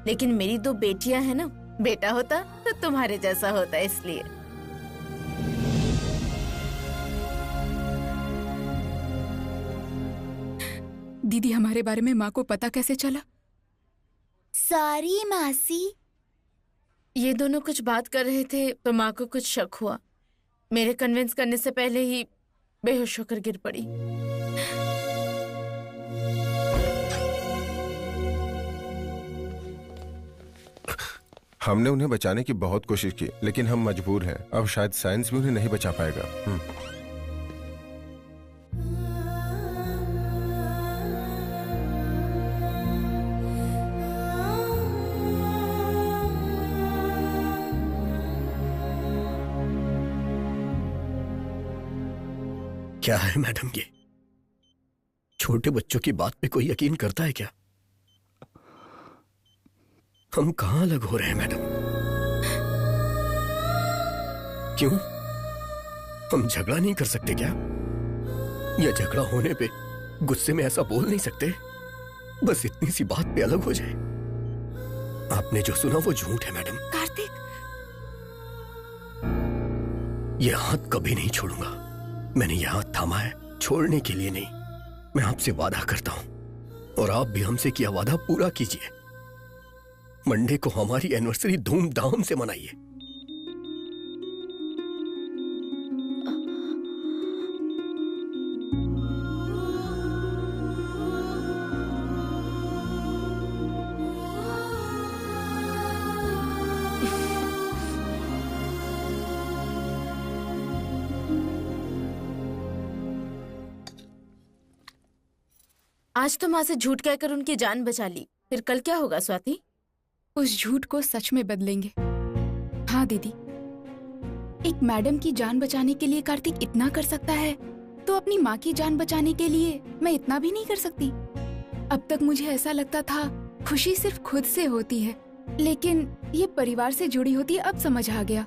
लेकिन मेरी 2 बेटियां हैं ना, बेटा होता तो तुम्हारे जैसा होता, इसलिए। दीदी, हमारे बारे में माँ को पता कैसे चला? सॉरी मासी। ये दोनों कुछ बात कर रहे थे तो माँ को कुछ शक हुआ। मेरे कन्विंस करने से पहले ही बेहोश होकर गिर पड़ी। हमने उन्हें बचाने की बहुत कोशिश की, लेकिन हम मजबूर हैं। अब शायद साइंस भी उन्हें नहीं बचा पाएगा। क्या है मैडम ये? छोटे बच्चों की बात पे कोई यकीन करता है क्या? हम कहां अलग हो रहे हैं मैडम? क्यों? हम झगड़ा नहीं कर सकते क्या? या झगड़ा होने पे गुस्से में ऐसा बोल नहीं सकते? बस इतनी सी बात पे अलग हो जाए। आपने जो सुना वो झूठ है मैडम। कार्तिक, ये हाथ कभी नहीं छोड़ूंगा। मैंने ये हाथ थामा है छोड़ने के लिए नहीं। मैं आपसे वादा करता हूं और आप भी हमसे किया वादा पूरा कीजिए। मंडे को हमारी एनिवर्सरी धूमधाम से मनाइए। आज तो माँ से झूठ कहकर उनकी जान बचा ली, फिर कल क्या होगा स्वाति? उस झूठ को सच में बदलेंगे। हाँ दीदी, एक मैडम की जान बचाने के लिए कार्तिक इतना कर सकता है, तो अपनी माँ की जान बचाने के लिए मैं इतना भी नहीं कर सकती। अब तक मुझे ऐसा लगता था खुशी सिर्फ खुद से होती है, लेकिन ये परिवार से जुड़ी होती है। अब समझ आ गया।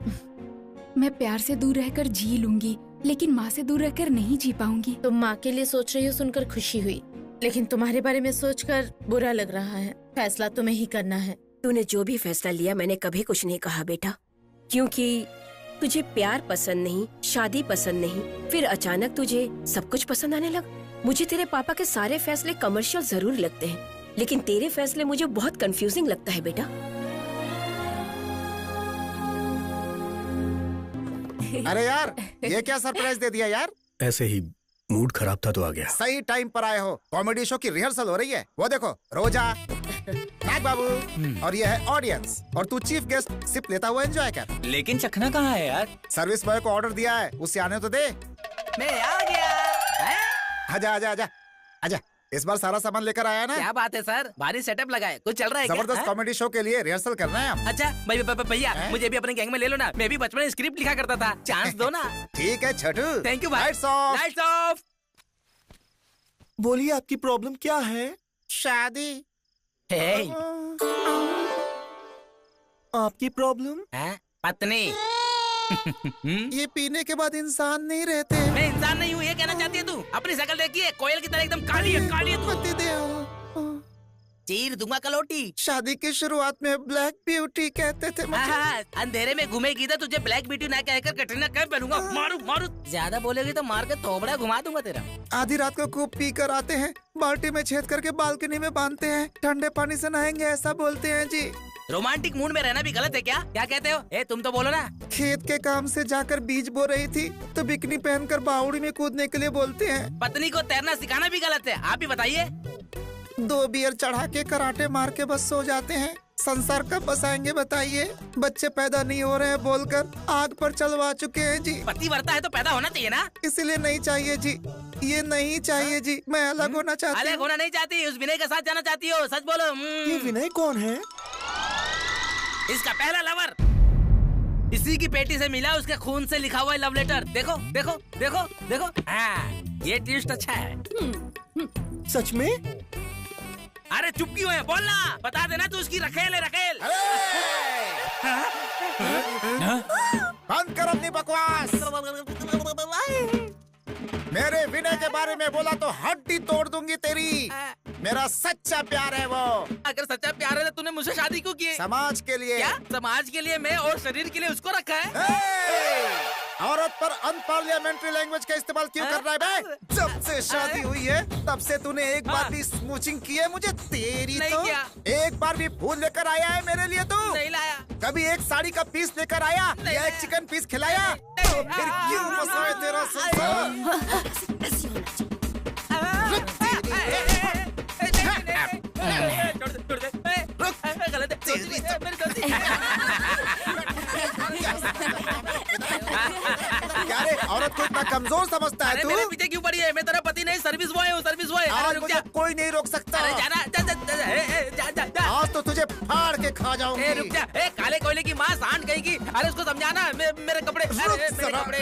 मैं प्यार से दूर रहकर जी लूंगी, लेकिन माँ से दूर रहकर नहीं जी पाऊंगी। तुम माँ के लिए सोच रही हो सुनकर खुशी हुई, लेकिन तुम्हारे बारे में सोचकर बुरा लग रहा है। फैसला तुम्हें ही करना है। तूने जो भी फैसला लिया मैंने कभी कुछ नहीं कहा बेटा, क्योंकि तुझे प्यार पसंद नहीं, शादी पसंद नहीं, फिर अचानक तुझे सब कुछ पसंद आने लग। मुझे तेरे पापा के सारे फैसले कमर्शियल जरूर लगते हैं, लेकिन तेरे फैसले मुझे बहुत कंफ्यूजिंग लगता है बेटा। अरे यार, ये क्या सरप्राइज दे दिया यार? ऐसे ही मूड खराब था तो आ गया। सही टाइम पर आए हो। कॉमेडी शो की रिहर्सल हो रही है। वो देखो, रोजा, नाग बाबू और ये है ऑडियंस, और तू चीफ गेस्ट सिप लेता हुआ एंजॉय कर। लेकिन चखना कहाँ है यार? सर्विस बॉय को ऑर्डर दिया है, उससे आने तो दे। मैं आ गया। आजा आजा आजा आजा। इस बार सारा सामान लेकर आया ना? क्या बात है सर, भारी सेटअप लगा है। कुछ चल रहा है क्या? जबरदस्त कॉमेडी शो के लिए रिहर्सल करना है हम। अच्छा भैया, मुझे भी अपने गैंग में ले लो ना। मैं भी बचपन में स्क्रिप्ट लिखा करता था, चांस दो ना। ठीक है छोटू। थैंक यू भाई। Lights off. Lights off. बोलिए, आपकी प्रॉब्लम क्या है? शादी। आपकी प्रॉब्लम? पत्नी। ये पीने के बाद इंसान नहीं रहते। मैं इंसान नहीं हूँ, ये कहना चाहती है तू? अपनी शक्ल देखिए, कोयल की तरह एकदम काली है, काली है तू। चीर दूंगा कलोटी। शादी की शुरुआत में ब्लैक ब्यूटी कहते थे मुझे। अंधेरे में घूमेगी तो तुझे ब्लैक ब्यूटी ना कहकर कटरीना कैफ पहनूंगा। मारू मारू, ज्यादा बोलेगी तो मार के थोबड़ा घुमा दूंगा तेरा। आधी रात को खूब पी कर आते हैं, बाल्टी में छेद करके बालकनी में बांधते हैं, ठंडे पानी से नहाएंगे ऐसा बोलते हैं जी। रोमांटिक मूड में रहना भी गलत है क्या? क्या कहते हो? तुम तो बोलो ना। खेत के काम से जाकर बीज बो रही थी तो बिकनी पहनकर बावड़ी में कूदने के लिए बोलते हैं। पत्नी को तैरना सिखाना भी गलत है, आप ही बताइए। 2 बियर चढ़ा के कराटे मार के बस सो जाते हैं। संसार कब बसाएंगे बताइए? बच्चे पैदा नहीं हो रहे हैं बोलकर आग पर चलवा चुके हैं जी। पति वर्ता है तो पैदा होना चाहिए ना। इसीलिए नहीं चाहिए जी, ये नहीं चाहिए जी। मैं अलग होना चाहती हूँ। अलग होना नहीं चाहती, उस विनय के साथ जाना चाहती हो? सच बोलो। ये विनय कौन है? इसका पहला लवर। इसी की पेटी से मिला, उसके खून से लिखा हुआ है लव लेटर। देखो देखो देखो देखो। हाँ, ये ट्विस्ट अच्छा है। सच में? अरे चुप क्यों है, बोलना, बता देना तू उसकी रखेल है, रखेल। बंद कर अपनी बकवास। मेरे विनय के बारे में बोला तो हड्डी तोड़ दूंगी तेरी। मेरा सच्चा प्यार है वो। अगर सच्चा प्यार है तो तूने मुझसे शादी क्यों की? समाज के लिए। क्या समाज के लिए? मैं और शरीर के लिए उसको रखा है। औरत पर अनपार्लियामेंट्री लैंग्वेज का इस्तेमाल क्यों कर रहा है बे? जब से शादी हुई है तब से तूने एक बार भी स्मूचिंग की है मुझे तेरी? नहीं तो किया। एक बार भी फूल लेकर आया है मेरे लिए तू? नहीं लाया। कभी एक साड़ी का पीस लेकर आया या एक चिकन पीस खिलाया? तो फिर क्यों फंसा है तेरा क्या रे, औरत को इतना कमजोर समझता है तू? मेरे पीछे क्यों पड़ी है? मैं तेरा पति नहीं, सर्विस बॉय हूँ, सर्विस बॉय। आज मुझे कोई नहीं रोक सकता। अरे जाना, जा, जा, जा, जा, जा, जा। आज तो तुझे फाड़ के खा जाऊंगी। रुक जा, काले कोयले की माँ सांड कहेगी। अरे उसको समझाना, मेरे कपड़े, मेरे कपड़े।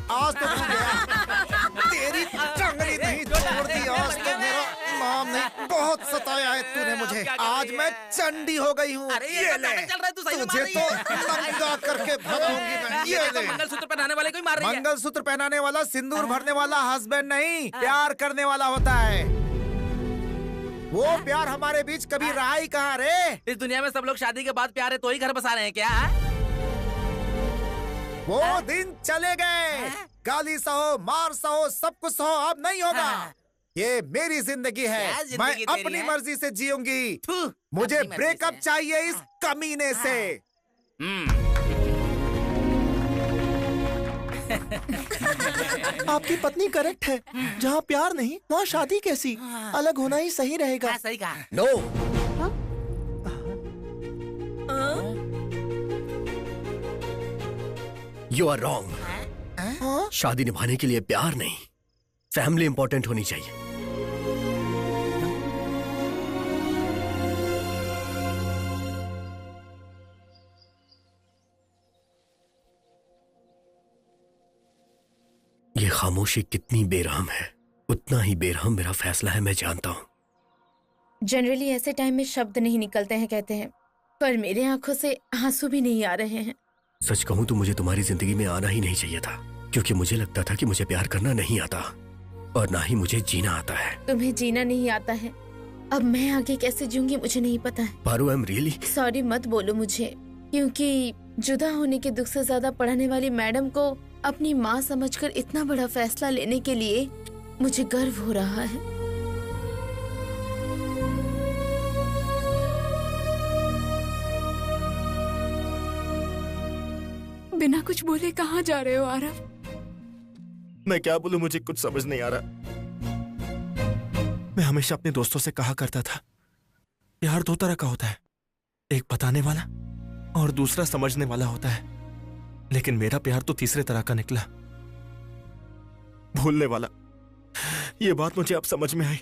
आज तो तेरी टंगड़ी नहीं तोड़ दी। आज तो मेरा नाम नहीं, बहुत सताया है तूने मुझे। आज मैं चंडी हो गई हूँ। ये ले, तुझे तो नंगा करके भगाऊंगी मैं। ये ले, मंगलसूत्र पहनाने वाले को ही मार रही है। मंगलसूत्र पहनाने वाला सिंदूर भरने वाला हस्बैंड नहीं, प्यार करने वाला होता है। वो प्यार हमारे बीच कभी रहा ही कहाँ रे? इस दुनिया में सब लोग शादी के बाद प्यार है तो ही घर बसा रहे हैं क्या? वो दिन चले गए। गाली सहो, मार सहो, सब कुछ सहो, अब नहीं होगा। ये मेरी जिंदगी है, मैं अपनी मर्जी से जीऊंगी। मुझे ब्रेकअप चाहिए इस कमीने से। आपकी पत्नी करेक्ट है, जहाँ प्यार नहीं वहाँ शादी कैसी? अलग होना ही सही रहेगा। सही कहा। No, you are wrong. शादी निभाने के लिए प्यार नहीं, फैमिली इंपॉर्टेंट होनी चाहिए। ये खामोशी कितनी बेरहम है, उतना ही बेरहम मेरा फैसला है, मैं जानता हूं। जनरली ऐसे टाइम में शब्द नहीं निकलते हैं कहते हैं, पर मेरे आंखों से आंसू भी नहीं आ रहे हैं। सच कहूं तो मुझे तुम्हारी जिंदगी में आना ही नहीं चाहिए था, क्योंकि मुझे लगता था कि मुझे प्यार करना नहीं आता और ना ही मुझे जीना आता है। तुम्हें जीना नहीं आता है, अब मैं आगे कैसे जीऊंगी मुझे नहीं पता है। Paru, I am really sorry, मत बोलो मुझे, क्योंकि जुदा होने के दुख से ज्यादा पढ़ाने वाली मैडम को अपनी माँ समझकर इतना बड़ा फैसला लेने के लिए मुझे गर्व हो रहा है। बिना कुछ बोले कहाँ जा रहे हो आरव? मैं क्या बोलूं, मुझे कुछ समझ नहीं आ रहा। मैं हमेशा अपने दोस्तों से कहा करता था, प्यार दो तरह का होता है, एक बताने वाला और दूसरा समझने वाला होता है। लेकिन मेरा प्यार तो तीसरे तरह का निकला, भूलने वाला। ये बात मुझे अब समझ में आई।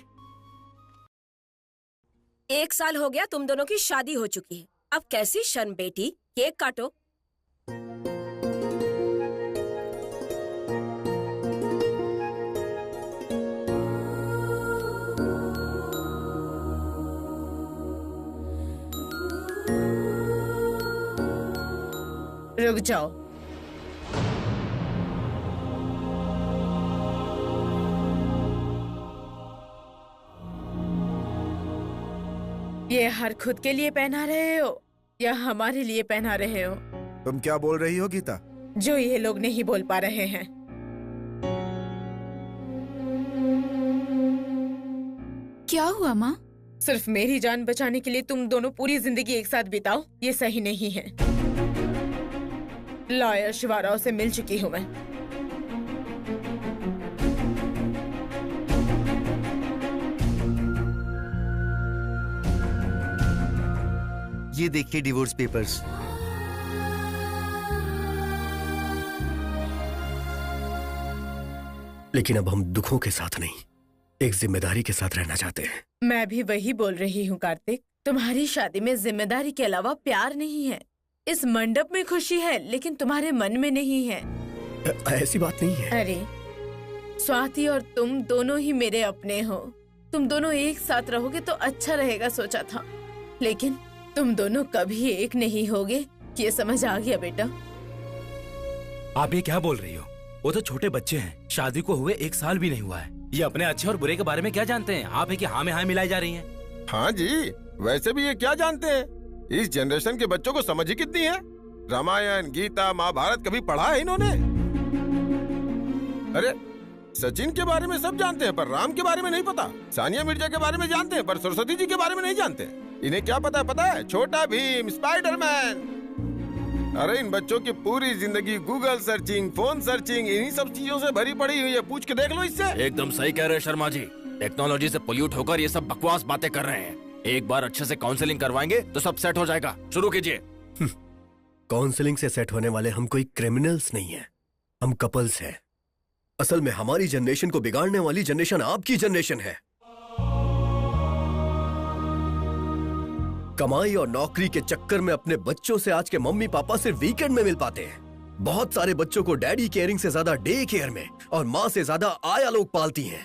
1 साल हो गया तुम दोनों की शादी हो चुकी है, अब कैसी शर्म बेटी। केक काटो। रुक जाओ, ये हर खुद के लिए पहना रहे हो या हमारे लिए पहना रहे हो? तुम क्या बोल रही हो गीता? जो ये लोग नहीं बोल पा रहे हैं। क्या हुआ माँ? सिर्फ मेरी जान बचाने के लिए तुम दोनों पूरी जिंदगी एक साथ बिताओ, ये सही नहीं है। लॉयर शिवाराव से मिल चुकी हूँ मैं। ये देखिए डिवोर्स पेपर्स। लेकिन अब हम दुखों के साथ नहीं, एक जिम्मेदारी के साथ रहना चाहते हैं। मैं भी वही बोल रही हूँ कार्तिक। तुम्हारी शादी में जिम्मेदारी के अलावा प्यार नहीं है। इस मंडप में खुशी है लेकिन तुम्हारे मन में नहीं है। ऐसी बात नहीं है। अरे स्वाति और तुम दोनों ही मेरे अपने हो। तुम दोनों एक साथ रहोगे तो अच्छा रहेगा सोचा था, लेकिन तुम दोनों कभी एक नहीं होगे, ये समझ आ गया बेटा। आप ये क्या बोल रही हो? वो तो छोटे बच्चे हैं, शादी को हुए 1 साल भी नहीं हुआ है। ये अपने अच्छे और बुरे के बारे में क्या जानते हैं? आप है कि हाँ में हाँ मिलाई जा रही हैं। हाँ जी, वैसे भी ये क्या जानते हैं? इस जनरेशन के बच्चों को समझ ही कितनी है। रामायण, गीता, महाभारत कभी पढ़ा है इन्होंने? अरे सचिन के बारे में सब जानते हैं पर राम के बारे में नहीं पता। सानिया मिर्जा के बारे में जानते हैं पर सरस्वती जी के बारे में नहीं जानते। इन्हें क्या पता है? छोटा भीम, स्पाइडरमैन। अरे इन बच्चों की पूरी जिंदगी गूगल सर्चिंग, फोन सर्चिंग, इन्हीं सब चीजों से भरी पड़ी हुई है। पूछ के देख लो इससे। एकदम सही कह रहे हैं शर्मा जी। टेक्नोलॉजी से पोल्यूट होकर ये सब बकवास बातें कर रहे हैं। एक बार अच्छे से काउंसलिंग करवाएंगे तो सब सेट हो जाएगा। शुरू कीजिए। काउंसलिंग से सेट होने वाले हम कोई क्रिमिनल्स नहीं है, हम कपल्स हैं। असल में हमारी जनरेशन को बिगाड़ने वाली जनरेशन आपकी जनरेशन है। कमाई और नौकरी के चक्कर में अपने बच्चों से आज के मम्मी पापा सिर्फ वीकेंड में मिल पाते हैं। बहुत सारे बच्चों को डैडी केयरिंग से ज्यादा डे केयर में और माँ से ज्यादा आया लोग पालती हैं।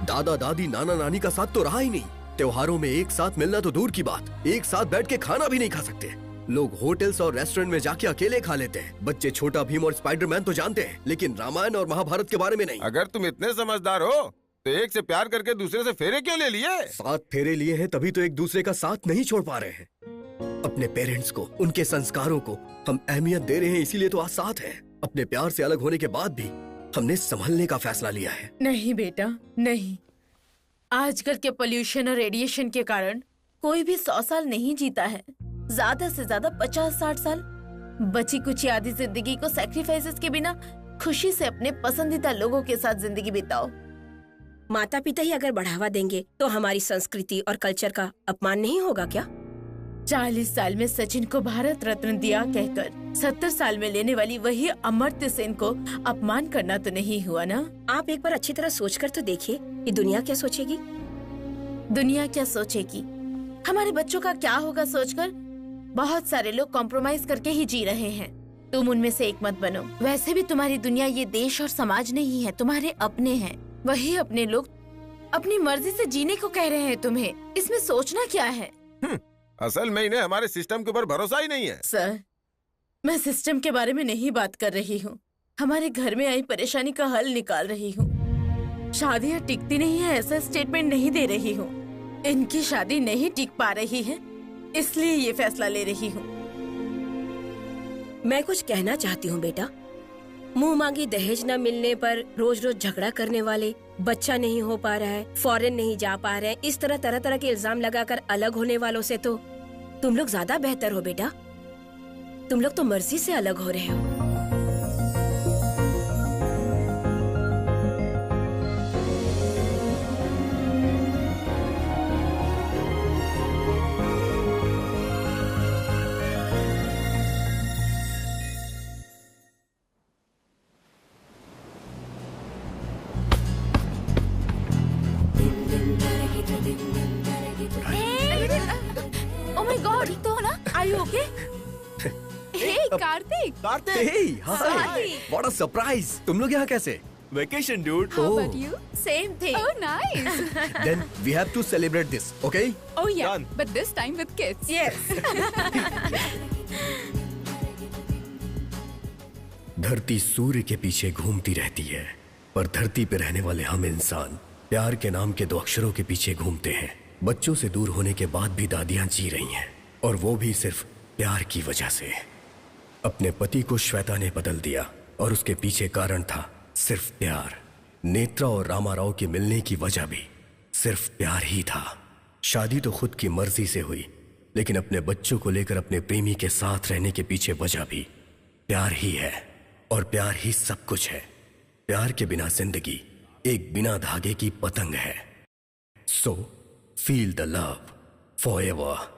दादा दादी नाना नानी का साथ तो रहा ही नहीं। त्योहारों में एक साथ मिलना तो दूर की बात, एक साथ बैठ के खाना भी नहीं खा सकते। लोग होटल्स और रेस्टोरेंट में जाके अकेले खा लेते हैं। बच्चे छोटा भीम और स्पाइडरमैन तो जानते हैं लेकिन रामायण और महाभारत के बारे में नहीं। अगर तुम इतने समझदार हो तो एक से प्यार करके दूसरे से फेरे क्यों ले लिए? 7 फेरे लिए हैं तभी तो एक दूसरे का साथ नहीं छोड़ पा रहे हैं। अपने पेरेंट्स को, उनके संस्कारों को हम अहमियत दे रहे हैं, इसीलिए तो आज साथ हैं। अपने प्यार से अलग होने के बाद भी हमने संभलने का फैसला लिया है। नहीं बेटा नहीं, आजकल के पोल्यूशन और रेडिएशन के कारण कोई भी 100 साल नहीं जीता है, ज्यादा से ज्यादा 50-60 साल। बची कुछ आधी जिंदगी को सैक्रिफाइसेस के बिना खुशी से अपने पसंदीदा लोगों के साथ जिंदगी बिताओ। माता पिता ही अगर बढ़ावा देंगे तो हमारी संस्कृति और कल्चर का अपमान नहीं होगा क्या? 40 साल में सचिन को भारत रत्न दिया कहकर 70 साल में लेने वाली वही अमर्त्य सेन को अपमान करना तो नहीं हुआ ना? आप एक बार अच्छी तरह सोचकर तो देखिए कि दुनिया क्या सोचेगी। दुनिया क्या सोचेगी, हमारे बच्चों का क्या होगा सोचकर बहुत सारे लोग कॉम्प्रोमाइज करके ही जी रहे हैं। तुम उनमें से एक मत बनो। वैसे भी तुम्हारी दुनिया ये देश और समाज नहीं है, तुम्हारे अपने हैं। वही अपने लोग अपनी मर्जी से जीने को कह रहे हैं तुम्हें, इसमें सोचना क्या है? असल में इन्हें हमारे सिस्टम के ऊपर भरोसा ही नहीं है। सर, मैं सिस्टम के बारे में नहीं बात कर रही हूँ, हमारे घर में आई परेशानी का हल निकाल रही हूँ। शादियाँ टिकती नहीं है ऐसा स्टेटमेंट नहीं दे रही हूँ। इनकी शादी नहीं टिक पा रही है इसलिए ये फैसला ले रही हूँ। मैं कुछ कहना चाहती हूँ बेटा। मुंह मांगी दहेज न मिलने पर रोज रोज झगड़ा करने वाले, बच्चा नहीं हो पा रहा है, फॉरेन नहीं जा पा रहे हैं, इस तरह तरह तरह के इल्जाम लगाकर अलग होने वालों से तो तुम लोग ज्यादा बेहतर हो बेटा। तुम लोग तो मर्जी से अलग हो रहे हो। What a surprise! तुम लोग यहाँ कैसे? Vacation, dude. How about you? Same thing. Oh, nice. Then we have to celebrate this, okay? Oh yeah, Done. but this time with kids. Yes. धरती सूर्य के पीछे घूमती रहती है, पर धरती पे रहने वाले हम इंसान प्यार के नाम के 2 अक्षरों के पीछे घूमते हैं। बच्चों से दूर होने के बाद भी दादियां जी रही हैं, और वो भी सिर्फ प्यार की वजह से। अपने पति को श्वेता ने बदल दिया और उसके पीछे कारण था सिर्फ प्यार। नेत्रा और रामाराव के मिलने की वजह भी सिर्फ प्यार ही था। शादी तो खुद की मर्जी से हुई, लेकिन अपने बच्चों को लेकर अपने प्रेमी के साथ रहने के पीछे वजह भी प्यार ही है, और प्यार ही सब कुछ है। प्यार के बिना जिंदगी एक बिना धागे की पतंग है। So feel the love forever.